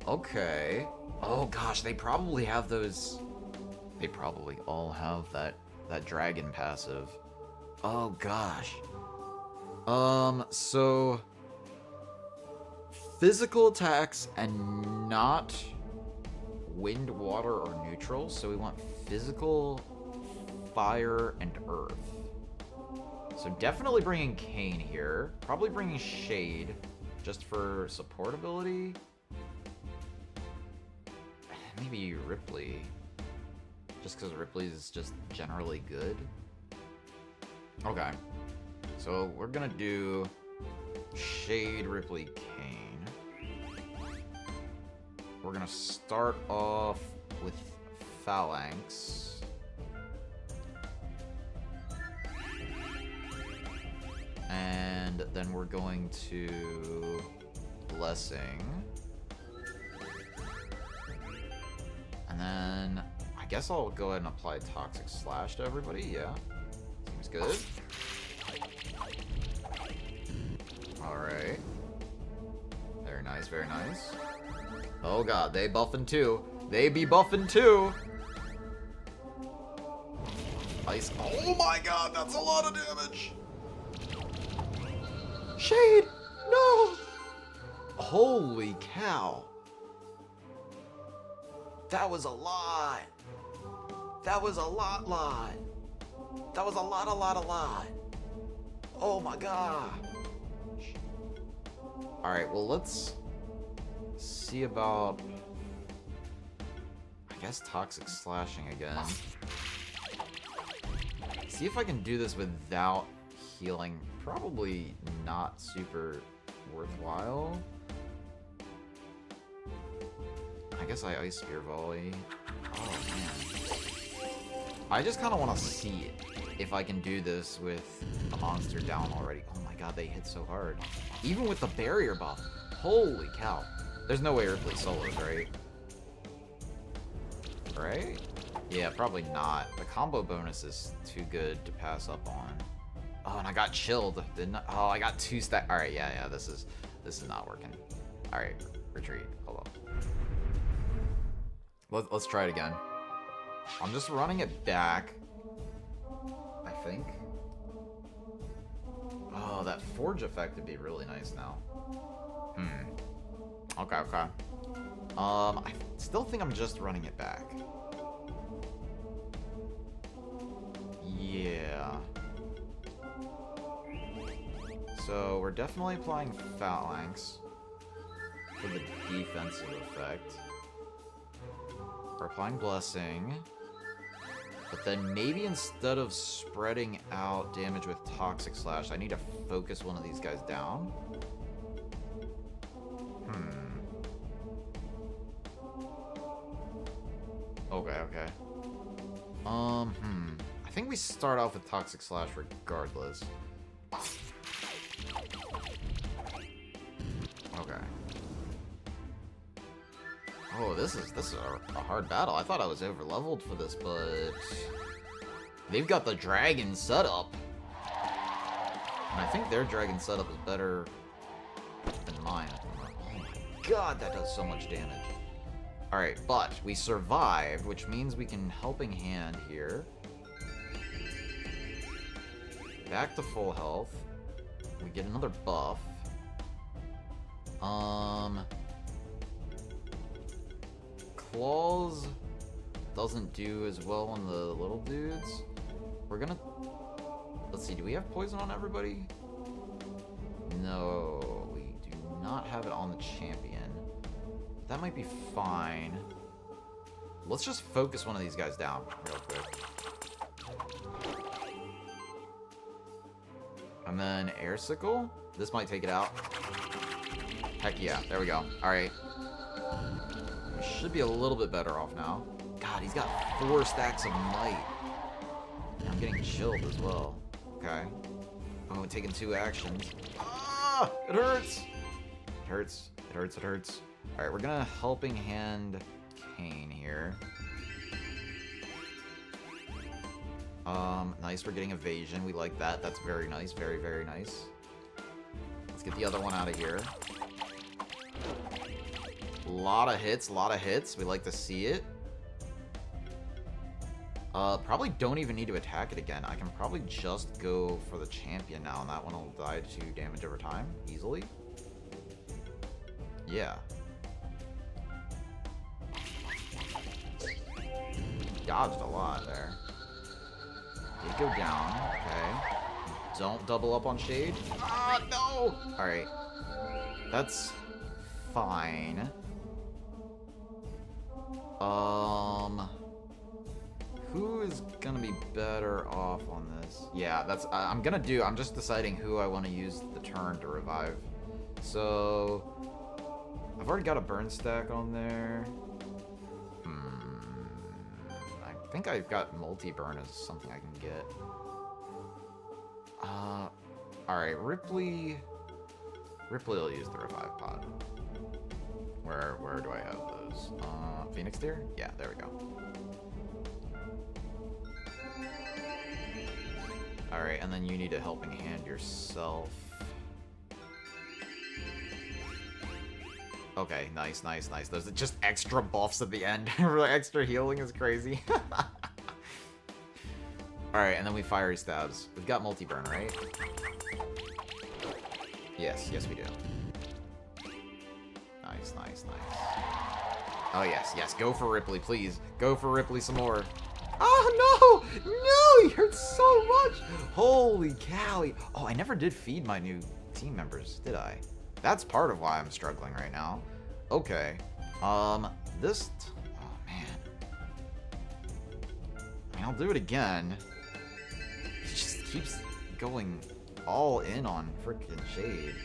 Okay. Oh gosh, they probably have those. They probably all have that dragon passive. Oh gosh. So physical attacks and not wind, water, or neutral. So we want physical, fire, and earth. So definitely bringing Kane here. Probably bringing Shade just for supportability. Maybe Ripley. Just because Ripley is just generally good. Okay. So we're gonna do Shade, Ripley, Kane. we're gonna start off with Phalanx. And then we're going to Blessing. And then I guess I'll go ahead and apply Toxic Slash to everybody, yeah. Seems good. Alright. Very nice, very nice. Oh god, they buffing too. They be buffing too. Ice. Oh my god, that's a lot of damage. Shade! No! Holy cow. That was a lot. That was a lot. That was a lot. Oh my god. Alright, well let's see about, I guess, Toxic Slashing again. See if I can do this without healing. Probably not super worthwhile. I guess I Ice Spear Volley. Oh man. I just kind of want to see it. If I can do this with a monster down already. Oh my god, they hit so hard. Even with the barrier buff. Holy cow. There's no way Ripley solos, right? Right? Yeah, probably not. The combo bonus is too good to pass up on. Oh, and I got chilled, didn't I? Oh, I got 2 stack. Alright, yeah, this is not working. Alright, retreat. Hold up. Let's try it again. I'm just running it back, I think. Oh, that Forge effect would be really nice now. Okay. I still think I'm just running it back. Yeah. So we're definitely applying Phalanx for the defensive effect. We're applying Blessing. But then maybe instead of spreading out damage with Toxic Slash, I need to focus one of these guys down. Okay. I think we start off with Toxic Slash regardless. Okay. Oh, this is a hard battle. I thought I was over leveled for this, but they've got the dragon setup. And I think their dragon setup is better than mine. Oh my god, that does so much damage. Alright, but we survived, which means we can Helping Hand here. Back to full health. We get another buff. Claws doesn't do as well on the little dudes. We're gonna... Let's see, do we have poison on everybody? No, we do not have it on the champion. That might be fine. Let's just focus one of these guys down real quick. And then Air Sickle. This might take it out. Heck yeah, there we go. Alright. We should be a little bit better off now. God, he's got 4 stacks of might. And I'm getting chilled as well. Okay. Oh, taking 2 actions. Ah! It hurts! It hurts. Alright, we're gonna Helping Hand Kane here. Nice, we're getting evasion. We like that. That's very nice. Very, very nice. Let's get the other one out of here. Lot of hits. We like to see it. Probably don't even need to attack it again. I can probably just go for the champion now, and that one will die to damage over time easily. Yeah. Dodged a lot there. Did go down. Okay. Don't double up on Shade. Ah, no! Alright. That's fine. Who is gonna be better off on this? Yeah, that's... I'm just deciding who I want to use the turn to revive. So... I've already got a burn stack on there. I think I've got multi-burn as something I can get. Alright, Ripley will use the revive pod. Where do I have those? Phoenix Deer? Yeah, there we go. Alright, and then you need a helping hand yourself. Okay, nice. There's just extra buffs at the end. Extra healing is crazy. Alright, and then we fiery stabs. We've got multi-burn, right? Yes, we do. Nice. Oh, yes. Go for Ripley, please. Go for Ripley some more. Oh, no! He hurts so much! Holy cow. Oh, I never did feed my new team members, did I? That's part of why I'm struggling right now. Okay. This... Oh, man. I mean, I'll do it again. He just keeps going all in on freaking Shade.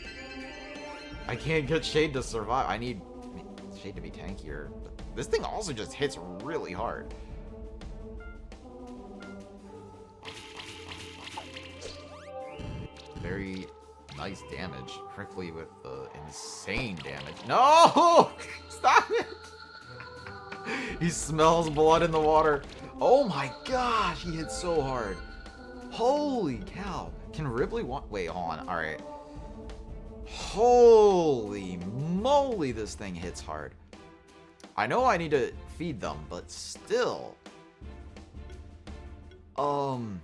I can't get Shade to survive. I need Shade to be tankier. But this thing also just hits really hard. Very nice damage. Ripley with the insane damage. No! Stop it! He smells blood in the water. Oh my gosh, he hit so hard. Holy cow. Can Ripley wait, hold on. Alright. Holy moly, this thing hits hard. I know I need to feed them, but still. Can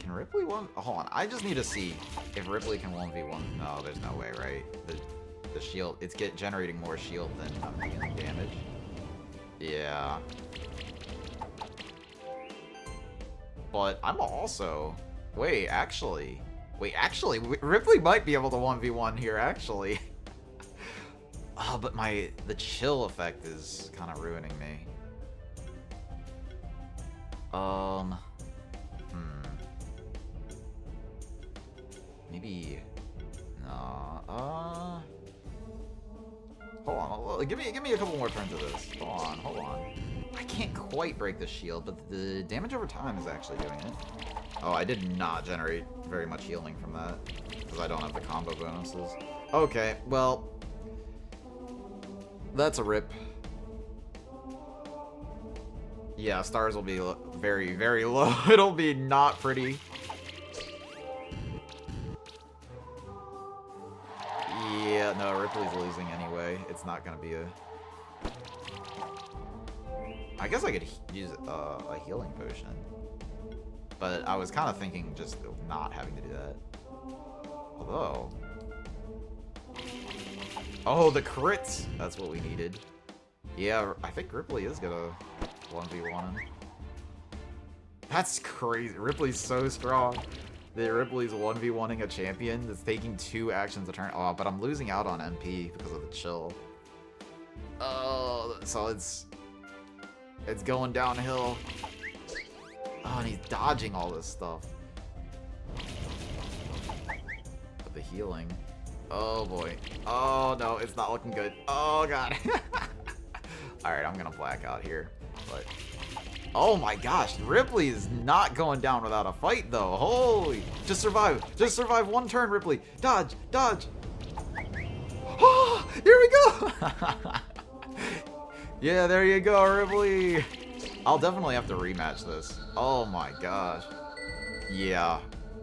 Ripley hold on, I just need to see if Ripley can 1v1. No, there's no way, right? The shield, it's generating more shield than I'm dealing damage. Yeah. But I'm also... Wait, actually, Ripley might be able to 1v1 here, actually. Oh, but the chill effect is kind of ruining me. Maybe... No, hold on, give me a couple more turns of this. Hold on. I can't quite break the shield, but the damage over time is actually doing it. Oh, I did not generate very much healing from that, because I don't have the combo bonuses. Okay, well... That's a rip. Yeah, stars will be very, very low. It'll be not pretty. Yeah, no, Ripley's losing anyway. It's not gonna be a... I guess I could use a healing potion. But I was kind of thinking just not having to do that. Although... Oh, the crits! That's what we needed. Yeah, I think Ripley is gonna 1v1 him. That's crazy. Ripley's so strong. Ripley's 1v1ing a champion that's taking 2 actions a turn. Oh, but I'm losing out on MP because of the chill. Oh, so it's going downhill. Oh, and he's dodging all this stuff. But the healing. Oh boy. Oh no, it's not looking good. Oh god. Alright, I'm gonna black out here. But oh my gosh, Ripley is not going down without a fight though. Holy, just survive. Just survive one turn, Ripley. Dodge, dodge. Oh, here we go. Yeah, there you go, Ripley. I'll definitely have to rematch this. Oh my gosh. Yeah.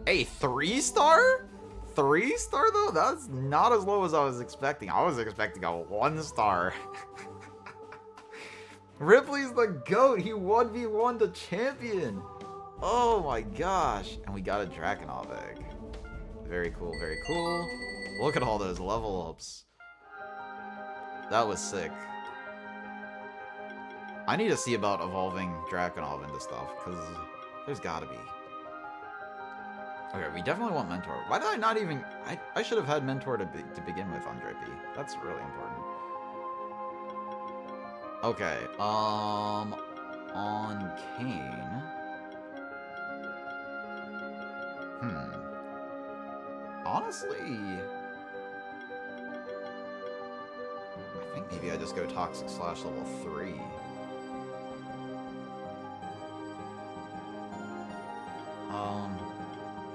A 3-star? 3-star though? That's not as low as I was expecting. I was expecting a 1-star. Ripley's the GOAT. He 1v1 the champion. Oh my gosh. And we got a Drakenov egg. Very cool, very cool. Look at all those level ups. That was sick. I need to see about evolving Drakenov into stuff, because there's gotta be. Okay, we definitely want Mentor. Why did I not even... I should have had Mentor to begin with on Drippy. That's really important. Okay, on Kane... Honestly... think maybe I just go Toxic Slash level 3.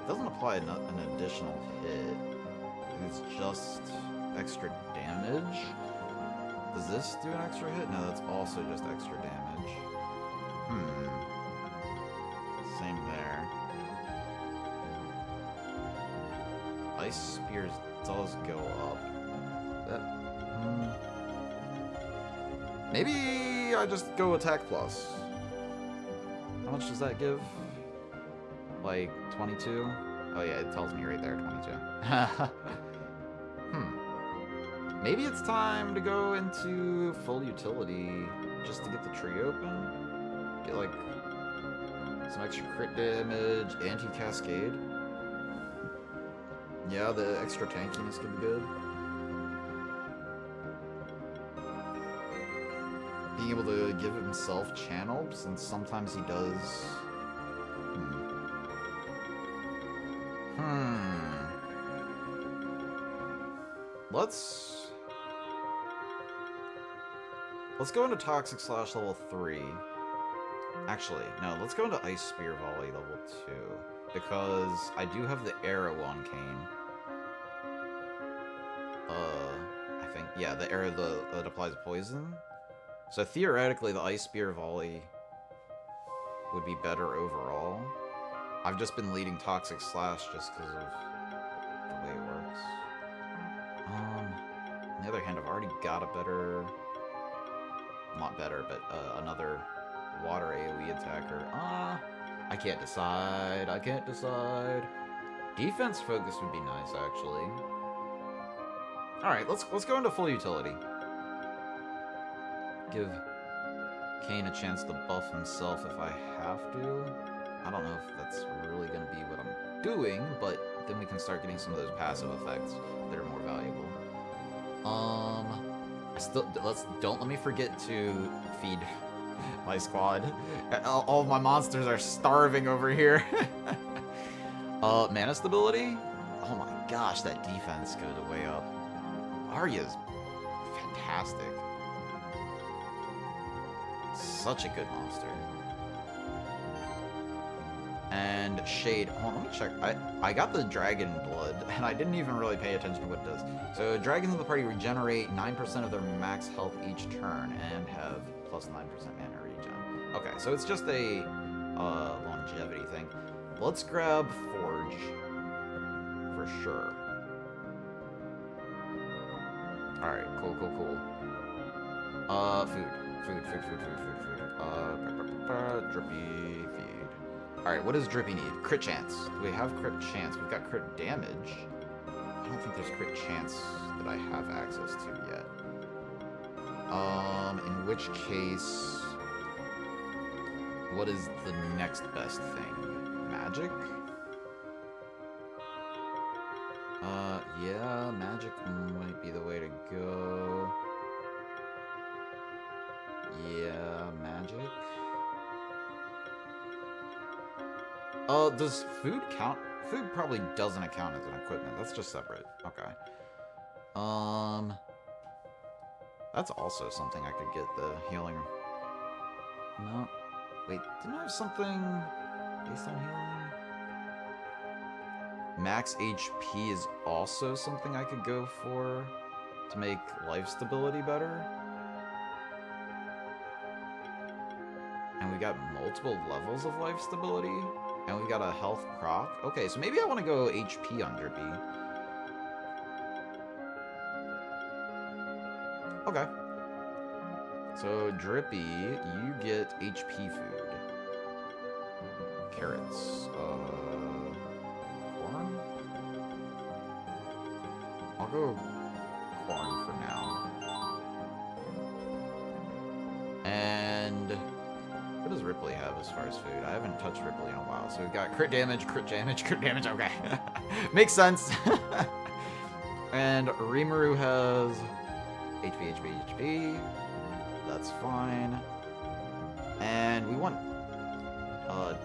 It doesn't apply an additional hit. It's just extra damage. Does this do an extra hit? No, that's also just extra damage. Same there. Ice Spears does go up. Maybe I just go Attack Plus. How much does that give? Like 22? Oh yeah, it tells me right there, 22. Maybe it's time to go into full utility just to get the tree open. Get like some extra crit damage, anti-cascade. Yeah, the extra tankiness could be good. Being able to give himself channel, since sometimes he does. Let's go into Toxic Slash level 3. Actually, no, let's go into Ice Spear Volley level 2. Because I do have the arrow on Kane. I think, yeah, the arrow that applies poison. So theoretically, the Ice Spear Volley would be better overall. I've just been leading Toxic Slash just because of the way it works. On the other hand, I've already got a better... Not better, but another water AoE attacker. I can't decide. I can't decide. Defense focus would be nice, actually. Alright, let's go into full utility. Give Kane a chance to buff himself if I have to. I don't know if that's really going to be what I'm doing, but then we can start getting some of those passive effects that are more valuable. Don't let me forget to feed my squad. All of my monsters are starving over here. Mana stability? Oh my gosh, that defense goes way up. Arya's fantastic. Such a good monster. And Shade. Hold on, let me check. I got the Dragon Blood, and I didn't even really pay attention to what it does. So, dragons in the party regenerate 9% of their max health each turn, and have plus 9% mana regen. Okay, so it's just a longevity thing. Let's grab Forge. For sure. Alright, cool. Food. Drippy feed. Alright, what does Drippy need? Crit chance. Do we have crit chance? We've got crit damage. I don't think there's crit chance that I have access to yet. In which case... What is the next best thing? Magic? Yeah, magic might be the way to go. Yeah, magic. Does food count? Food probably doesn't count as an equipment. That's just separate. Okay. That's also something I could get, the healing. No. Wait, didn't I have something based on healing? Max HP is also something I could go for to make life stability better. And we got multiple levels of life stability. And we've got a health proc. Okay, so maybe I want to go HP on Drippy. Okay. So, Drippy, you get HP food. Carrots. Corn? I'll go corn for now. And what does Ripley have as far as food? I haven't touched Ripley in a while. So we've got crit damage. Okay. Makes sense. And Rimuru has HP. That's fine. And we want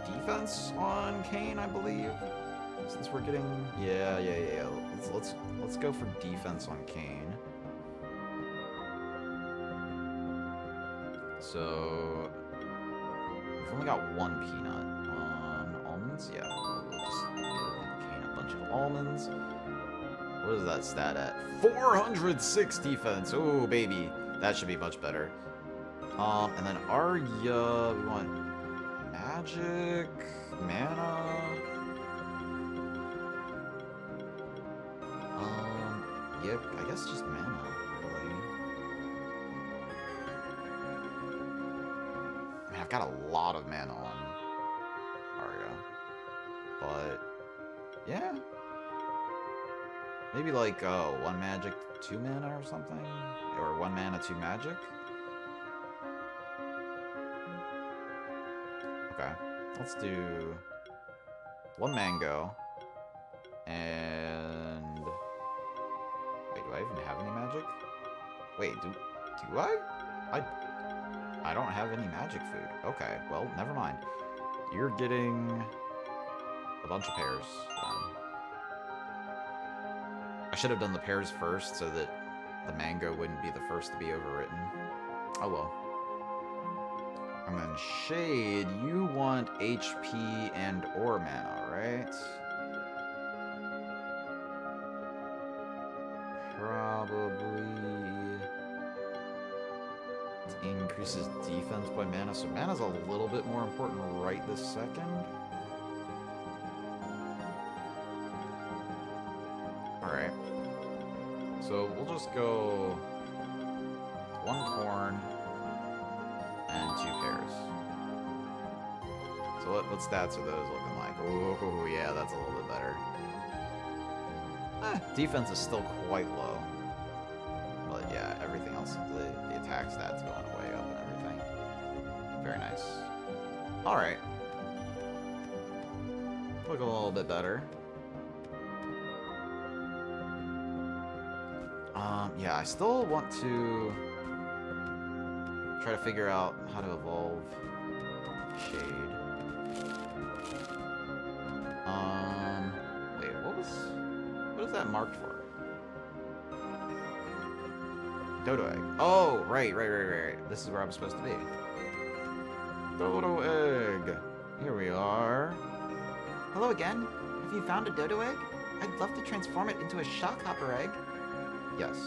defense on Kane, I believe. Since we're getting... Yeah. Let's go for defense on Kane. So we've only got one peanut. Almonds? Yeah. We'll just gain a bunch of almonds. What is that stat at? 406 defense. Oh, baby. That should be much better. And then Arya, we want magic, mana. Yeah, I guess just mana, really. I mean, I've got a lot of mana on Arya. But, yeah. Maybe like, 1 magic, 2 mana or something? Or 1 mana, 2 magic? Okay, let's do 1 mango, and wait, do I even have any magic? Wait, do I? I don't have any magic food. Okay, well, never mind. You're getting a bunch of pears. I should have done the pears first so that the mango wouldn't be the first to be overwritten. Oh well. And then Shade, you want HP and or mana, right? Probably it increases defense by mana, so mana's a little bit more important right this second. Alright. So we'll just go 1 corn and 2 pears. So what stats are those looking like? Oh, yeah, that's a little bit better. Defense is still quite low. But yeah, everything else, the attack stats going way up and everything. Very nice. Alright. Look a little bit better. Yeah, I still want to try to figure out how to evolve Shade. Wait, what is that marked for? Dodo egg. Oh, right. This is where I'm supposed to be. Dodo egg. Here we are. Hello again. Have you found a dodo egg? I'd love to transform it into a shockhopper egg. Yes.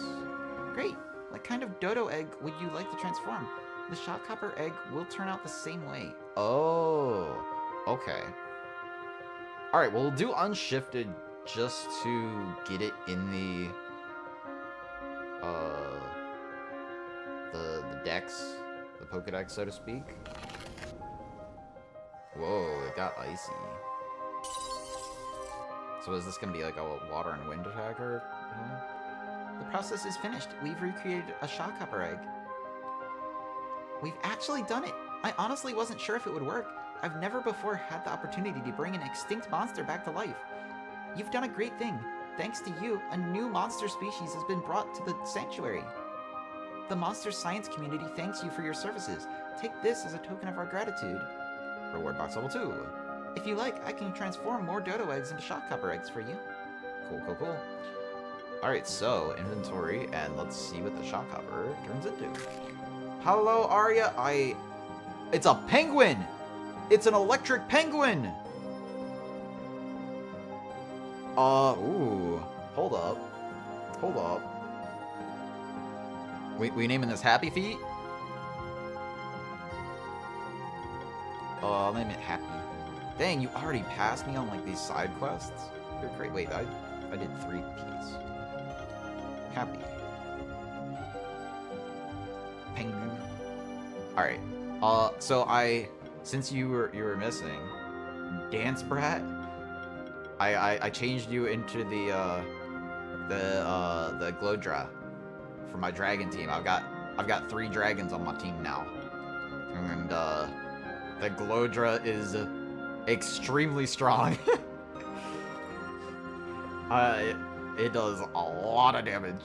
Great. What kind of dodo egg would you like to transform? The shockhopper egg will turn out the same way. Oh, okay. Alright, well, we'll do unshifted just to get it in the dex, the Pokedex, so to speak. Whoa, it got icy. So is this gonna be like a water and wind attacker? The process is finished. We've recreated a shockhopper egg. We've actually done it. I honestly wasn't sure if it would work. I've never before had the opportunity to bring an extinct monster back to life. You've done a great thing. Thanks to you, a new monster species has been brought to the sanctuary. The monster science community thanks you for your services. Take this as a token of our gratitude. Reward box level 2. If you like, I can transform more dodo eggs into shockhopper eggs for you. Cool. Alright, so inventory, and let's see what the shockhopper turns into. Hello, Arya. It's a penguin! It's an electric penguin! Ooh. Hold up. We naming this Happy Feet? I'll name it Happy. Dang, you already passed me on, like, these side quests? You're great. Wait, I did 3 P's. Happy. Penguin. Alright. So since you were missing, Dance Brat, I changed you into the Glowdra for my dragon team. I've got 3 dragons on my team now. And the Glowdra is extremely strong. It does a lot of damage.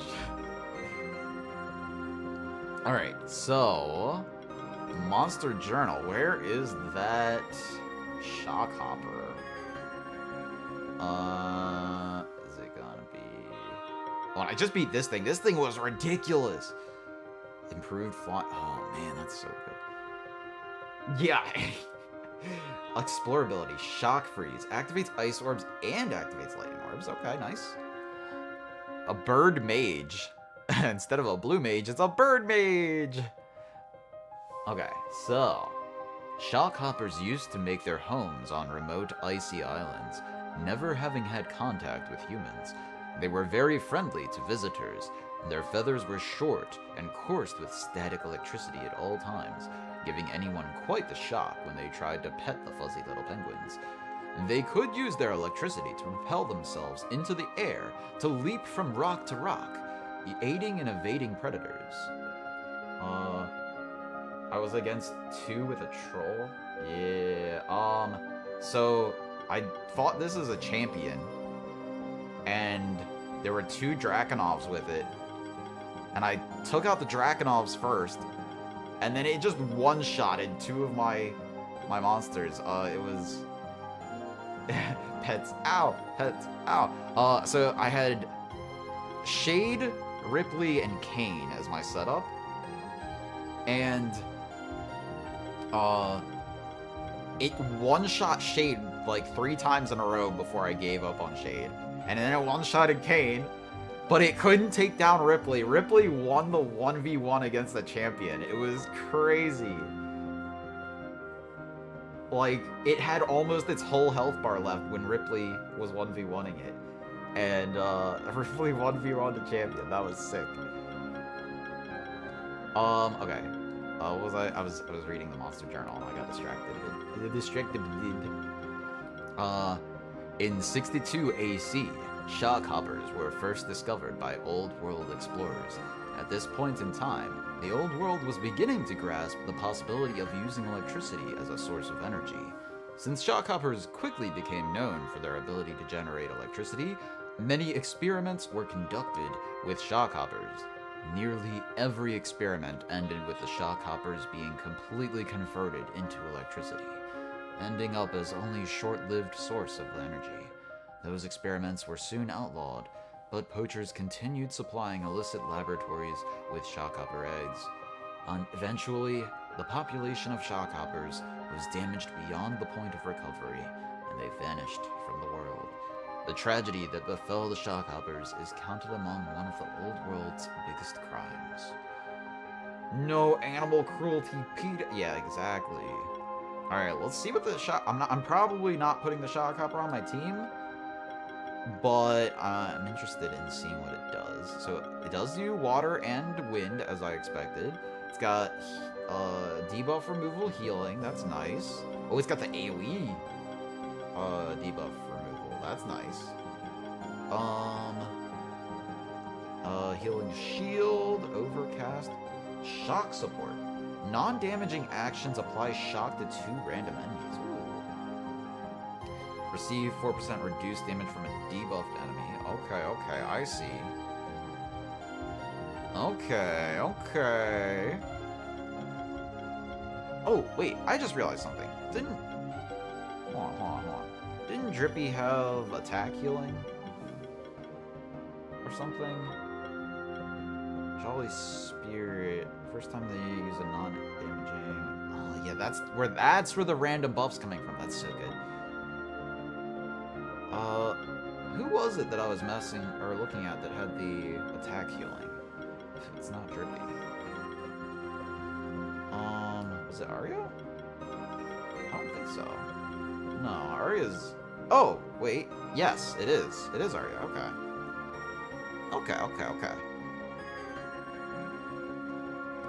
Alright, so Monster Journal. Where is that Shockhopper? Is it gonna be... Oh, I just beat this thing. This thing was ridiculous. Improved flying. Oh man, that's so good. Yeah. Explorability, shock freeze, activates ice orbs and activates lightning orbs. Okay, nice. A bird mage. Instead of a blue mage, it's a bird mage. Okay, so shock hoppers used to make their homes on remote icy islands, never having had contact with humans. They were very friendly to visitors. Their feathers were short and coursed with static electricity at all times, giving anyone quite the shock when they tried to pet the fuzzy little penguins. They could use their electricity to propel themselves into the air to leap from rock to rock, aiding in evading predators. I was against 2 with a troll. Yeah, so I fought this as a champion, and there were 2 Draconovs with it, and I took out the Draconovs first, and then it just one-shotted 2 of my monsters. It was... Pets, ow! Pets, ow! So I had Shade, Ripley, and Kane as my setup, and it one-shot Shade like 3 times in a row before I gave up on Shade. And then it one-shotted Kane, but it couldn't take down Ripley. Ripley won the 1v1 against the champion. It was crazy. Like, it had almost its whole health bar left when Ripley was 1v1ing it. And Ripley 1v1 the champion. That was sick. Okay. What was I was reading the monster journal and I got distracted. In 62 AC, shock hoppers were first discovered by Old World explorers. At this point in time, the Old World was beginning to grasp the possibility of using electricity as a source of energy. Since shock hoppers quickly became known for their ability to generate electricity, many experiments were conducted with shock hoppers. Nearly every experiment ended with the shock hoppers being completely converted into electricity, ending up as only a short-lived source of energy. Those experiments were soon outlawed, but poachers continued supplying illicit laboratories with shock hopper eggs. Eventually, the population of shock hoppers was damaged beyond the point of recovery, and they vanished from the world. The tragedy that befell the shock hoppers is counted among one of the Old World's biggest crimes. No animal cruelty, Pete. Yeah, exactly. All right, let's see what the shock. I'm probably not putting the shock hopper on my team, but I'm interested in seeing what it does. So it does do water and wind, as I expected. It's got debuff removal, healing. That's nice. Oh, it's got the AoE debuff removal. That's nice. Healing shield, overcast, shock support. Non-damaging actions apply shock to 2 random enemies. Ooh. Receive 4% reduced damage from a debuffed enemy. Okay, okay, I see. Okay, okay. Oh, wait, I just realized something. Hold on. Didn't Drippy have attack healing? Or something? Jolly Spirit. First time they use a non-damaging... Oh, yeah, that's where the random buff's coming from. That's so good. Who was it that I was looking at that had the attack healing? It's not Drippy. Was it Arya? I don't think so. No, Arya's... Oh, wait. Yes, it is. It is Arya. Okay. Okay.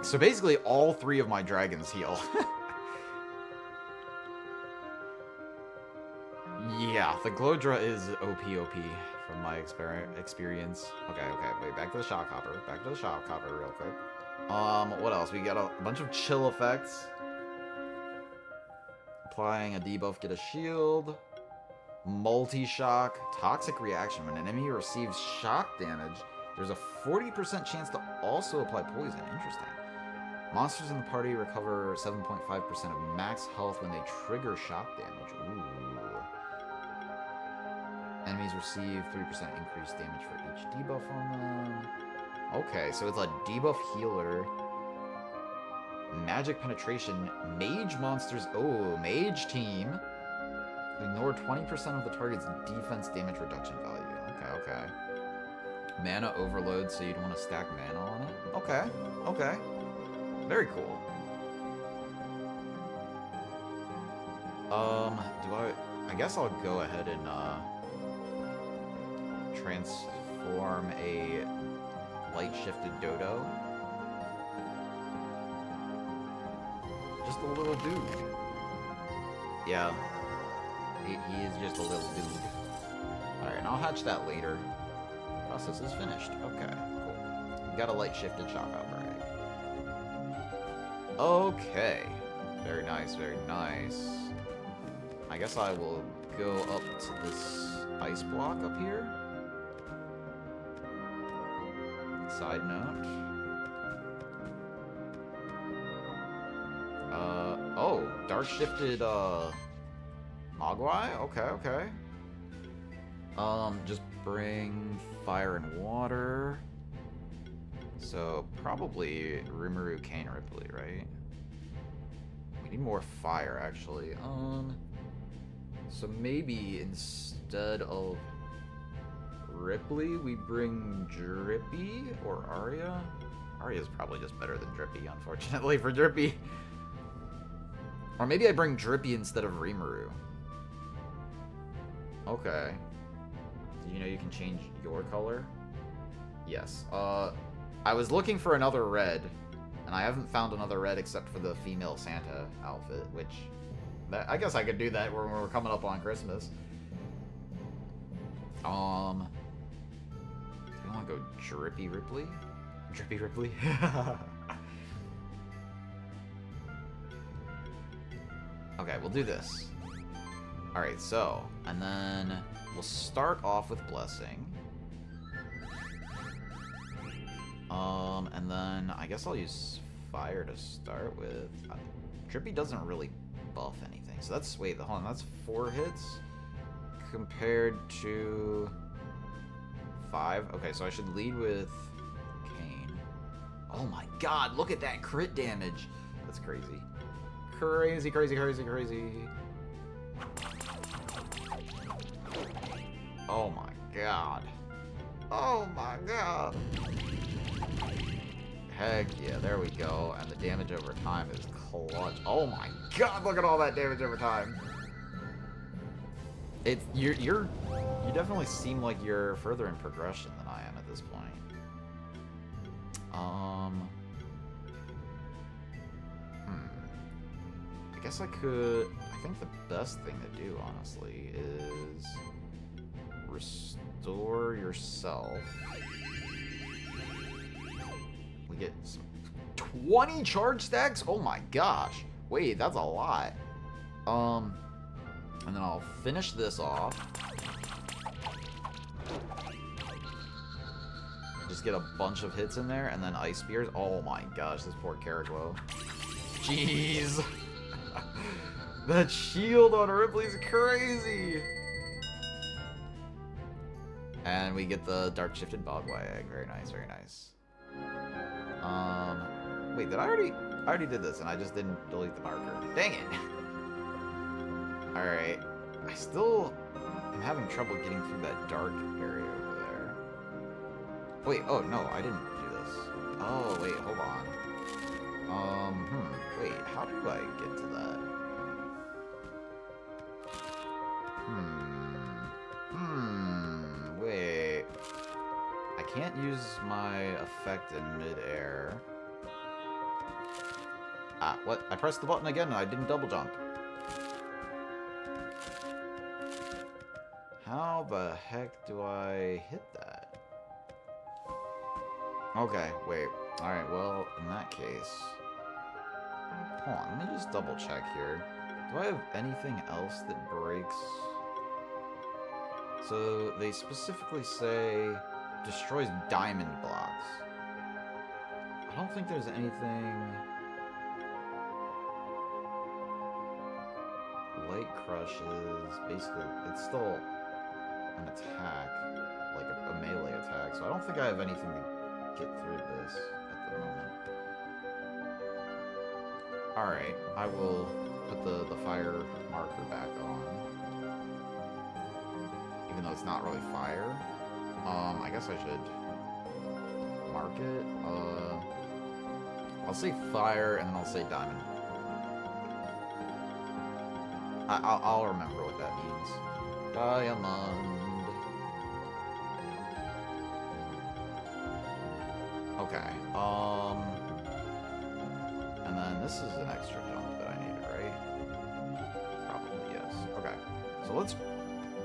So basically, all 3 of my dragons heal. Yeah, the Glowdra is OP from my experience. Okay, wait, back to the shock hopper. Real quick. What else? We got a bunch of chill effects. Applying a debuff, get a shield. Multi-shock. Toxic reaction. When an enemy receives shock damage, there's a 40% chance to also apply poison. Interesting. Monsters in the party recover 7.5% of max health when they trigger shock damage. Ooh. Enemies receive 3% increased damage for each debuff on them. Okay, so it's a debuff healer. Magic penetration. Mage monsters. Oh, mage team. Ignore 20% of the target's defense damage reduction value. Okay, okay. Mana overload, so you'd want to stack mana on it. Okay, okay. Very cool. I guess I'll go ahead and transform a light shifted dodo. Just a little dude. Yeah. He is just a little dude. Alright, and I'll hatch that later. Process is finished. Okay, cool. We got a light shifted shockhopper egg. Okay. Very nice, very nice. I guess I will go up to this ice block up here. Side note. Oh, dark shifted, Mogwai? Okay, okay. Just bring fire and water. So, probably Rimuru, Kane, Ripley, right? We need more fire, actually. So maybe instead of Ripley, we bring Drippy or Arya? Arya's probably just better than Drippy, unfortunately, for Drippy. Or maybe I bring Drippy instead of Rimuru. Okay. You know you can change your color? Yes. I was looking for another red, and I haven't found another red except for the female Santa outfit, which... I guess I could do that when we're coming up on Christmas. Do you want to go Drippy Ripley? Drippy Ripley? Okay, we'll do this. Alright, so, and then we'll start off with Blessing. And then I guess I'll use Fire to start with. Drippy doesn't really buff anything. So that's, wait, hold on, that's 4 hits compared to 5. Okay, so I should lead with Kane. Oh my god, look at that crit damage. That's crazy. Crazy, crazy, crazy, crazy. Oh my god. Oh my god. Heck yeah, there we go. And the damage over time is clutch. Oh my god, look at all that damage over time. It's you definitely seem like you're further in progression than I am at this point. I guess I think the best thing to do, honestly, is restore yourself. We get some 20 charge stacks? Oh my gosh. Wait, that's a lot. And then I'll finish this off. Just get a bunch of hits in there, and then Ice Spears. Oh my gosh, this poor Caraglow. Jeez. That shield on Ripley's crazy. And we get the Dark Shifted Bogwai egg. Very nice, very nice. Wait, did I already did this, and I just didn't delete the marker. Dang it. Alright. I still am having trouble getting through that dark area over there. Wait, oh, no, I didn't do this. Oh, wait, hold on. Wait, how do I get to that? Wait. I can't use my effect in midair. Ah, what? I pressed the button again and I didn't double jump. How the heck do I hit that? Okay, wait. Alright, well, in that case... Hold on, let me just double check here. Do I have anything else that breaks? So, they specifically say destroys diamond blocks. I don't think there's anything... Light Crush is basically... It's still an attack, like a melee attack, so I don't think I have anything to get through this at the moment. Alright, I will put the fire marker back on. Even though it's not really fire. I guess I should mark it. I'll say fire and then I'll say diamond. I'll remember what that means. Diamond. Okay. And then this is an extra jump that I needed, right? Probably, yes. Okay. So let's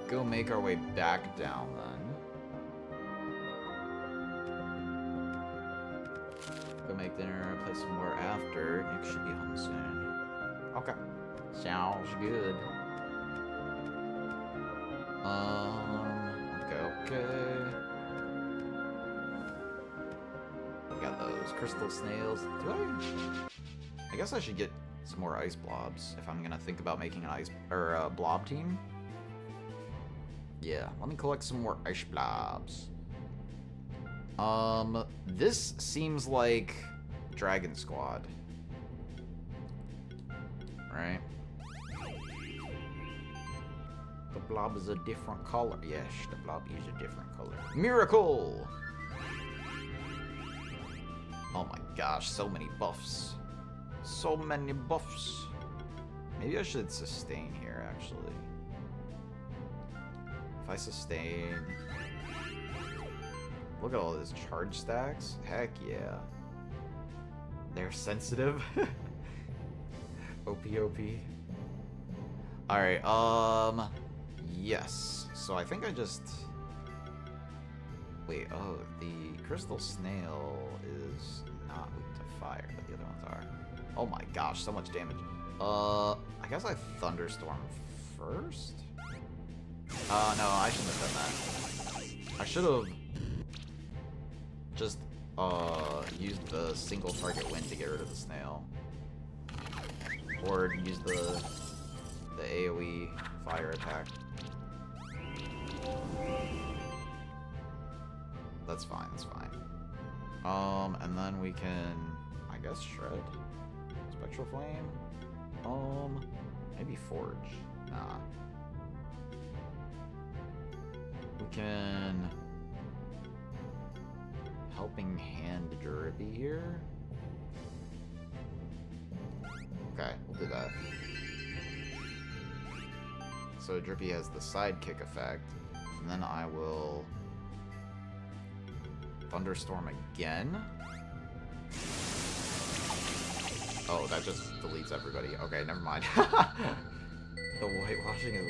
go make our way back down then. Go make dinner, play some more after. Nick should be home soon. Okay. Sounds good. Okay. We got those crystal snails. Do I guess I should get some more ice blobs if I'm gonna think about making an ice or a blob team. Yeah, let me collect some more ice blobs. This seems like Dragon Squad. Right? The blob is a different color. Yes, the blob is a different color. Miracle! Oh my gosh, so many buffs. So many buffs. Maybe I should sustain here, actually. If I sustain... Look at all these charge stacks. Heck yeah. They're sensitive. OP. Alright, yes. So I think I just... Wait, oh, the crystal snail is not weak to fire, but the other ones are. Oh my gosh, so much damage. I guess I thunderstorm first? No, I shouldn't have done that. I should have just, used the single target wind to get rid of the snail. Or use the AoE fire attack. That's fine, that's fine. And then we can, I guess, shred. Spectral flame? Maybe forge. Nah. We can... Helping hand Drippy here? Okay, we'll do that. So Drippy has the sidekick effect, and then I will thunderstorm again. Oh, that just deletes everybody. Okay, never mind. The whitewashing is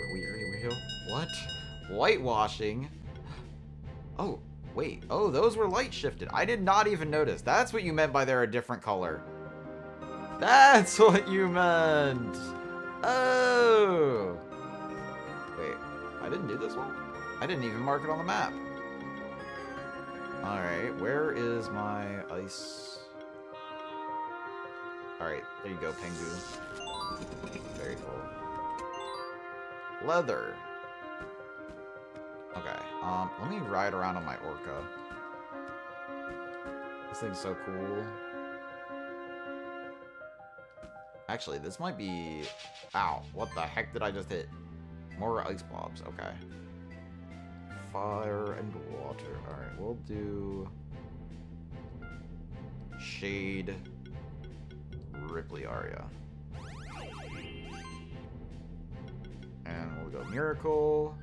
real. What? Whitewashing? Oh, wait. Oh, those were light shifted. I did not even notice. That's what you meant by they're a different color. That's what you meant. Oh. Wait, I didn't do this one? I didn't even mark it on the map. Alright, where is my ice? Alright, there you go, Pengu. Very cool. Leather. Okay, let me ride around on my orca. This thing's so cool. Actually, this might be... Ow, what the heck did I just hit? More ice blobs, okay. Fire and water. Alright, we'll do... Shade... Ripley Aria. And we'll go Miracle.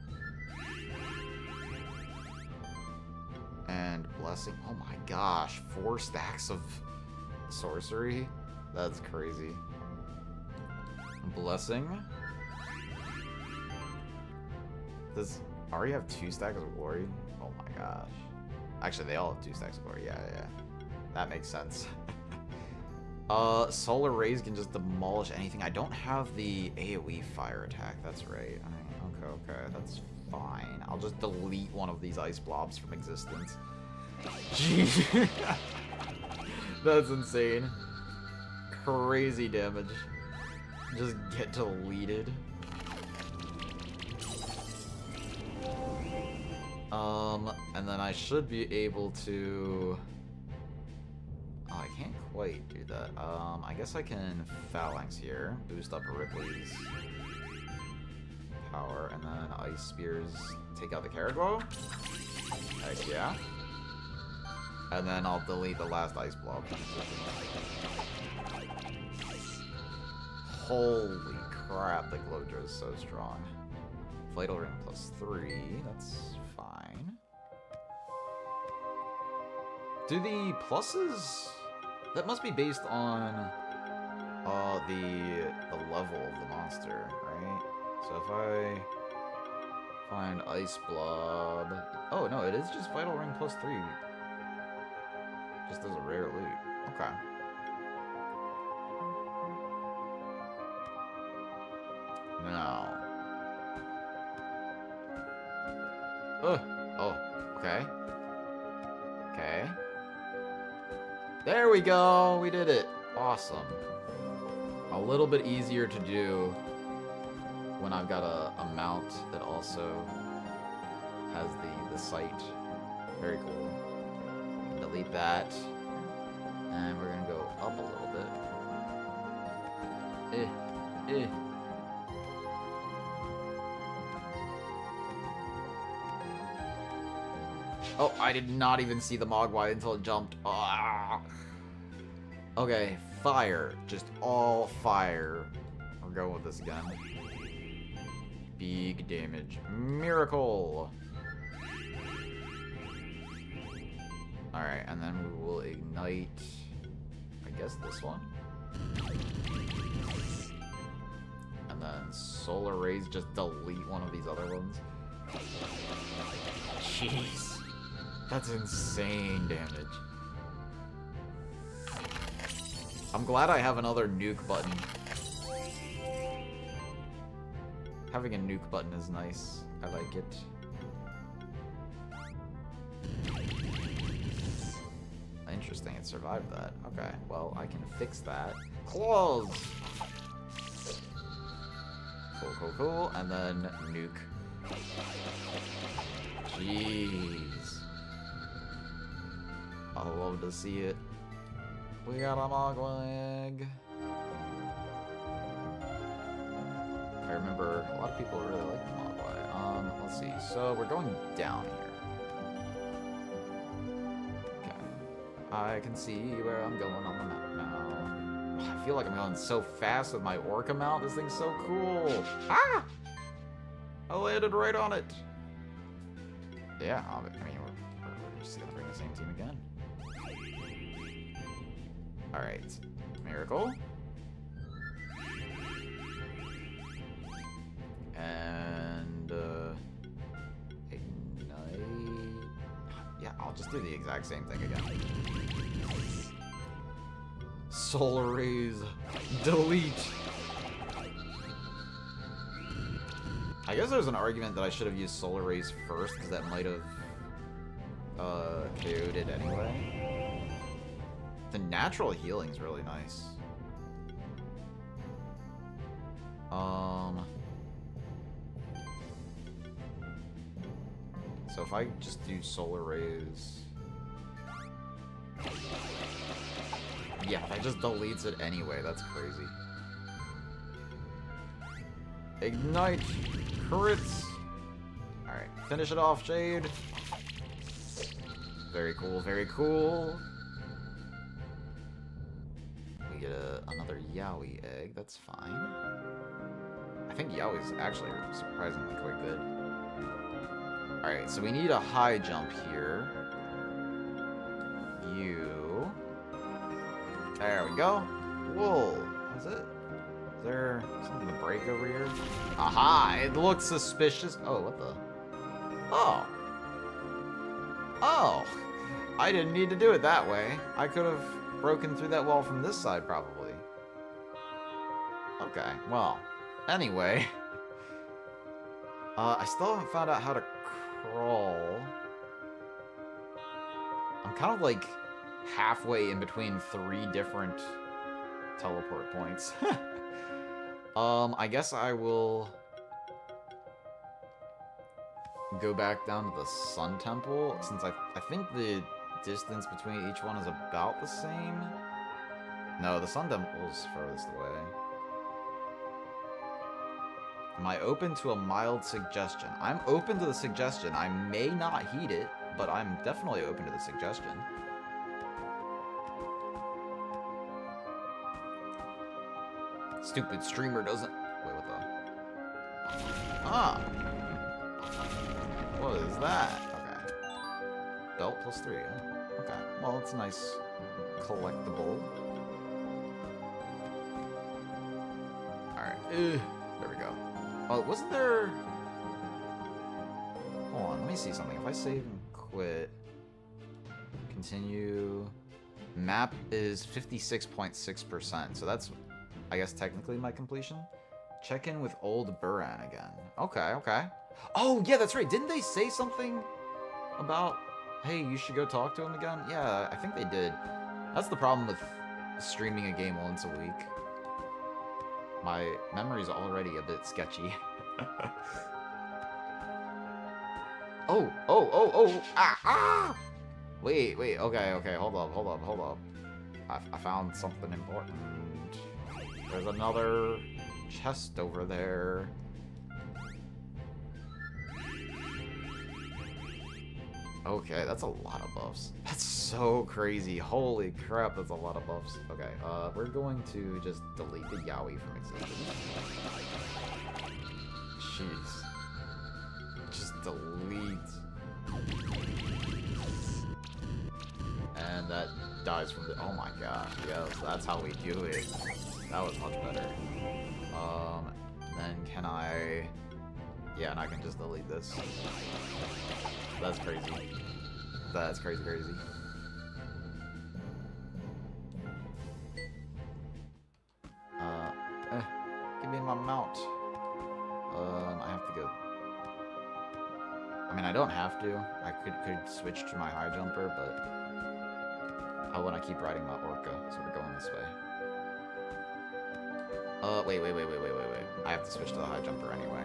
And Blessing. Oh my gosh, 4 stacks of sorcery? That's crazy. Blessing. Does Aria have 2 stacks of glory? Oh my gosh. Actually, they all have 2 stacks of glory. Yeah. That makes sense. Solar Rays can just demolish anything. I don't have the AoE fire attack. That's right. Okay. That's fine. I'll just delete one of these ice blobs from existence. Jeez. That's insane. Crazy damage. Just get deleted. And then I should be able to... Oh, I can't quite do that. I guess I can phalanx here, boost up Ripley's power, and then ice spears take out the Caraglow. Heck yeah. And then I'll delete the last ice blob. Holy crap, the Glowdra is so strong. Vital Ring +3, that's fine. Do the pluses... That must be based on the level of the monster, right? So if I find Ice Blob... Oh, no, it is just Vital Ring +3. Just as a rare loot. Okay. Now. Oh, okay. Okay. There we go! We did it! Awesome. A little bit easier to do when I've got a mount that also has the sight. Very cool. Delete that. And we're gonna go up a little bit. Oh, I did not even see the Mogwai until it jumped. Ah. Okay, fire. Just all fire. We're going with this gun. Big damage. Miracle! Alright, and then we will ignite... I guess this one? And then Solar Rays, just delete one of these other ones. Jeez. That's insane damage. I'm glad I have another nuke button. Having a nuke button is nice. I like it. Interesting, it survived that. Okay, well, I can fix that. Claws! Cool. And then nuke. Jeez. I love to see it. We got a Mogwai. I remember a lot of people really like the Mogwai. Let's see. So we're going down here. Okay. I can see where I'm going on the map now. I feel like I'm going so fast with my Orca mount. This thing's so cool. Ah! I landed right on it. Yeah, I mean, we're just gonna bring the same team again. Alright. Miracle. And, ignite. Yeah, I'll just do the exact same thing again. Solar Rays. Delete. I guess there's an argument that I should have used Solar Rays first, because that might have, KO'd it anyway. The natural healing's really nice. So if I just do Solar Rays... Yeah, that just deletes it anyway, that's crazy. Ignite! Crits! Alright, finish it off, Shade. Very cool, very cool. We get another Yowie egg, that's fine. I think Yowie's actually surprisingly quite good. Alright, so we need a high jump here. You. There we go. Whoa. Is it? Is there something to break over here? Aha! It looks suspicious. Oh, what the? Oh. Oh. I didn't need to do it that way. I could have broken through that wall from this side, probably. Okay, well. Anyway. I still haven't found out how to crawl. I'm kind of like halfway in between 3 different teleport points. I guess I will go back down to the Sun Temple, since I think the distance between each one is about the same. No, the Sun Temple's furthest away. Am I open to a mild suggestion? I'm open to the suggestion. I may not heed it, but I'm definitely open to the suggestion. Stupid streamer doesn't... Wait, what the... Ah! What is that? Okay. Belt plus 3. Oh, okay. Well, it's a nice collectible. Alright. There we go. Oh, wasn't there... Hold on, let me see something. If I save and quit... Continue... Map is 56.6%, so that's, I guess, technically my completion. Check in with old Buran again. Okay, okay. Oh, yeah, that's right. Didn't they say something about, hey, you should go talk to him again? Yeah, I think they did. That's the problem with streaming a game once a week. My memory's already a bit sketchy. Oh, ah! Wait, okay, hold up. I found something important. There's another chest over there. Okay, that's a lot of buffs. That's so crazy. Holy crap, that's a lot of buffs. Okay, we're going to just delete the Yaoi from existence. Jeez. Just delete. And that dies from the... Oh my gosh, yes, that's how we do it. That was much better. Then can I... Yeah, and I can just delete this. That's crazy. That's crazy. Give me my mount. I have to go... I mean, I don't have to. I could switch to my high jumper, but I want to keep riding my Orca, so we're going this way. Wait. I have to switch to the high jumper anyway.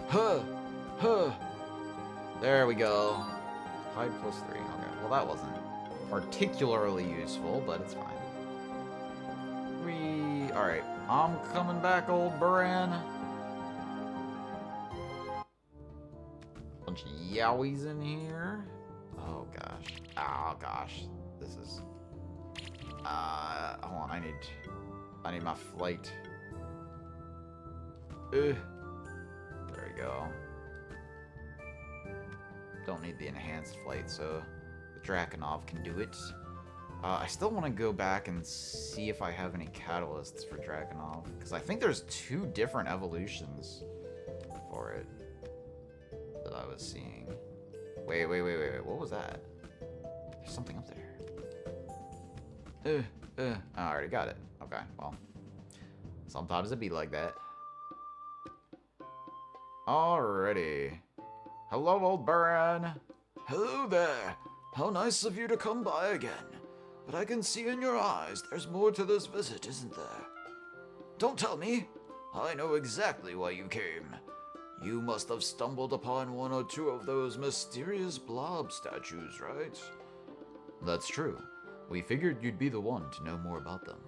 Huh. There we go. Hide plus 3. Okay, well that wasn't particularly useful, but it's fine. Alright, I'm coming back, old Buran. Bunch of Yowies in here. Oh gosh. This is... hold on, I need my flight. There we go. Don't need the enhanced flight, so the Drakenov can do it. I still want to go back and see if I have any catalysts for Drakenov, because I think there's 2 different evolutions for it that I was seeing. Wait, what was that? There's something up there. I already got it. Okay, well, sometimes it be like that. Alrighty. Hello, old Buran. Hello there. How nice of you to come by again. But I can see in your eyes there's more to this visit, isn't there? Don't tell me. I know exactly why you came. You must have stumbled upon 1 or 2 of those mysterious blob statues, right? That's true. We figured you'd be the one to know more about them.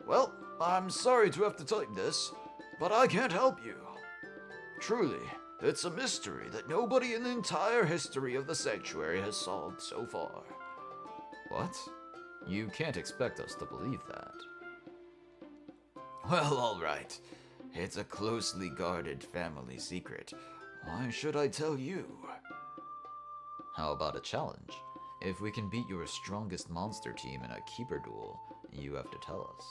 Well, I'm sorry to have to tell you this, but I can't help you. Truly, it's a mystery that nobody in the entire history of the sanctuary has solved so far. What? You can't expect us to believe that. Well, alright. It's a closely guarded family secret. Why should I tell you? How about a challenge? If we can beat your strongest monster team in a keeper duel, you have to tell us.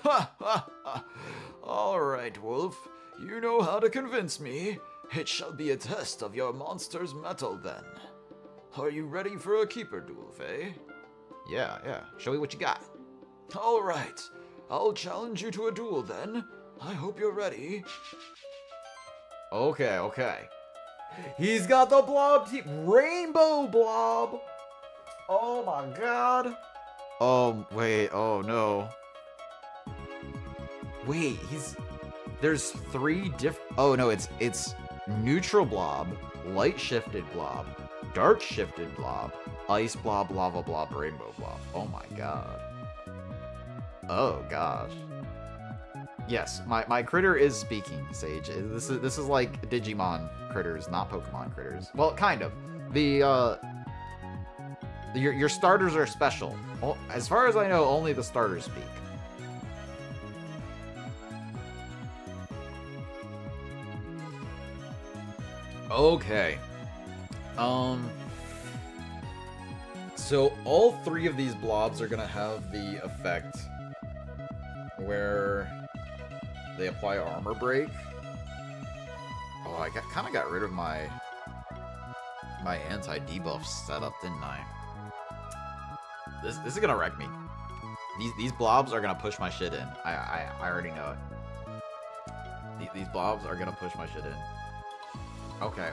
Ha ha ha! Alright, Wolf. You know how to convince me. It shall be a test of your monster's mettle then. Are you ready for a keeper duel, Faye? Yeah. Show me what you got. Alright. I'll challenge you to a duel then. I hope you're ready. Okay. He's got the blob team. Rainbow blob. Oh my god. Oh, wait. Oh no. Wait, there's 3 different... Oh no, it's neutral blob, light shifted blob, Dark shifted blob. Ice blob, lava blob, rainbow blob. Oh my god. Oh gosh. Yes, my critter is speaking, Sage. This is like Digimon critters, not Pokemon critters. Well, kind of. Your starters are special. Well, as far as I know, only the starters speak. Okay. So all three of these blobs are gonna have the effect where they apply armor break. Oh, I kind of got rid of my anti-debuff setup, didn't I? This is gonna wreck me. These blobs are gonna push my shit in. I already know it. These blobs are gonna push my shit in. Okay.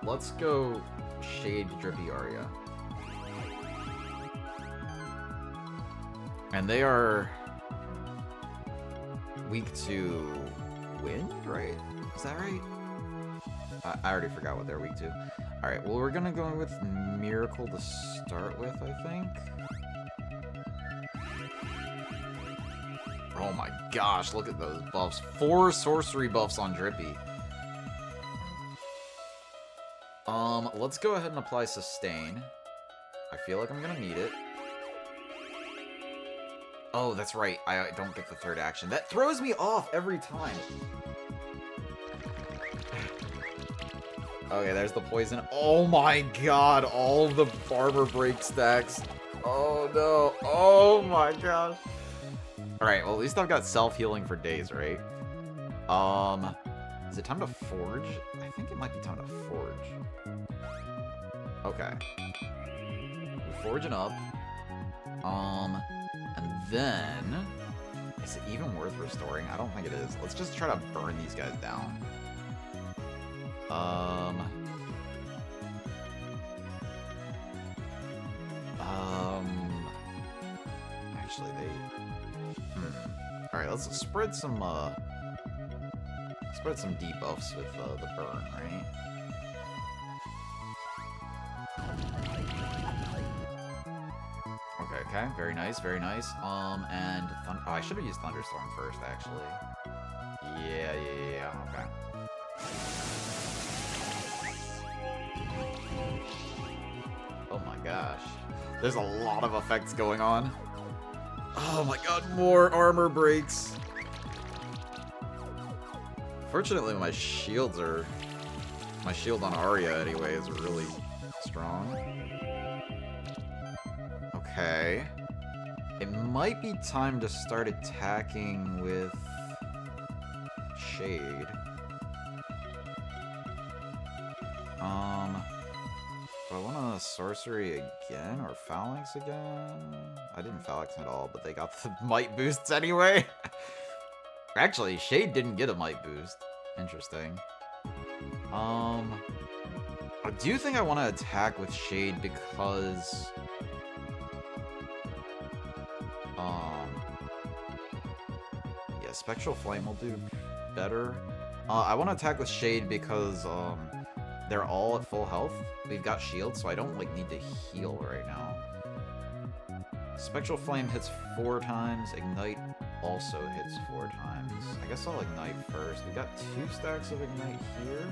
Let's go Shade Drippy Aria. And they are weak to wind, right? Is that right? I already forgot what they're weak to. Alright, well, we're gonna go with Miracle to start with, I think. Oh my gosh, look at those buffs. 4 sorcery buffs on Drippy. Let's go ahead and apply Sustain. I feel like I'm gonna need it. Oh, that's right. I don't get the third action. That throws me off every time. Okay, there's the poison. Oh my god, all of the armor break stacks. Oh no. Oh my gosh. Alright, well at least I've got self-healing for days, right? Is it time to forge? I think it might be time to forge. Okay. We're forging up. And then... Is it even worth restoring? I don't think it is. Let's just try to burn these guys down. Actually, Alright, let's spread some debuffs with the burn, right? Okay, very nice, very nice. And I should have used Thunderstorm first, actually. Yeah, okay. Oh my gosh. There's a lot of effects going on. Oh my god, more armor breaks. Fortunately, my shield on Arya anyway is really strong. Okay. It might be time to start attacking with Shade. Do I want a sorcery again or phalanx again? I didn't phalanx at all, but they got the might boosts anyway. Actually, Shade didn't get a might boost. Interesting. I do think I want to attack with Shade because yeah, Spectral Flame will do better. I want to attack with Shade because they're all at full health. We've got shields, so I don't like need to heal right now. Spectral Flame hits 4 times. Ignite also hits 4 times. I guess I'll Ignite first. We got 2 stacks of Ignite here.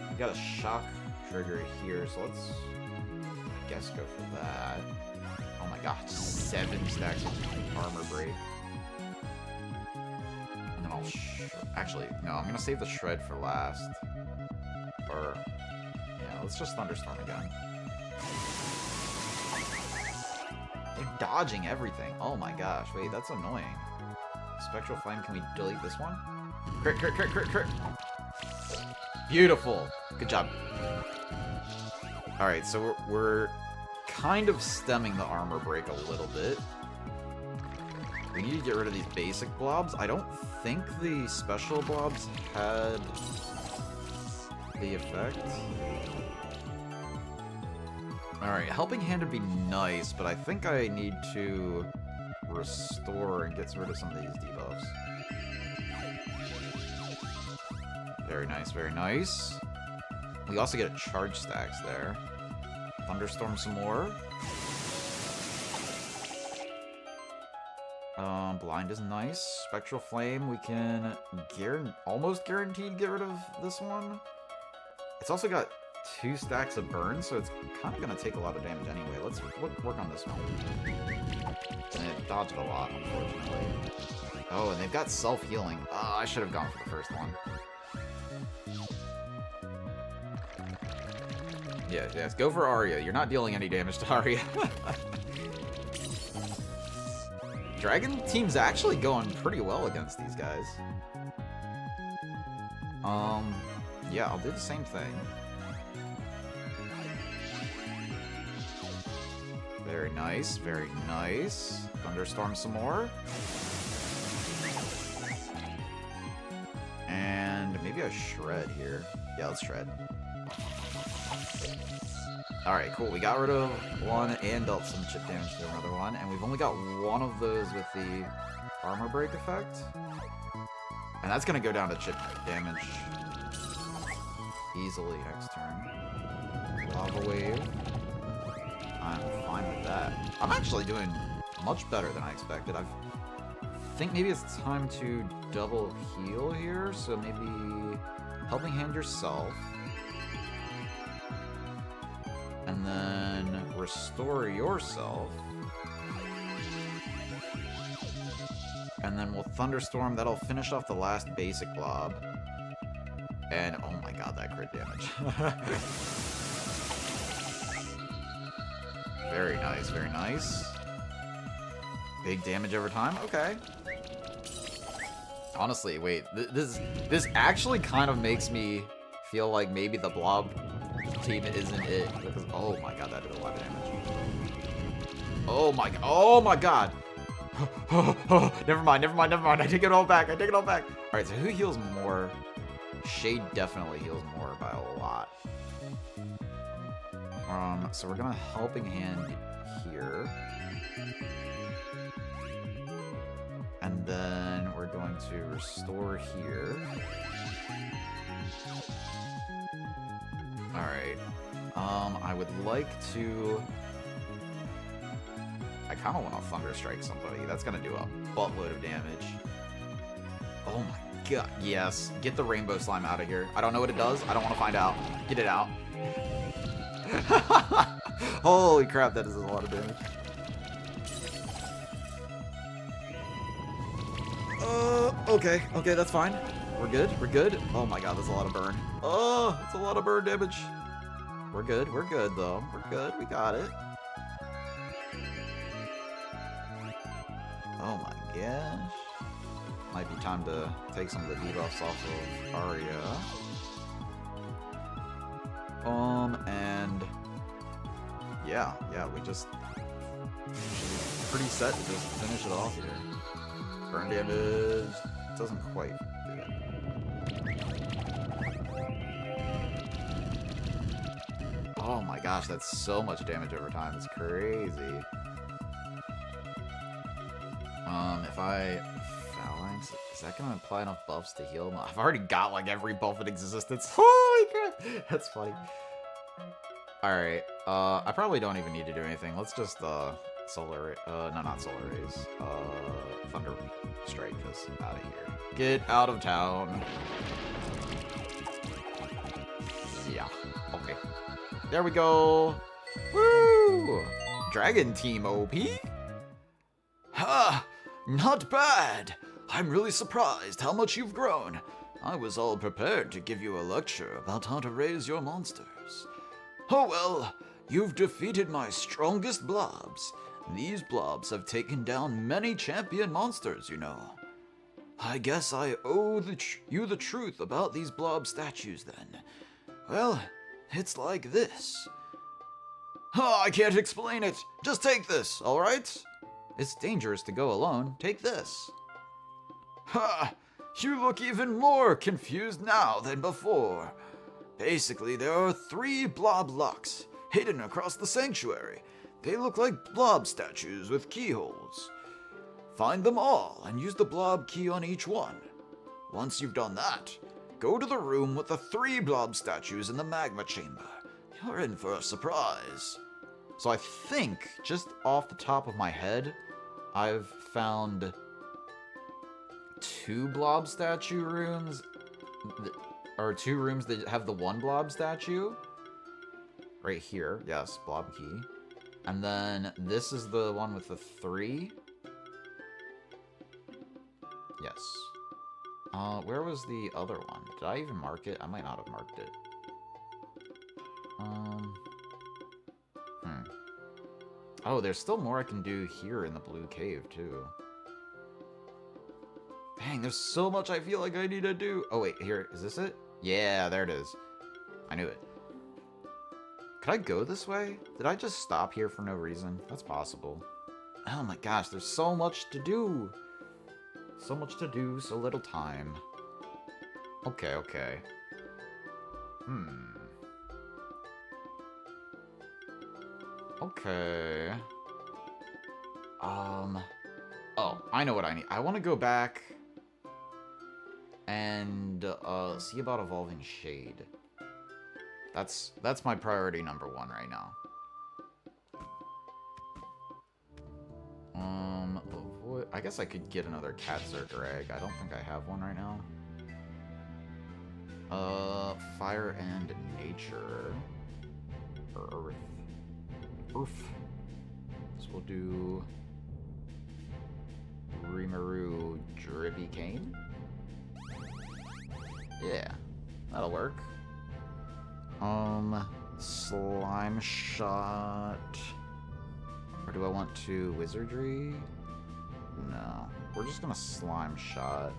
We got a Shock trigger here, so let's, I guess, go for that. Oh my gosh, 7 stacks of armor break. And then I'll actually, no, I'm gonna save the shred for last. Or, yeah, let's just Thunderstorm again. They're dodging everything. Oh my gosh, wait, that's annoying. Spectral Flame, can we delete this one? Crit, crit, crit, crit, crit. Beautiful. Good job. Alright, so we're kind of stemming the armor break a little bit. We need to get rid of these basic blobs. I don't think the special blobs had the effect. Alright, Helping Hand would be nice, but I think I need to restore and get rid of some of these debuffs. Very nice, very nice. We also get charge stacks there. Thunderstorm some more. Blind is nice. Spectral Flame, we can almost guaranteed get rid of this one. It's also got 2 stacks of burn, so it's kind of going to take a lot of damage anyway. Let's work on this one. And it dodged a lot, unfortunately. Oh, and they've got self-healing. I should have gone for the first one. Yes, go for Arya. You're not dealing any damage to Arya. Dragon team's actually going pretty well against these guys. Yeah, I'll do the same thing. Very nice, very nice. Thunderstorm some more. And maybe a shred here. Yeah, let's shred. Alright, cool. We got rid of one and dealt some chip damage to another one. And we've only got one of those with the armor break effect. And that's going to go down to chip damage easily next turn. Lava wave. I'm fine with that. I'm actually doing much better than I expected. I think maybe it's time to double heal here. So maybe Helping Hand yourself. And then restore yourself. And then we'll Thunderstorm. That'll finish off the last basic blob. And oh my god, that crit damage. Very nice, very nice. Big damage over time? Okay. Honestly, wait. This actually kind of makes me feel like maybe the blob team isn't it. Because, oh my god, that did a lot of damage. Oh my god. Never mind. I take it all back. Alright, so who heals more? Shade definitely heals more by a lot. So we're gonna Helping Hand here. And then we're going to restore here. Alright. I would like to... I kind of want to Thunder Strike somebody. That's going to do a buttload of damage. Oh my god. Yes. Get the Rainbow Slime out of here. I don't know what it does. I don't want to find out. Get it out. Holy crap, that is a lot of damage. Okay, that's fine. We're good. Oh my god, that's a lot of burn. Oh, it's a lot of burn damage. We're good though. We're good, we got it. Oh my gosh. Might be time to take some of the debuffs off of Arya. And yeah, we just should be pretty set to just finish it off here. Burn damage doesn't quite do it. Oh my gosh, that's so much damage over time. It's crazy. If I phalanx, is that gonna apply enough buffs to heal? I've already got like every buff in existence. Holy crap, that's funny. All right, I probably don't even need to do anything. Let's just solar, no, not solar rays. Thunder strike us out of here. Get out of town. Yeah. Okay. There we go. Woo! Dragon team OP. Ha! Not bad. I'm really surprised how much you've grown. I was all prepared to give you a lecture about how to raise your monsters. Oh well, you've defeated my strongest blobs. These blobs have taken down many champion monsters, you know. I guess I owe you the truth about these blob statues then. Well, it's like this. Oh, I can't explain it. Just take this, alright? It's dangerous to go alone. Take this. Ha! You look even more confused now than before. Basically, there are 3 blob locks hidden across the sanctuary. They look like blob statues with keyholes. Find them all and use the blob key on each one. Once you've done that, Go to the room with the 3 blob statues in the magma chamber. You're in for a surprise. So I think, just off the top of my head, I've found 2 blob statue rooms, or 2 rooms that have the 1 blob statue. Right here, yes, blob key. And then this is the one with the 3. Yes. Where was the other one? Did I even mark it? I might not have marked it. Oh, there's still more I can do here in the blue cave, too. Dang, there's so much I feel like I need to do. Oh, wait, here. Is this it? Yeah, there it is. I knew it. Could I go this way? Did I just stop here for no reason? That's possible. Oh my gosh, there's so much to do. So much to do, so little time. Okay, okay. Okay. Oh, I know what I need. I want to go back and see about evolving Shade. That's my priority number 1 right now. I guess I could get another cat zerker egg. I don't think I have one right now. Fire and nature. Or earth. So we'll do Rimuru Drippy Cane. Yeah, that'll work. Slime shot. Or do I want to wizardry? No. We're just gonna slime shot.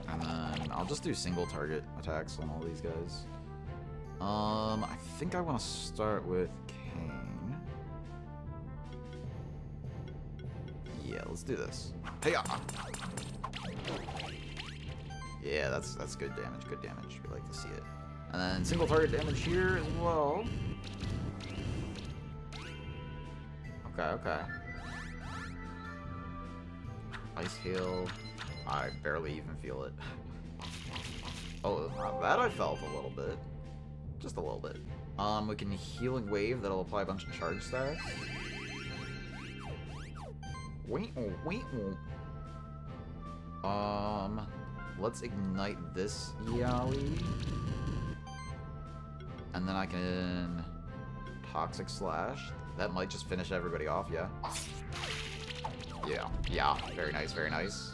And then I'll just do single target attacks on all these guys. I think I want to start with Kane. Yeah, let's do this. Hey-ya! Yeah, that's good damage, good damage. We like to see it. And then single target damage here as well. Okay, okay. Ice Hail. I barely even feel it. Oh, that I felt a little bit. Just a little bit. We can Healing Wave, that'll apply a bunch of charge stacks. Let's ignite this Yowie. And then I can Toxic Slash. That might just finish everybody off, yeah. Yeah, very nice, very nice.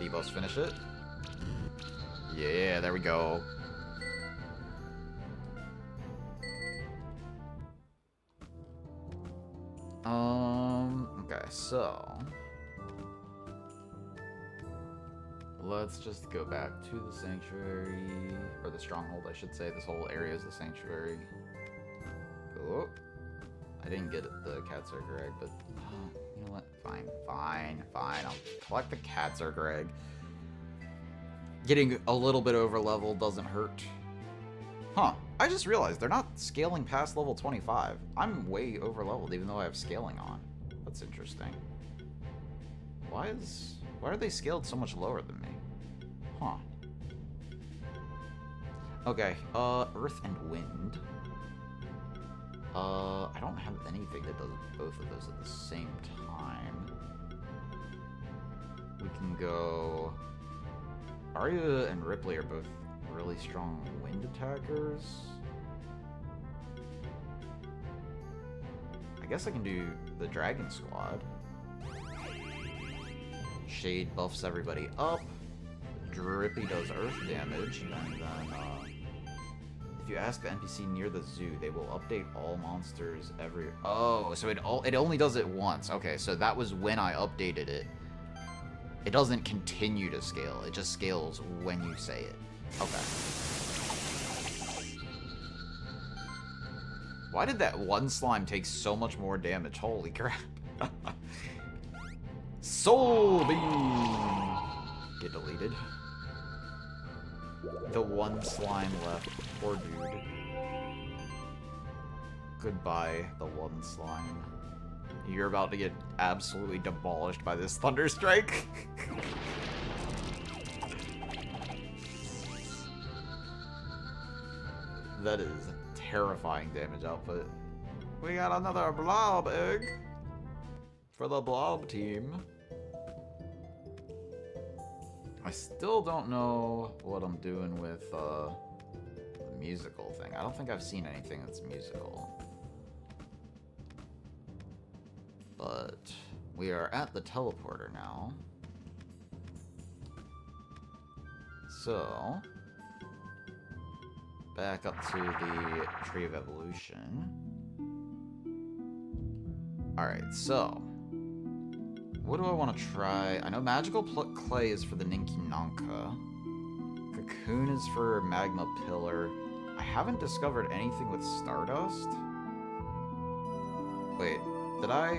Bebos finish it. Yeah, there we go. Okay, so let's just go back to the sanctuary, or the stronghold, I should say. This whole area is the sanctuary. Oh, I didn't get the cat zerker egg, but you know what? Fine. I'll collect the cat zerker egg. Getting a little bit over level doesn't hurt. Huh, I just realized they're not scaling past level 25. I'm way over leveled even though I have scaling on. That's interesting. Why are they scaled so much lower than me? Huh. Okay, Earth and Wind. I don't have anything that does both of those at the same time. We can go... Arya and Ripley are both really strong wind attackers. I guess I can do the Dragon Squad. Shade buffs everybody up. Drippy does earth damage, and then if you ask the NPC near the zoo, they will update all monsters every... Oh, so it only does it once. Okay, so that was when I updated it. It doesn't continue to scale. It just scales when you say it. Okay. Why did that one slime take so much more damage? Holy crap. Soul Beam! Get deleted. The one slime left. Poor dude. Goodbye, the one slime. You're about to get absolutely demolished by this Thunder Strike. That is terrifying damage output. We got another blob egg for the blob team. I still don't know what I'm doing with the musical thing. I don't think I've seen anything that's musical. But we are at the teleporter now. So, back up to the Tree of Evolution. Alright, so, what do I want to try? I know Magical Clay is for the Ninky Nonka. Cocoon is for Magma Pillar. I haven't discovered anything with Stardust. Wait, did I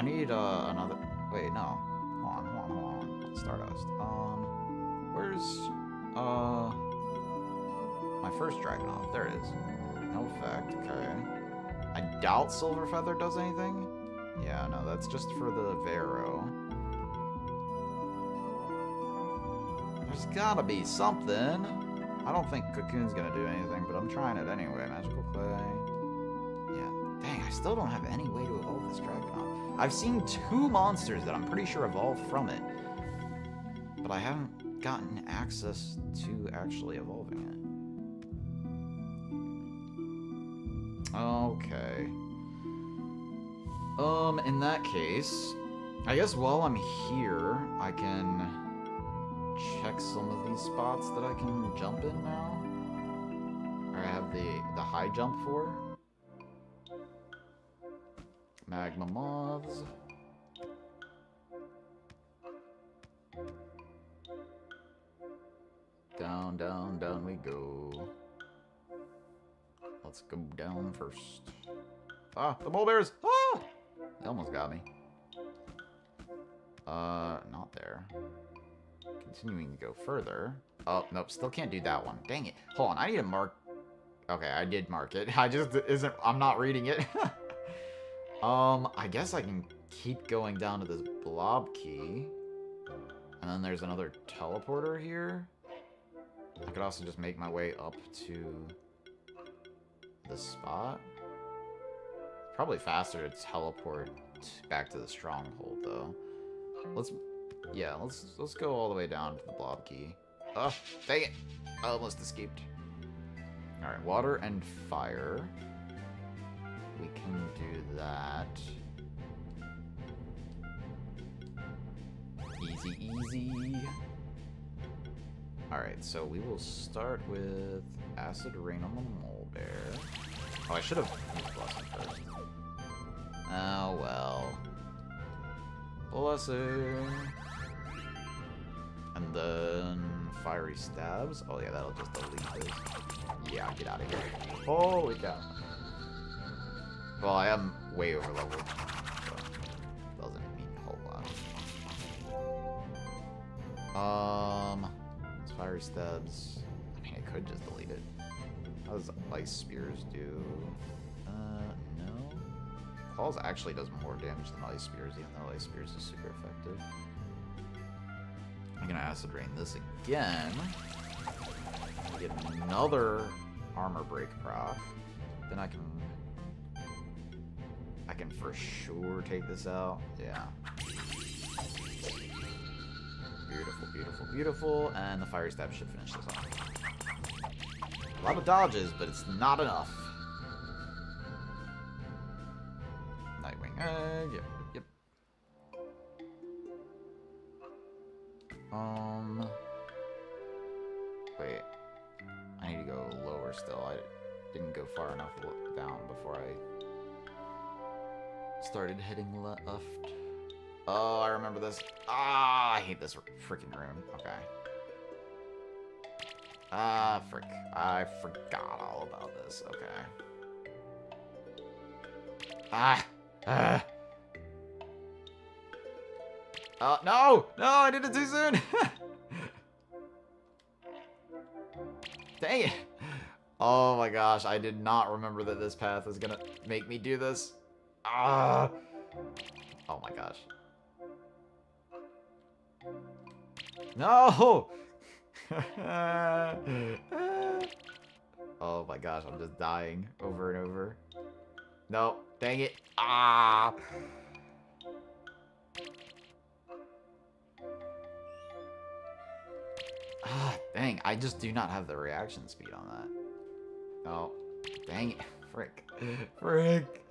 need another... Wait, no. Hold on. Stardust. Where's my first Dragonov? There it is. No effect. Okay. I doubt Silver Feather does anything. Yeah, no, that's just for the Vero. There's gotta be something. I don't think Cocoon's gonna do anything, but I'm trying it anyway. Magical Clay. Yeah. Dang, I still don't have any way to evolve this Dragonov. I've seen 2 monsters that I'm pretty sure evolved from it, but I haven't gotten access to actually evolving it. Okay. In that case, I guess while I'm here, I can check some of these spots that I can jump in now. Or I have the high jump for. Magma Moths. Down, down, down we go. Let's go down first. Ah, the mole bears! Ah! They almost got me. Not there. Continuing to go further. Oh, nope, still can't do that one. Dang it. Hold on, I need to mark... Okay, I did mark it. I'm not reading it. I guess I can keep going down to this blob key. And then there's another teleporter here. I could also just make my way up to this spot. Probably faster to teleport back to the stronghold, though. Let's go all the way down to the blob key. Oh, dang it! I almost escaped. Alright, water and fire. We can do that. Easy, easy. Alright, so we will start with Acid Rain on the Mole Bear. Oh, I should have used Blessing first. Oh, well. Blessing. And then Fiery Stabs. Oh, yeah, that'll just delete this. Yeah, get out of here. Holy cow. Well, I am way over leveled, so doesn't mean a whole lot. Fiery Stabs. I mean, I could just delete it. How does Ice Spears do? No. Claws actually does more damage than Ice Spears, even though Ice Spears is super effective. I'm gonna Acid Rain this again. Get another Armor Break proc. Then I can for sure take this out. Yeah. Beautiful, beautiful, beautiful. And the Fiery Stab should finish this off. A lot of dodges, but it's not enough. Nightwing Egg. Yep. Wait. I need to go lower still. I didn't go far enough down before I started heading left. Oh, I remember this. Ah, I hate this freaking room. Okay. Ah, frick. I forgot all about this. Okay. No! No, I did it too soon! Dang it! Oh my gosh, I did not remember that this path was gonna make me do this. Ah! Oh my gosh. No! Oh my gosh, I'm just dying over and over. No, dang it. Ah! Ah, dang, I just do not have the reaction speed on that. Oh, dang it. Frick. Frick.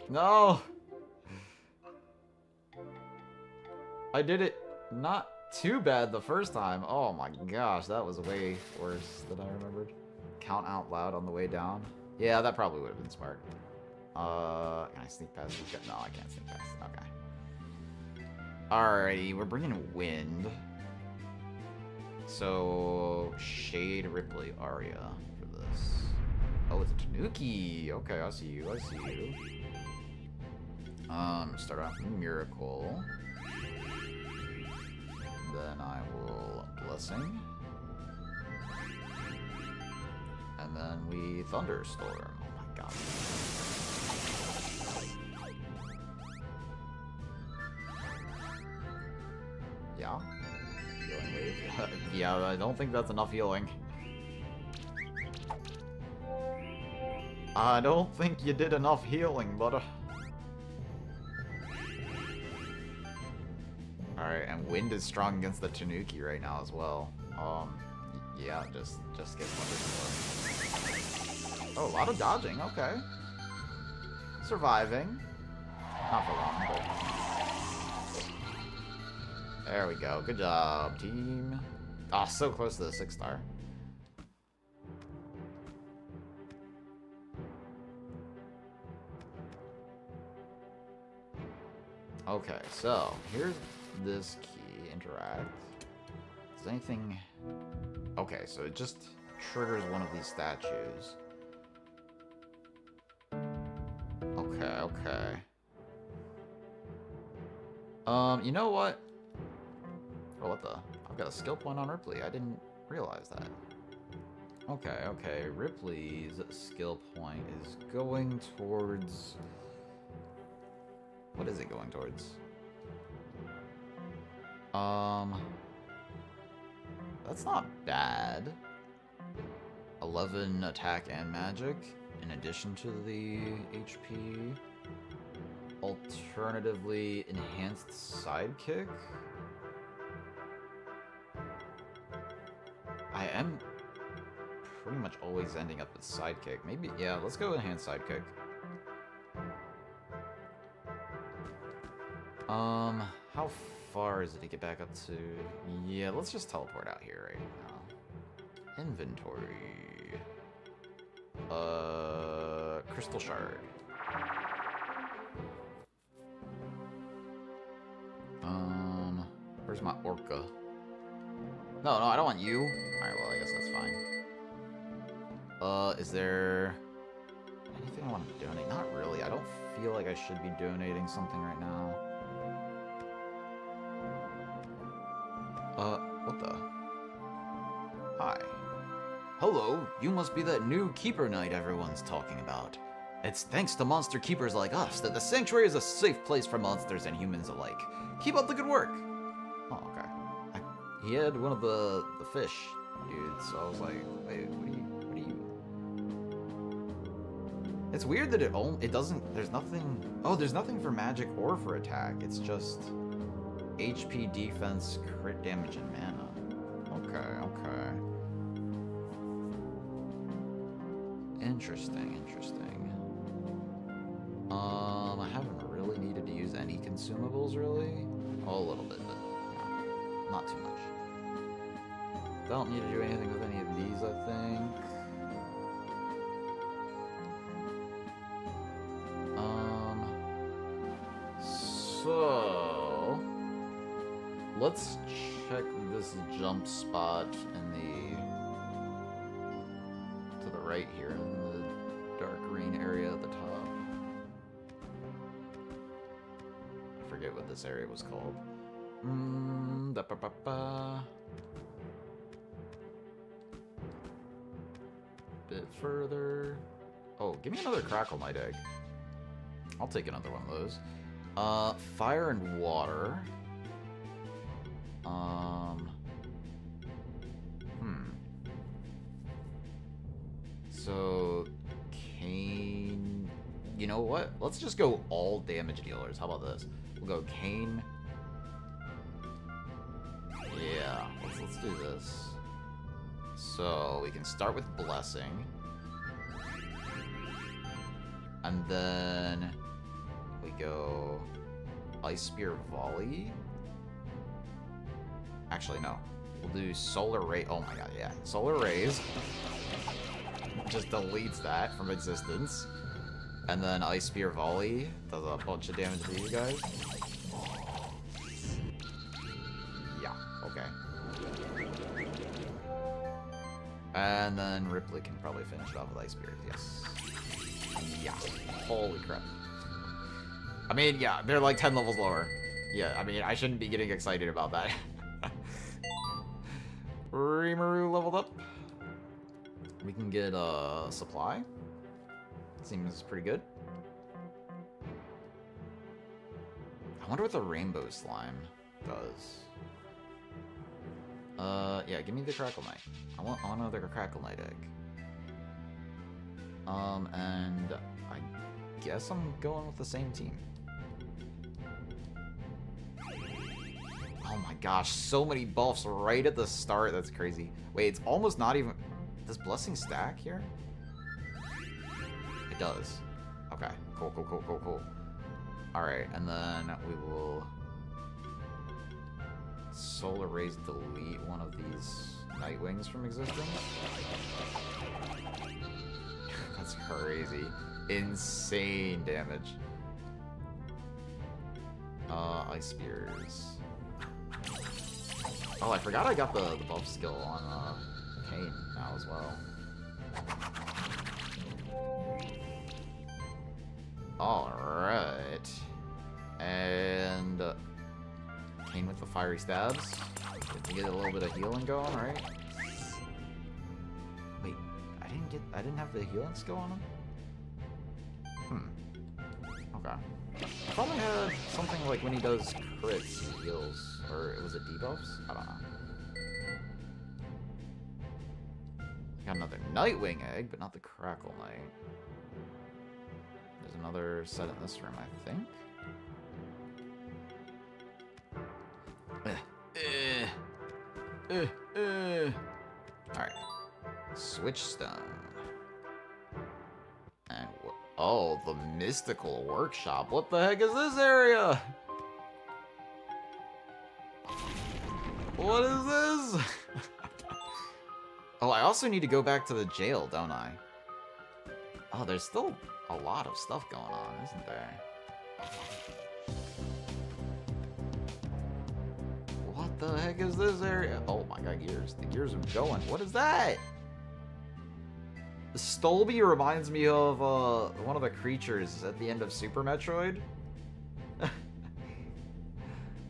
No! I did it not too bad the first time. Oh my gosh, that was way worse than I remembered. Count out loud on the way down. Yeah, that probably would have been smart. Can I sneak past this guy? No, I can't sneak past. Okay. Alrighty, we're bringing wind. So, Shade Ripley Aria for this. Oh, it's a Tanuki. Okay, I see you. I see you. Start off with Miracle. Then I will Blessing. And then we Thunderstorm. Oh my god. Yeah? Healing wave? Yeah, I don't think that's enough healing. I don't think you did enough healing, but... Alright, and wind is strong against the Tanuki right now as well. Yeah, just get Thunderstorm. Oh, a lot of dodging, okay. Surviving. Not for long, but... There we go, good job, team. Ah, so close to the 6-star. Okay, so here's this key. Interact. Does anything... Okay, so it just triggers one of these statues. Okay, okay. You know what? Oh, what the? I've got a skill point on Ripley. I didn't realize that. Okay, okay. Ripley's skill point is going towards... What is it going towards? That's not bad. 11 attack and magic, in addition to the HP. Alternatively, enhanced sidekick. I am pretty much always ending up with sidekick. Maybe, yeah, let's go enhanced sidekick. How far is it to get back up to? Yeah, let's just teleport out here right now. Inventory. Crystal shard. Where's my orca? No, I don't want you. Alright, well, I guess that's fine. Is there anything I want to donate? Not really. I don't feel like I should be donating something right now. What the? Hi. Hello, you must be that new Keeper Knight everyone's talking about. It's thanks to monster keepers like us that the Sanctuary is a safe place for monsters and humans alike. Keep up the good work. Oh, okay. He had one of the fish dudes, so I was like, wait, what are you? It's weird that it doesn't, there's nothing, there's nothing for magic or for attack. It's just HP, defense, crit damage, and mana. Okay. Interesting. I haven't really needed to use any consumables, really. Oh, a little bit, but yeah, not too much. Don't need to do anything with any of these, I think. So let's check this jump spot to the right here in the dark green area at the top. I forget what this area was called. Bit further. Oh, give me another Crackle Knight egg. I'll take another one of those. Fire and water. So, Kane... You know what? Let's just go all damage dealers. How about this? We'll go Kane. Yeah, let's do this. So, we can start with Blessing. And then we go Ice Spear Volley. Actually, no. We'll do Solar Ray. Oh my god, yeah. Solar Rays. Just deletes that from existence. And then Ice Spear Volley does a bunch of damage to you guys. Yeah, okay. And then Ripley can probably finish it off with Ice Spear, yes. Yeah, holy crap. I mean, yeah, they're like 10 levels lower. Yeah, I mean, I shouldn't be getting excited about that. Rimuru leveled up. We can get a supply. Seems pretty good. I wonder what the rainbow slime does. Yeah, give me the Crackle Knight. I want another Crackle Knight egg. And I guess I'm going with the same team. Oh my gosh, so many buffs right at the start. That's crazy. Wait, it's almost not even... Does Blessing stack here? It does. Okay, cool. Alright, and then we will... Solar Rays delete one of these Nightwings from existence. That's crazy. Insane damage. Ice Spears. Oh, I forgot I got the buff skill on Kane now as well. Alright. And Kane with the fiery stabs. Good to get a little bit of healing going, right? Wait, I didn't have the healing skill on him? Okay. I thought I had something like when he does crits, he heals. Or was it debuffs? I don't know. Got another Nightwing egg, but not the Crackle Knight. There's another set in this room, I think. Alright. Switch Stone. And oh, the Mystical Workshop. What the heck is this area? What is this? Oh, I also need to go back to the jail, don't I? Oh, there's still a lot of stuff going on, isn't there? What the heck is this area? Oh my god, gears. The gears are going. What is that? The Stolby reminds me of one of the creatures at the end of Super Metroid.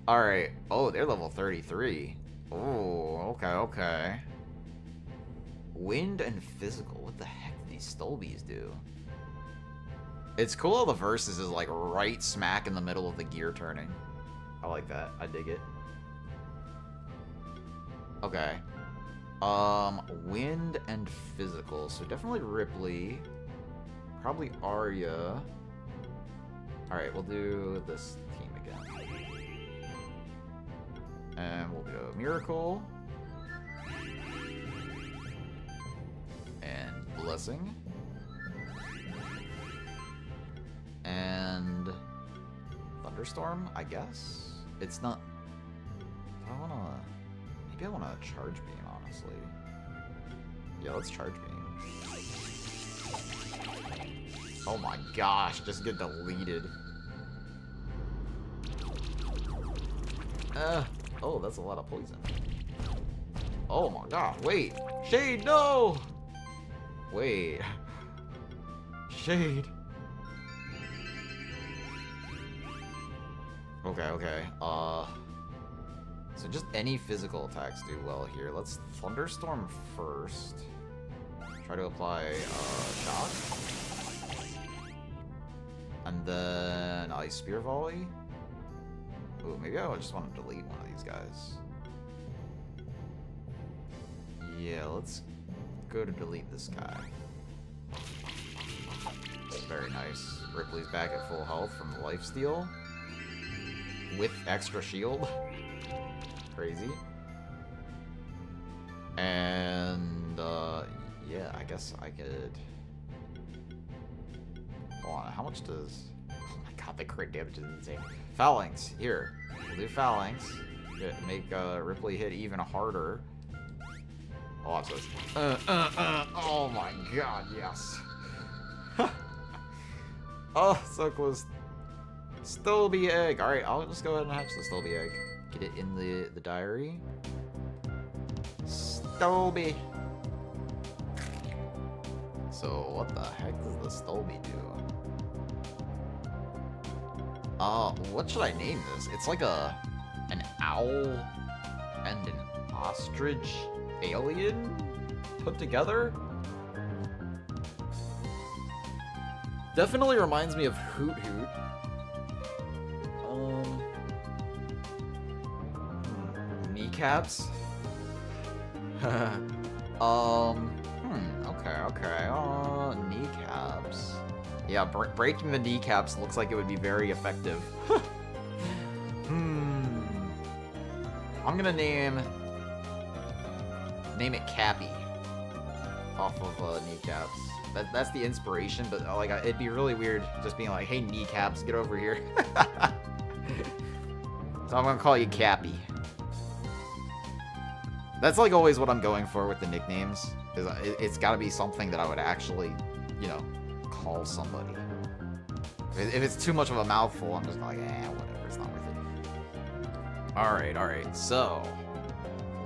Alright. Oh, they're level 33. Oh, okay. Wind and physical. What the heck do these Stolbies do? It's cool how the versus is like right smack in the middle of the gear turning. I like that. I dig it. Okay. Wind and physical. So definitely Ripley. Probably Arya. Alright, we'll do this team again. And we'll go Miracle. And Blessing. And Thunderstorm, I guess? It's not... Do I wanna... Maybe I wanna Charge Beam, honestly. Yeah, let's Charge Beam. Oh my gosh, just get deleted. Oh, that's a lot of poison. Oh my god, wait. Shade, no! Wait. Shade. Okay. So just any physical attacks do well here. Let's Thunderstorm first. Try to apply shock. And then Ice Spear Volley. Ooh, maybe I just want to delete one of these guys. Yeah, let's go to delete this guy. Very nice. Ripley's back at full health from the lifesteal. With extra shield. Crazy. And, yeah, I guess I could... Hold on, how much does... Oh my god, the crit damage is insane. Phalanx, here. We'll do Phalanx. Make Ripley hit even harder. Oh, watch this. Oh my god, yes. Oh, so close. Stolby egg. Alright, I'll just go ahead and hatch the Stolby egg. Get it in the diary. Stolby. So, what the heck does the Stolby do? What should I name this? It's like an owl and an ostrich alien put together? Definitely reminds me of Hoot Hoot. Kneecaps? Okay. Kneecaps. Yeah, breaking the kneecaps looks like it would be very effective. I'm gonna name it Cappy. Off of kneecaps. That's the inspiration, but like it'd be really weird just being like, "Hey, kneecaps, get over here." So I'm gonna call you Cappy. That's like always what I'm going for with the nicknames. Is it's got to be something that I would actually, you know, call somebody. If it's too much of a mouthful, I'm just like, whatever, it's not worth it. Alright. So,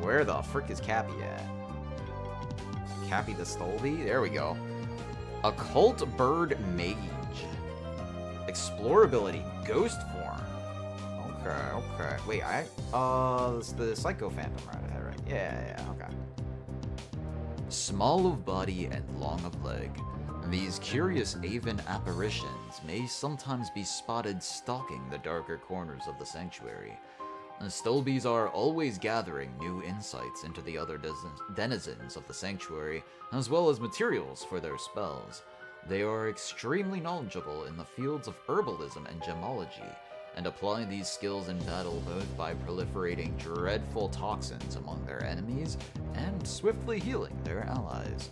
where the frick is Cappy at? Cappy the Stolby? There we go. Occult Bird Mage. Explorability, Ghost Form. Okay. Wait, it's the Psycho Phantom, right? Yeah, okay. Small of body and long of leg, these curious Aven apparitions may sometimes be spotted stalking the darker corners of the sanctuary. The Stolbies are always gathering new insights into the other denizens of the sanctuary, as well as materials for their spells. They are extremely knowledgeable in the fields of herbalism and gemology, and apply these skills in battle both by proliferating dreadful toxins among their enemies and swiftly healing their allies.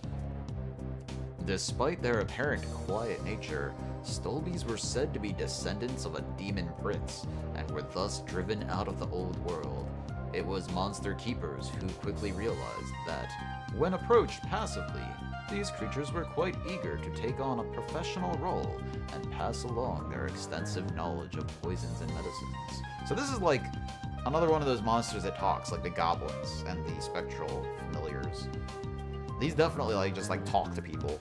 Despite their apparent quiet nature, Stolbies were said to be descendants of a demon prince, and were thus driven out of the old world. It was monster keepers who quickly realized that, when approached passively, these creatures were quite eager to take on a professional role and pass along their extensive knowledge of poisons and medicines. So this is like another one of those monsters that talks, like the goblins and the spectral familiars. These definitely just talk to people.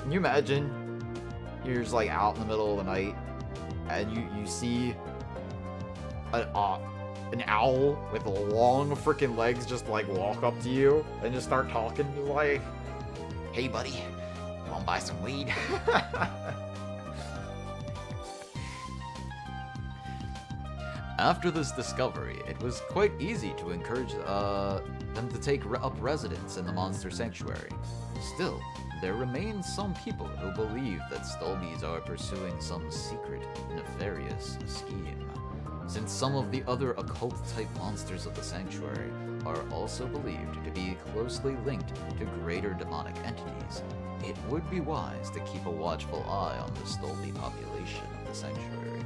Can you imagine you're just out in the middle of the night and you see an owl with long freaking legs just walk up to you and just start talking, just like, "Hey buddy, you wanna buy some weed?" After this discovery, it was quite easy to encourage them to take up residence in the Monster Sanctuary. Still, there remain some people who believe that Stolbies are pursuing some secret, nefarious scheme. Since some of the other occult-type monsters of the Sanctuary are also believed to be closely linked to greater demonic entities, it would be wise to keep a watchful eye on the Stolby population of the Sanctuary.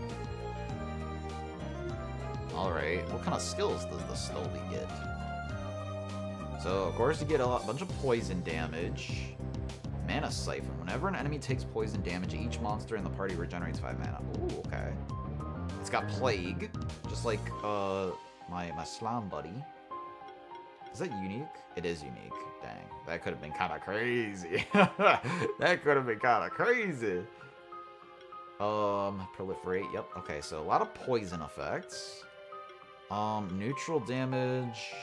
Alright, what kind of skills does the Stolby get? So, of course, you get a bunch of poison damage. Mana Siphon. Whenever an enemy takes poison damage, each monster in the party regenerates 5 mana. Ooh, okay. It's got Plague, just like my Slime buddy. Is that unique? It is unique. Dang, that could have been kind of crazy. That could have been kind of crazy. Proliferate. Yep. Okay, so a lot of poison effects. Neutral damage.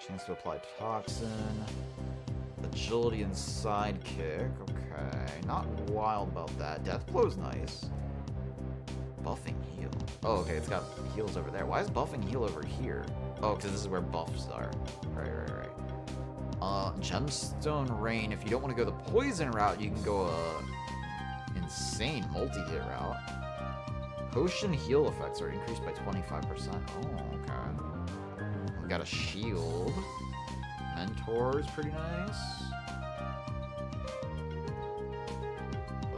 Chance to apply toxin. The agility and sidekick. Okay, not wild about that. Death blow's nice. Buffing heal. Oh, okay, it's got heals over there. Why is buffing heal over here? Oh, because this is where buffs are. Right. Gemstone Rain. If you don't want to go the poison route, you can go insane multi-hit route. Potion heal effects are increased by 25%. Oh, okay. We got a shield. Mentor is pretty nice.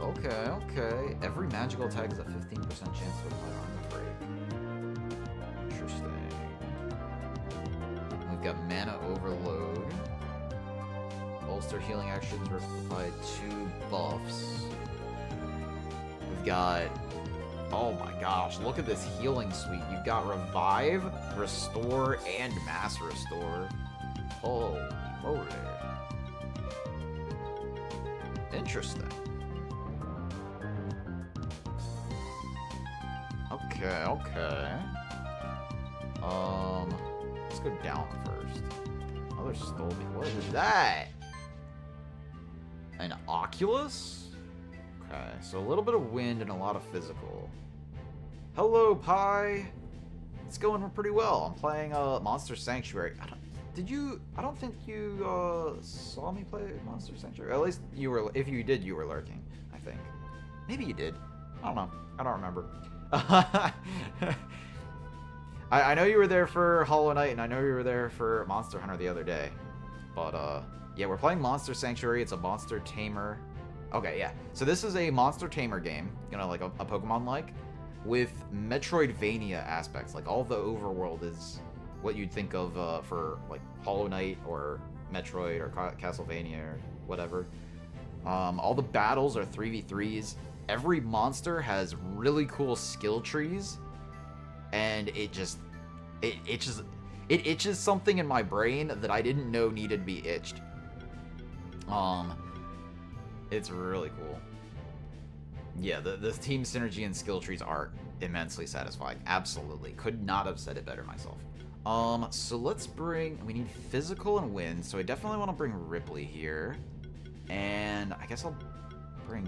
Okay. Every magical attack is a 15% chance to apply armor break. Interesting. We've got mana overload. Bolster healing actions apply 2 buffs. We've got... Oh my gosh, look at this healing suite. You've got Revive, Restore, and Mass Restore. Oh, moly. Interesting. Okay. Let's go down first. Another Stolby. What is that? An Oculus? Okay, so a little bit of wind and a lot of physical. Hello, Pi. It's going pretty well. I'm playing Monster Sanctuary. I don't think you saw me play Monster Sanctuary. At least you were. If you did, you were lurking. I think. Maybe you did. I don't know. I don't remember. I know you were there for Hollow Knight, and I know you were there for Monster Hunter the other day. But yeah, we're playing Monster Sanctuary. It's a monster tamer. Okay, yeah. So this is a monster tamer game, like a Pokemon-like, with Metroidvania aspects. Like all the overworld is what you'd think of for like Hollow Knight or Metroid or Castlevania or whatever. All the battles are 3v3s. Every monster has really cool skill trees, and it itches something in my brain that I didn't know needed to be itched. It's really cool. Yeah, the team synergy and skill trees are immensely satisfying. Absolutely. Could not have said it better myself. So we need physical and wind, so I definitely want to bring Ripley here. And I guess I'll bring...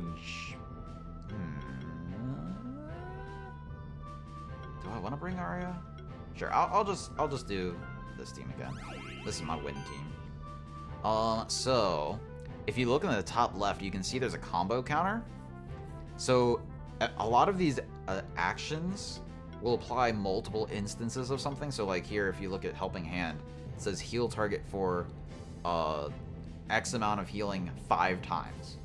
Do I want to bring Arya? Sure, I'll just do this team again. This is my wind team. So if you look in the top left, you can see there's a combo counter. So a lot of these actions will apply multiple instances of something. So like here, if you look at Helping Hand, it says heal target for X amount of healing 5 times.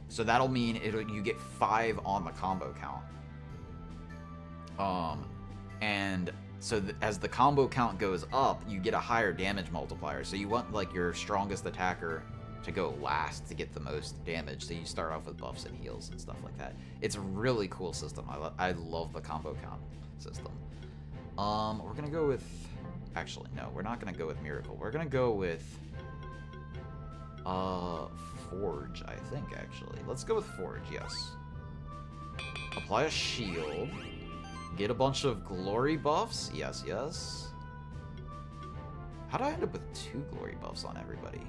So that'll mean you get 5 on the combo count. And so as the combo count goes up, you get a higher damage multiplier. So you want like your strongest attacker to go last to get the most damage. So you start off with buffs and heals and stuff like that. It's a really cool system. I love the combo count system. We're gonna go with... Actually, no, we're not gonna go with Miracle. We're gonna go with... Forge, I think, actually. Let's go with Forge, yes. Apply a shield. Get a bunch of glory buffs. Yes. How did I end up with 2 glory buffs on everybody?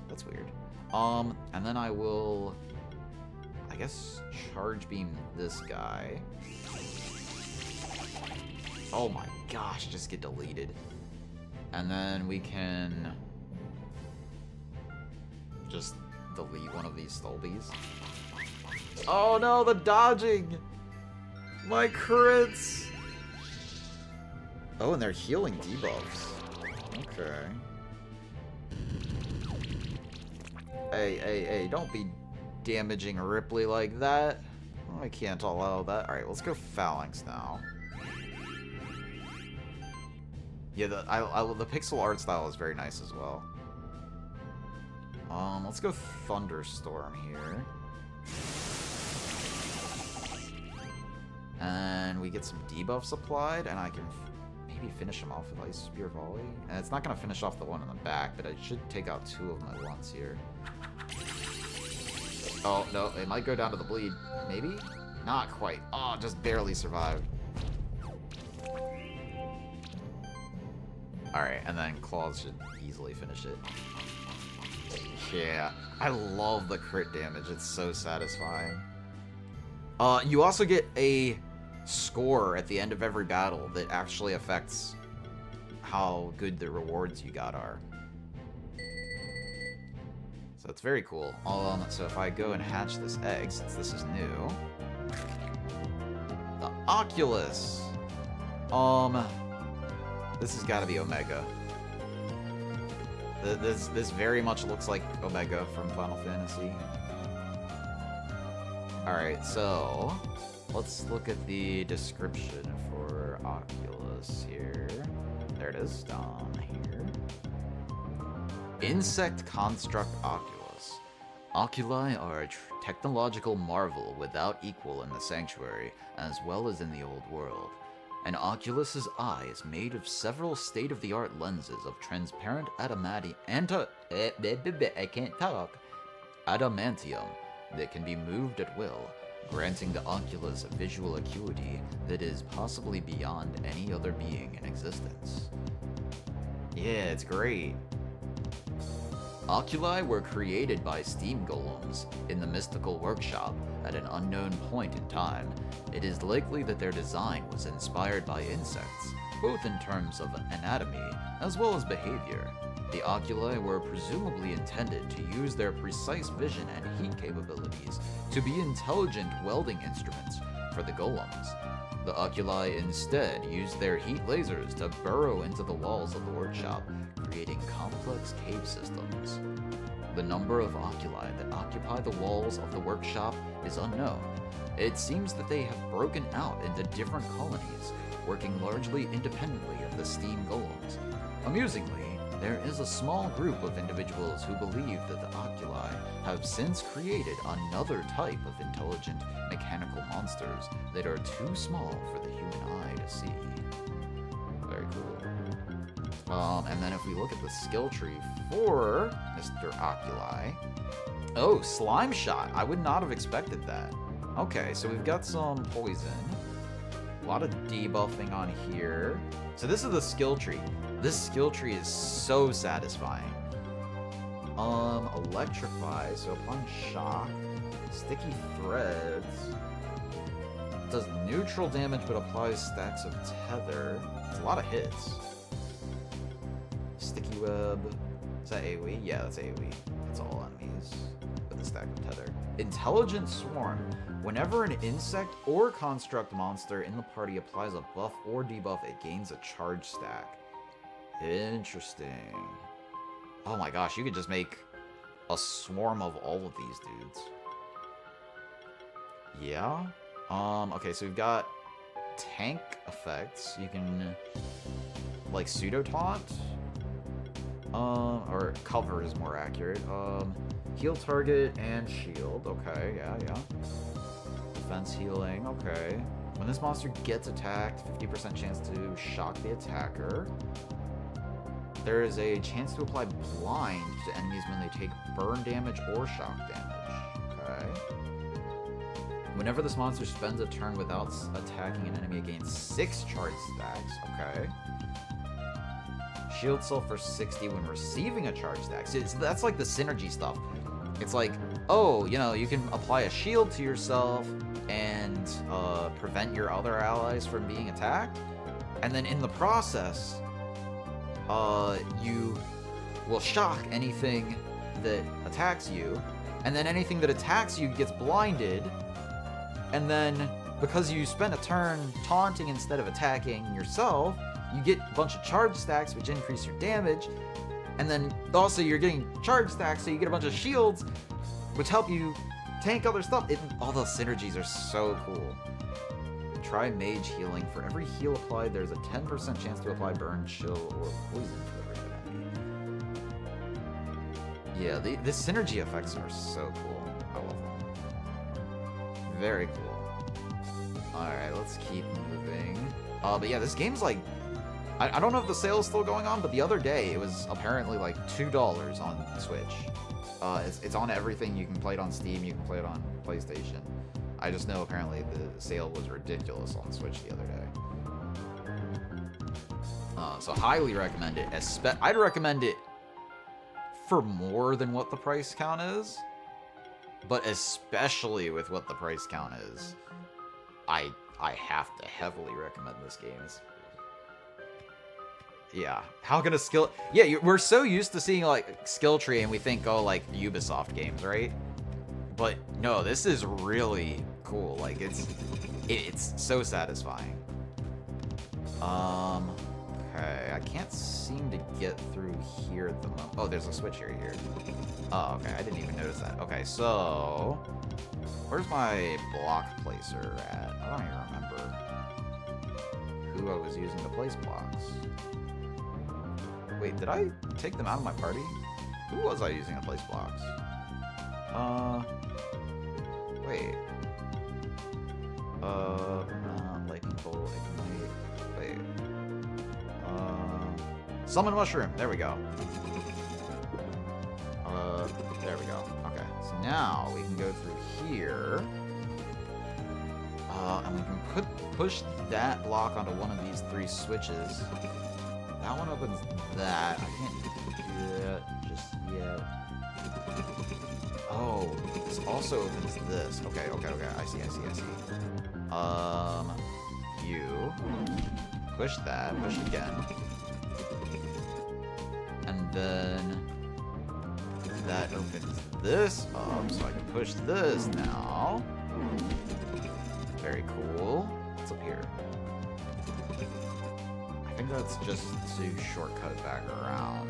That's weird. And then I will... I guess charge beam this guy. Oh my gosh, just get deleted. And then we can... just delete one of these Stolbies. Oh no, the dodging! My crits! Oh, and they're healing debuffs. Okay. Hey, don't be damaging Ripley like that. I can't allow that. Alright, let's go Phalanx now. Yeah, the pixel art style is very nice as well. Let's go Thunderstorm here. And we get some debuffs applied, and I can maybe finish him off with Ice Spear Volley. And it's not going to finish off the one in the back, but I should take out 2 of them at once here. Oh, no, it might go down to the bleed. Maybe? Not quite. Oh, just barely survived. Alright, and then Claws should easily finish it. Yeah, I love the crit damage. It's so satisfying. You also get a score at the end of every battle that actually affects how good the rewards you got are. So it's very cool. So if I go and hatch this egg, since this is new, the Oculus. This has got to be Omega. This very much looks like Omega from Final Fantasy. Alright, so let's look at the description for Oculus here. There it is, down here. Insect Construct Oculus. Oculi are a technological marvel without equal in the Sanctuary, as well as in the old world. An Oculus's eye is made of several state-of-the-art lenses of transparent adamantium that can be moved at will, granting the Oculus visual acuity that is possibly beyond any other being in existence. Yeah, it's great. Oculi were created by steam golems in the mystical workshop at an unknown point in time. It is likely that their design was inspired by insects, both in terms of anatomy as well as behavior. The oculi were presumably intended to use their precise vision and heat capabilities to be intelligent welding instruments for the golems. The oculi instead used their heat lasers to burrow into the walls of the workshop, creating complex cave systems. The number of oculi that occupy the walls of the workshop is unknown. It seems that they have broken out into different colonies, working largely independently of the steam golems. Amusingly, there is a small group of individuals who believe that the oculi have since created another type of intelligent mechanical monsters that are too small for the human eye to see. Very cool. And then if we look at the skill tree for Mr. Oculi... Oh, Slime Shot! I would not have expected that. Okay, so we've got some poison. A lot of debuffing on here. So this is the skill tree. This skill tree is so satisfying. Electrify, so upon shock. Sticky Threads. Does neutral damage but applies stacks of tether. It's a lot of hits. Sticky Web. Is that AoE? Yeah, that's AoE. That's all enemies with a stack of tether. Intelligent Swarm. Whenever an insect or construct monster in the party applies a buff or debuff, it gains a charge stack. Interesting. Oh my gosh, you could just make a swarm of all of these dudes. Yeah. Okay, so we've got tank effects. You can like pseudo taunt. Or cover is more accurate. Heal target and shield. Okay, yeah. Defense healing. Okay. When this monster gets attacked, 50% chance to shock the attacker. There is a chance to apply blind to enemies when they take burn damage or shock damage. Okay. Whenever this monster spends a turn without attacking an enemy, it gains 6 charge stacks. Okay. Shield self for 60 when receiving a charge stack. So that's like the synergy stuff. It's like, oh, you know, you can apply a shield to yourself and prevent your other allies from being attacked. And then in the process, you will shock anything that attacks you. And then anything that attacks you gets blinded. And then, because you spent a turn taunting instead of attacking yourself, you get a bunch of charge stacks, which increase your damage. And then also you're getting charge stacks, so you get a bunch of shields, which help you tank other stuff. All the synergies are so cool. Try Mage Healing. For every heal applied, there's a 10% chance to apply burn, chill, or poison to every enemy. Yeah, the synergy effects are so cool. I love them. Very cool. Alright, let's keep moving. But yeah, this game's like... I don't know if the sale is still going on, but the other day it was apparently like $2 on Switch. It's on everything. You can play it on Steam, you can play it on PlayStation. I just know apparently the sale was ridiculous on Switch the other day. So highly recommend it. I'd recommend it for more than what the price count is, but especially with what the price count is, I have to heavily recommend this game. Yeah, how can a skill... Yeah, we're so used to seeing, like, skill tree, and we think, oh, like, Ubisoft games, right? But, no, this is really cool. Like, it's so satisfying. Okay, I can't seem to get through here at the moment. Oh, there's a switch here. Oh, okay, I didn't even notice that. Okay, so... Where's my block placer at? I don't even remember who I was using to place blocks. Wait, did I take them out of my party? Who was I using to place blocks? Wait. Lightning bolt, ignite. Wait. Summon mushroom. There we go. There we go. Okay. So now we can go through here. And we can push that block onto one of these 3 switches. That one opens that. I can't do that just yet. Oh, this also opens this. Okay. I see. You push that, push again. And then that opens this up, so I can push this now. Very cool. What's up here? I think that's just to shortcut it back around.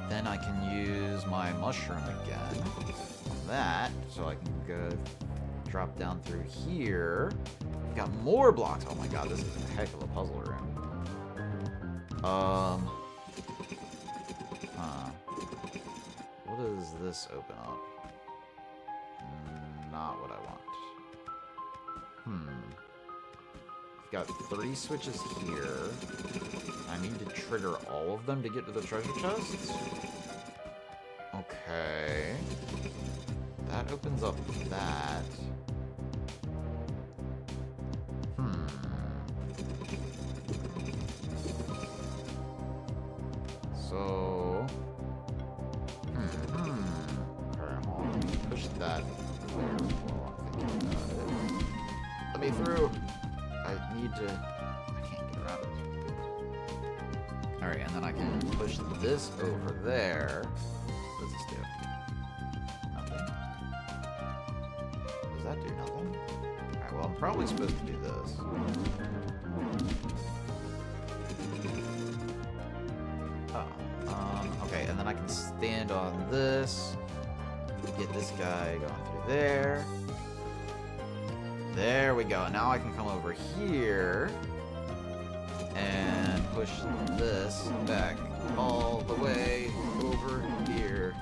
Then I can use my mushroom again on that, so I can go drop down through here. We've got more blocks. Oh my god, this is a heck of a puzzle room. What does this open up? Not what I want. I've got 3 switches here. I need to trigger all of them to get to the treasure chests. Okay. That opens up that. So... Okay, hold on. Push that there while I'm thinking about it. Let me through! I need to... I can't get around it. Alright, and then I can push this over there. What does this do? Nothing? Does that do nothing? Alright, well, I'm probably supposed to do this. Okay, and then I can stand on this, get this guy going through there. There we go. Now I can come over here and push this back all the way over here.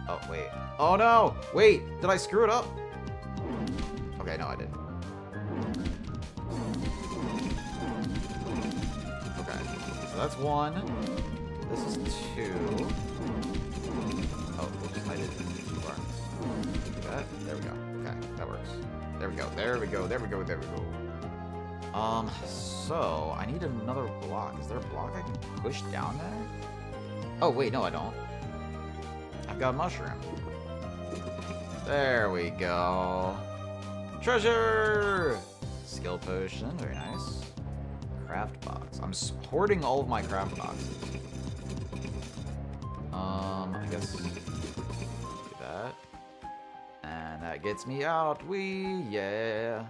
Oh, wait. Oh, no! Wait! Did I screw it up? Okay, no, I didn't. Okay, so that's 1. This is 2. Oh, oops, I didn't do too far. Do that. There we go. Okay, that works. There we go. So I need another block. Is there a block I can push down there? Oh, wait, no, I don't. I've got a mushroom. There we go. Treasure! Skill potion, very nice. Craft box. I'm hoarding all of my craft boxes. I guess do that. And that gets me out. Yeah.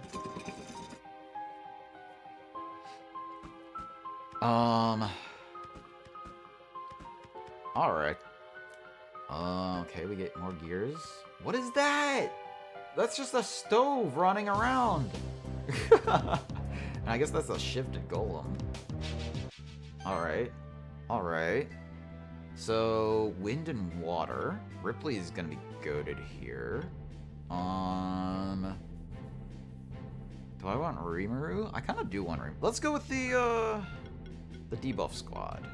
Alright. Okay, we get more gears. What is that? That's just a stove running around. And I guess that's a shifted golem. Alright. So, wind and water. Ripley is gonna be goated here. Do I want Rimuru? I kind of do want Rimuru. Let's go with the debuff squad.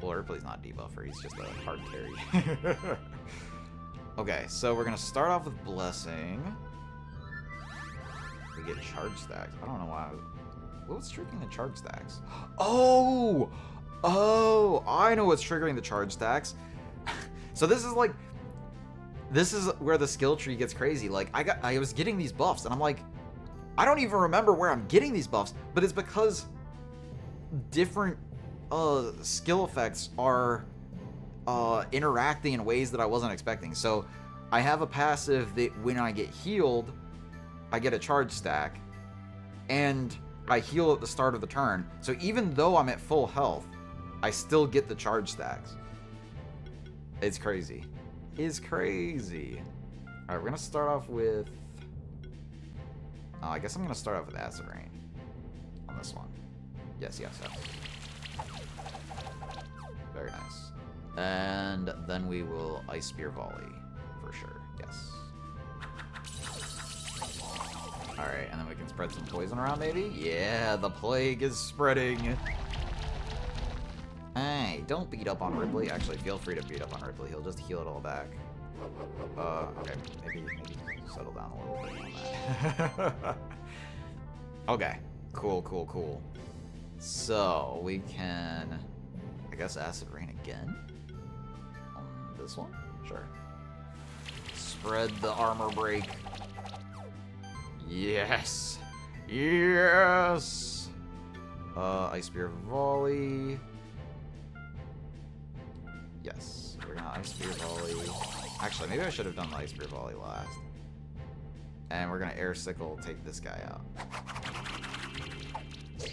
Well, Ripley's not debuffer. He's just a hard carry. Okay, so we're gonna start off with Blessing. We get charge stacks. I don't know why. What's triggering the charge stacks? Oh! Oh! I know what's triggering the charge stacks. So this is like... This is where the skill tree gets crazy. Like, I was getting these buffs, and I'm like... I don't even remember where I'm getting these buffs, but it's because different skill effects are interacting in ways that I wasn't expecting. So I have a passive that when I get healed, I get a charge stack, and I heal at the start of the turn. So even though I'm at full health, I still get the charge stacks. It's crazy. It's crazy. Alright, we're gonna start off with... I guess I'm gonna start off with Acid Rain on this one. Yes, yes, yes. Very nice. And then we will Ice Spear Volley, for sure. Yes. Alright, and then we can spread some poison around, maybe? Yeah, the plague is spreading. Hey, don't beat up on Ripley. Actually, feel free to beat up on Ripley. He'll just heal it all back. Okay, maybe settle down a little bit on that. Okay, cool. So, we can, I guess, Acid Rain again? On this one? Sure. Spread the armor break. Yes! Yes! Ice Spear Volley. Yes, we're gonna Ice Spear Volley. Actually, maybe I should have done the Ice Spear Volley last. And we're gonna Air Sickle, take this guy out.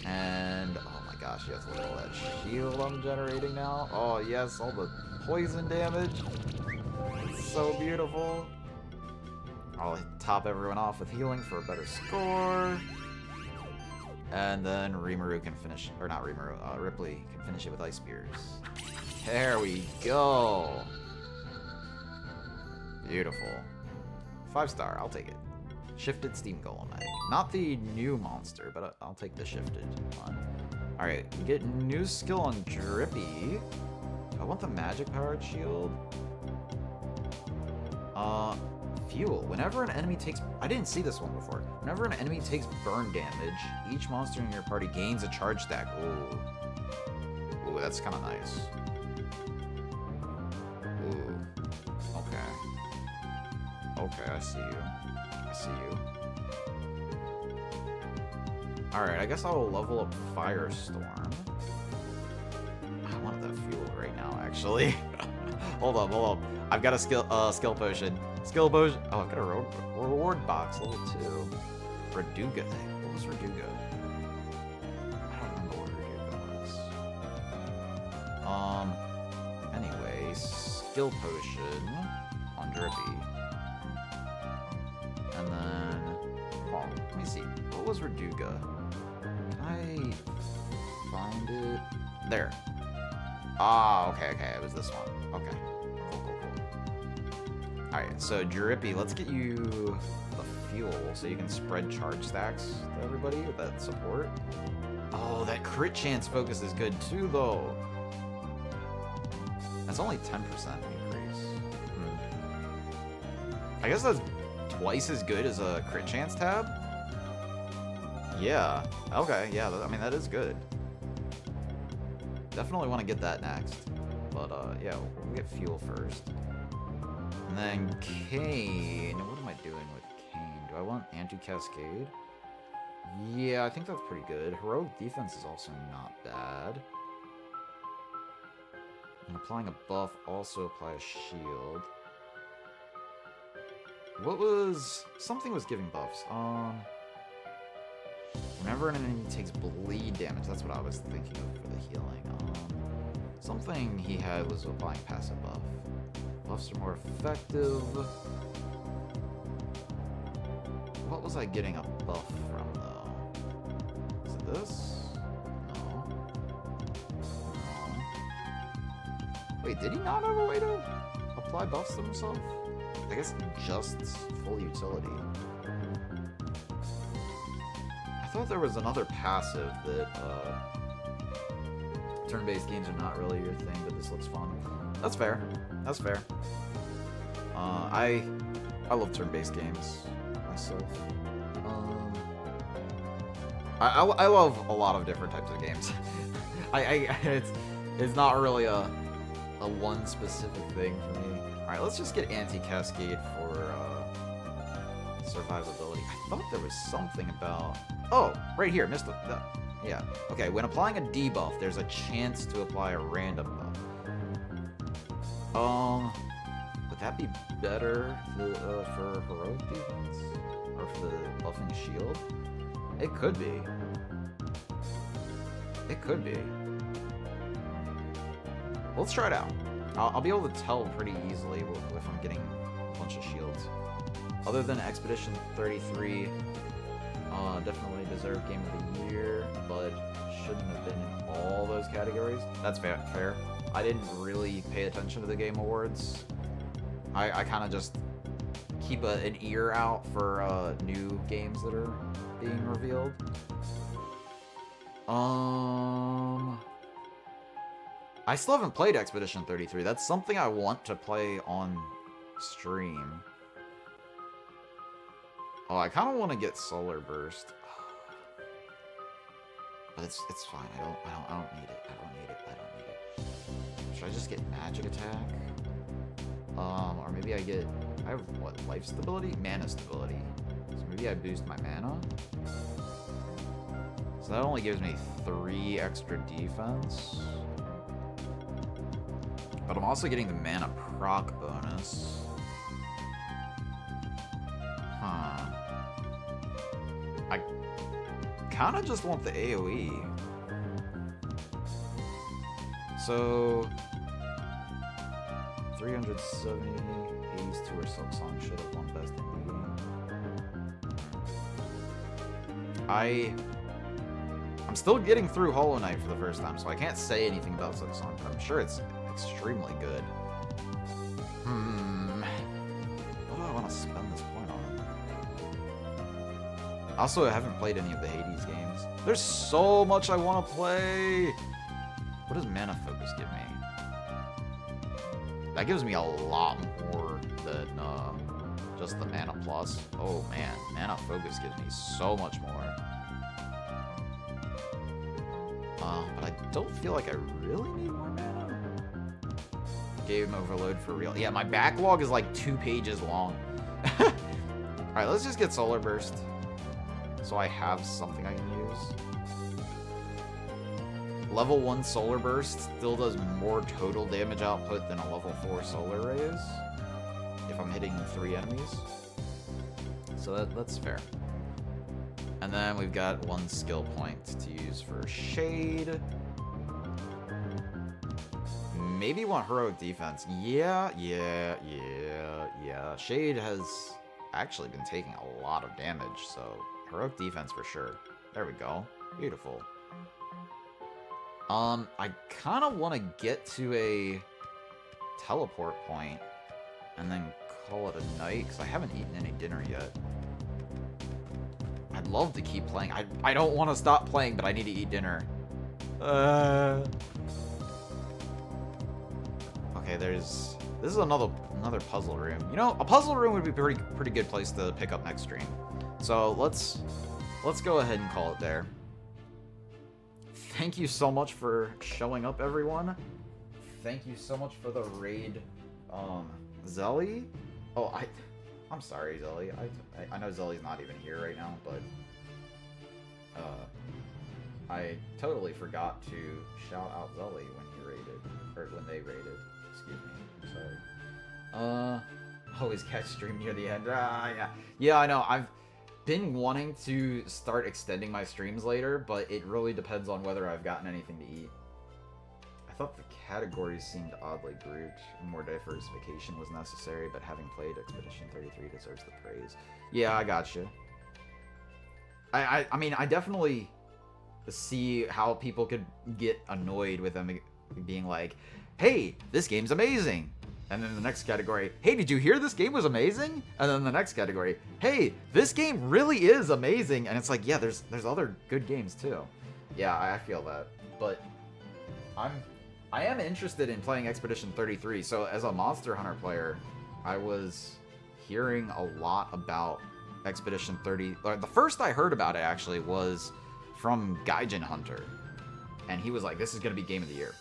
And, oh my gosh, yes, look at all that shield I'm generating now. Oh yes, all the poison damage. It's so beautiful. I'll top everyone off with healing for a better score. And then Rimuru can finish, or not Rimuru, Ripley can finish it with Ice Spears. There we go. Beautiful. 5-star, I'll take it. Shifted Steam Golem egg. Not the new monster, but I'll take the shifted one. Alright, we get new skill on Drippy. I want the magic powered shield. Fuel. Whenever an enemy takes... I didn't see this one before. Whenever an enemy takes burn damage, each monster in your party gains a charge stack. Ooh. Ooh, that's kind of nice. Ooh. Okay. Okay, I see you. I see you. Alright, I guess I'll level up Firestorm. I wanted that fuel right now, actually. Hold up. I've got a skill potion. Skill potion. Oh, I've got a reward box, level 2. Raduga. What was Raduga? I don't remember what Raduga was. Anyway, skill potion on Drippy. And then, oh, let me see. What was Raduga? Can I find it? There. Ah, okay. It was this one. Okay. Cool. Alright, so Drippy, let's get you the fuel so you can spread charge stacks to everybody with that support. Oh, that crit chance focus is good too, though. That's only 10% increase. I guess that's twice as good as a crit chance tab? Yeah. Okay, yeah, I mean, that is good. Definitely want to get that next. But, yeah, we'll get fuel first. And then Kane. What am I doing with Kane? Do I want Anti-Cascade? Yeah, I think that's pretty good. Heroic Defense is also not bad. And applying a buff, also apply a shield. What was... Something was giving buffs. Whenever an enemy takes bleed damage, that's what I was thinking of for the healing. Something he had was applying passive buff. Buffs are more effective. What was I getting a buff from, though? Is it this? No. Wait, did he not have a way to apply buffs to himself? I guess just full utility. I thought there was another passive that, turn-based games are not really your thing, but this looks fun. That's fair. That's fair. I love turn-based games myself. I love a lot of different types of games. It's not really a one specific thing for me. All right, let's just get anti-cascade for survivability. I thought there was something about. Oh, right here, missed the. Yeah. Okay. When applying a debuff, there's a chance to apply a random buff. Would that be better for heroic defense or for the buffing shield? It could be. It could be. Let's try it out. I'll be able to tell pretty easily if I'm getting a bunch of shields. Other than Expedition 33, definitely deserved Game of the Year, but shouldn't have been in all those categories. That's fair. I didn't really pay attention to the Game Awards. I kind of just keep an ear out for new games that are being revealed. I still haven't played Expedition 33. That's something I want to play on stream. Oh, I kind of want to get Solar Burst. But it's fine. I don't need it. I don't need it. Should I just get Magic Attack? Or maybe I have what, life stability? Mana stability. So maybe I boost my mana. So that only gives me 3 extra defense. But I'm also getting the mana proc bonus. Huh. I kind of just want the AoE. So 370 Haze 2 or Silk Song should have won best in the game. I'm still getting through Hollow Knight for the first time, so I can't say anything about Silk Song, but I'm sure it's extremely good. What do I want to spend this point on? Also, I haven't played any of the Hades games. There's so much I want to play! What does Mana Focus give me? That gives me a lot more than just the Mana Plus. Oh man, Mana Focus gives me so much more. But I don't feel like I really need more mana. Game overload for real. Yeah, my backlog is like 2 pages long. Alright, let's just get Solar Burst. So I have something I can use. Level 1 Solar Burst still does more total damage output than a level 4 Solar Rays. If I'm hitting 3 enemies. So that's fair. And then we've got 1 skill point to use for Shade. Maybe want Heroic Defense. Yeah. Shade has actually been taking a lot of damage, so Heroic Defense for sure. There we go. Beautiful. I kind of want to get to a teleport point and then call it a night, because I haven't eaten any dinner yet. I'd love to keep playing. I don't want to stop playing, but I need to eat dinner. Okay, this is another puzzle room. You know, a puzzle room would be a pretty good place to pick up next stream. So let's go ahead and call it there. Thank you so much for showing up, everyone. Thank you so much for the raid, Zelly. Oh, I'm sorry, Zelly. I know Zelly's not even here right now, but I totally forgot to shout out Zelly when he raided, or when they raided. Excuse me. I'm sorry. Always catch stream near the end. Yeah, I know. I've been wanting to start extending my streams later, but it really depends on whether I've gotten anything to eat. I thought the categories seemed oddly grouped. More diversification was necessary, but having played Expedition 33 deserves the praise. Yeah, I gotcha. I mean, I definitely see how people could get annoyed with them being like, hey, this game's amazing! And then the next category, hey, did you hear this game was amazing? And then the next category, hey, this game really is amazing! And it's like, yeah, there's other good games too. Yeah, I feel that. But I am interested in playing Expedition 33, so as a Monster Hunter player, I was hearing a lot about Expedition 30. The first I heard about it, actually, was from Gaijin Hunter. And he was like, this is going to be game of the year.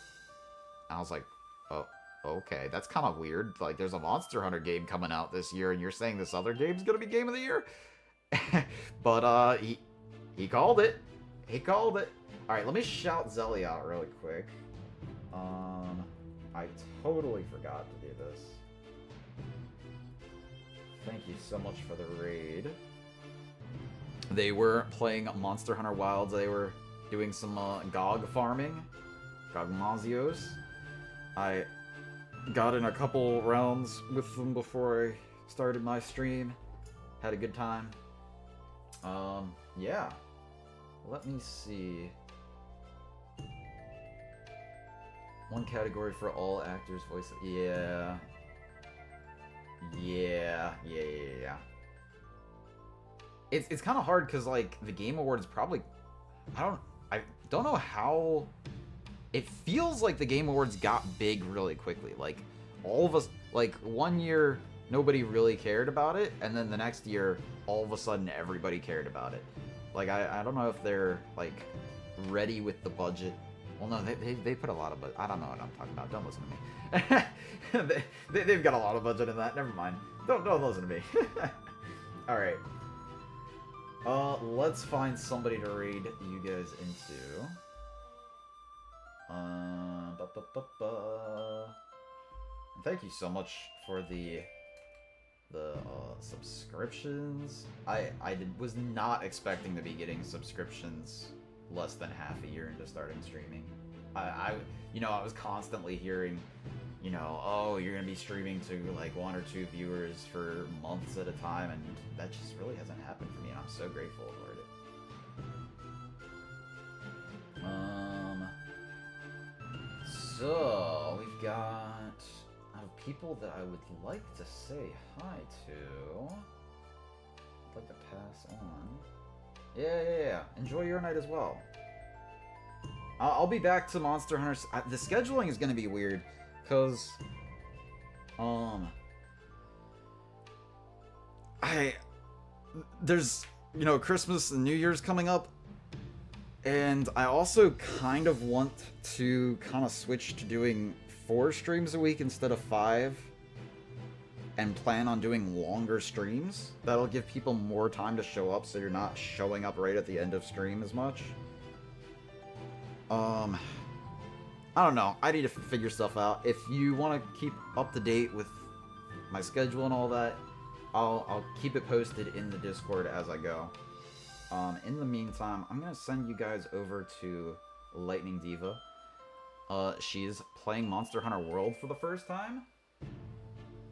And I was like, oh, okay, that's kind of weird. Like, there's a Monster Hunter game coming out this year, and you're saying this other game's going to be game of the year? But, he called it. He called it. Alright, let me shout Zelly out really quick. I totally forgot to do this. Thank you so much for the raid. They were playing Monster Hunter Wilds. They were doing some GOG farming. GOG Mazios. I got in a couple rounds with them before I started my stream. Had a good time. Yeah. Let me see. One category for all actors' voice. Yeah. It's kind of hard because like the Game Awards probably I don't know how it feels like the Game Awards got big really quickly. Like all of us, like one year nobody really cared about it, and then the next year all of a sudden everybody cared about it. Like I don't know if they're like ready with the budget. Well, no, they put a lot of budget. I don't know what I'm talking about. Don't listen to me. They've got a lot of budget in that. Never mind. Don't listen to me. All right. Let's find somebody to raid you guys into. And thank you so much for the subscriptions. I was not expecting to be getting subscriptions less than half a year into starting streaming. I was constantly hearing, oh, you're gonna be streaming to like 1 or 2 viewers for months at a time, and that just really hasn't happened for me, and I'm so grateful for it. So we've got people that I would like to say hi to. I'd like to pass on. Yeah. Enjoy your night as well. I'll be back to Monster Hunter. The scheduling is going to be weird, because, there's, Christmas and New Year's coming up, and I also kind of want to kind of switch to doing 4 streams a week instead of 5, and plan on doing longer streams. That'll give people more time to show up, so you're not showing up right at the end of stream as much. I don't know. I need to figure stuff out. If you want to keep up to date with my schedule and all that, I'll keep it posted in the Discord as I go. In the meantime, I'm gonna send you guys over to Lightning Diva. She's playing Monster Hunter World for the first time,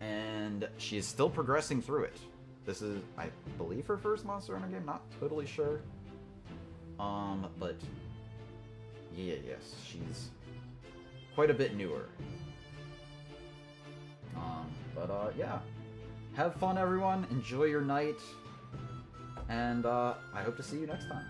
and she's still progressing through it. This is, I believe, her first Monster Hunter game. Not totally sure. But yes, she's quite a bit newer. Yeah. Have fun, everyone. Enjoy your night, and I hope to see you next time.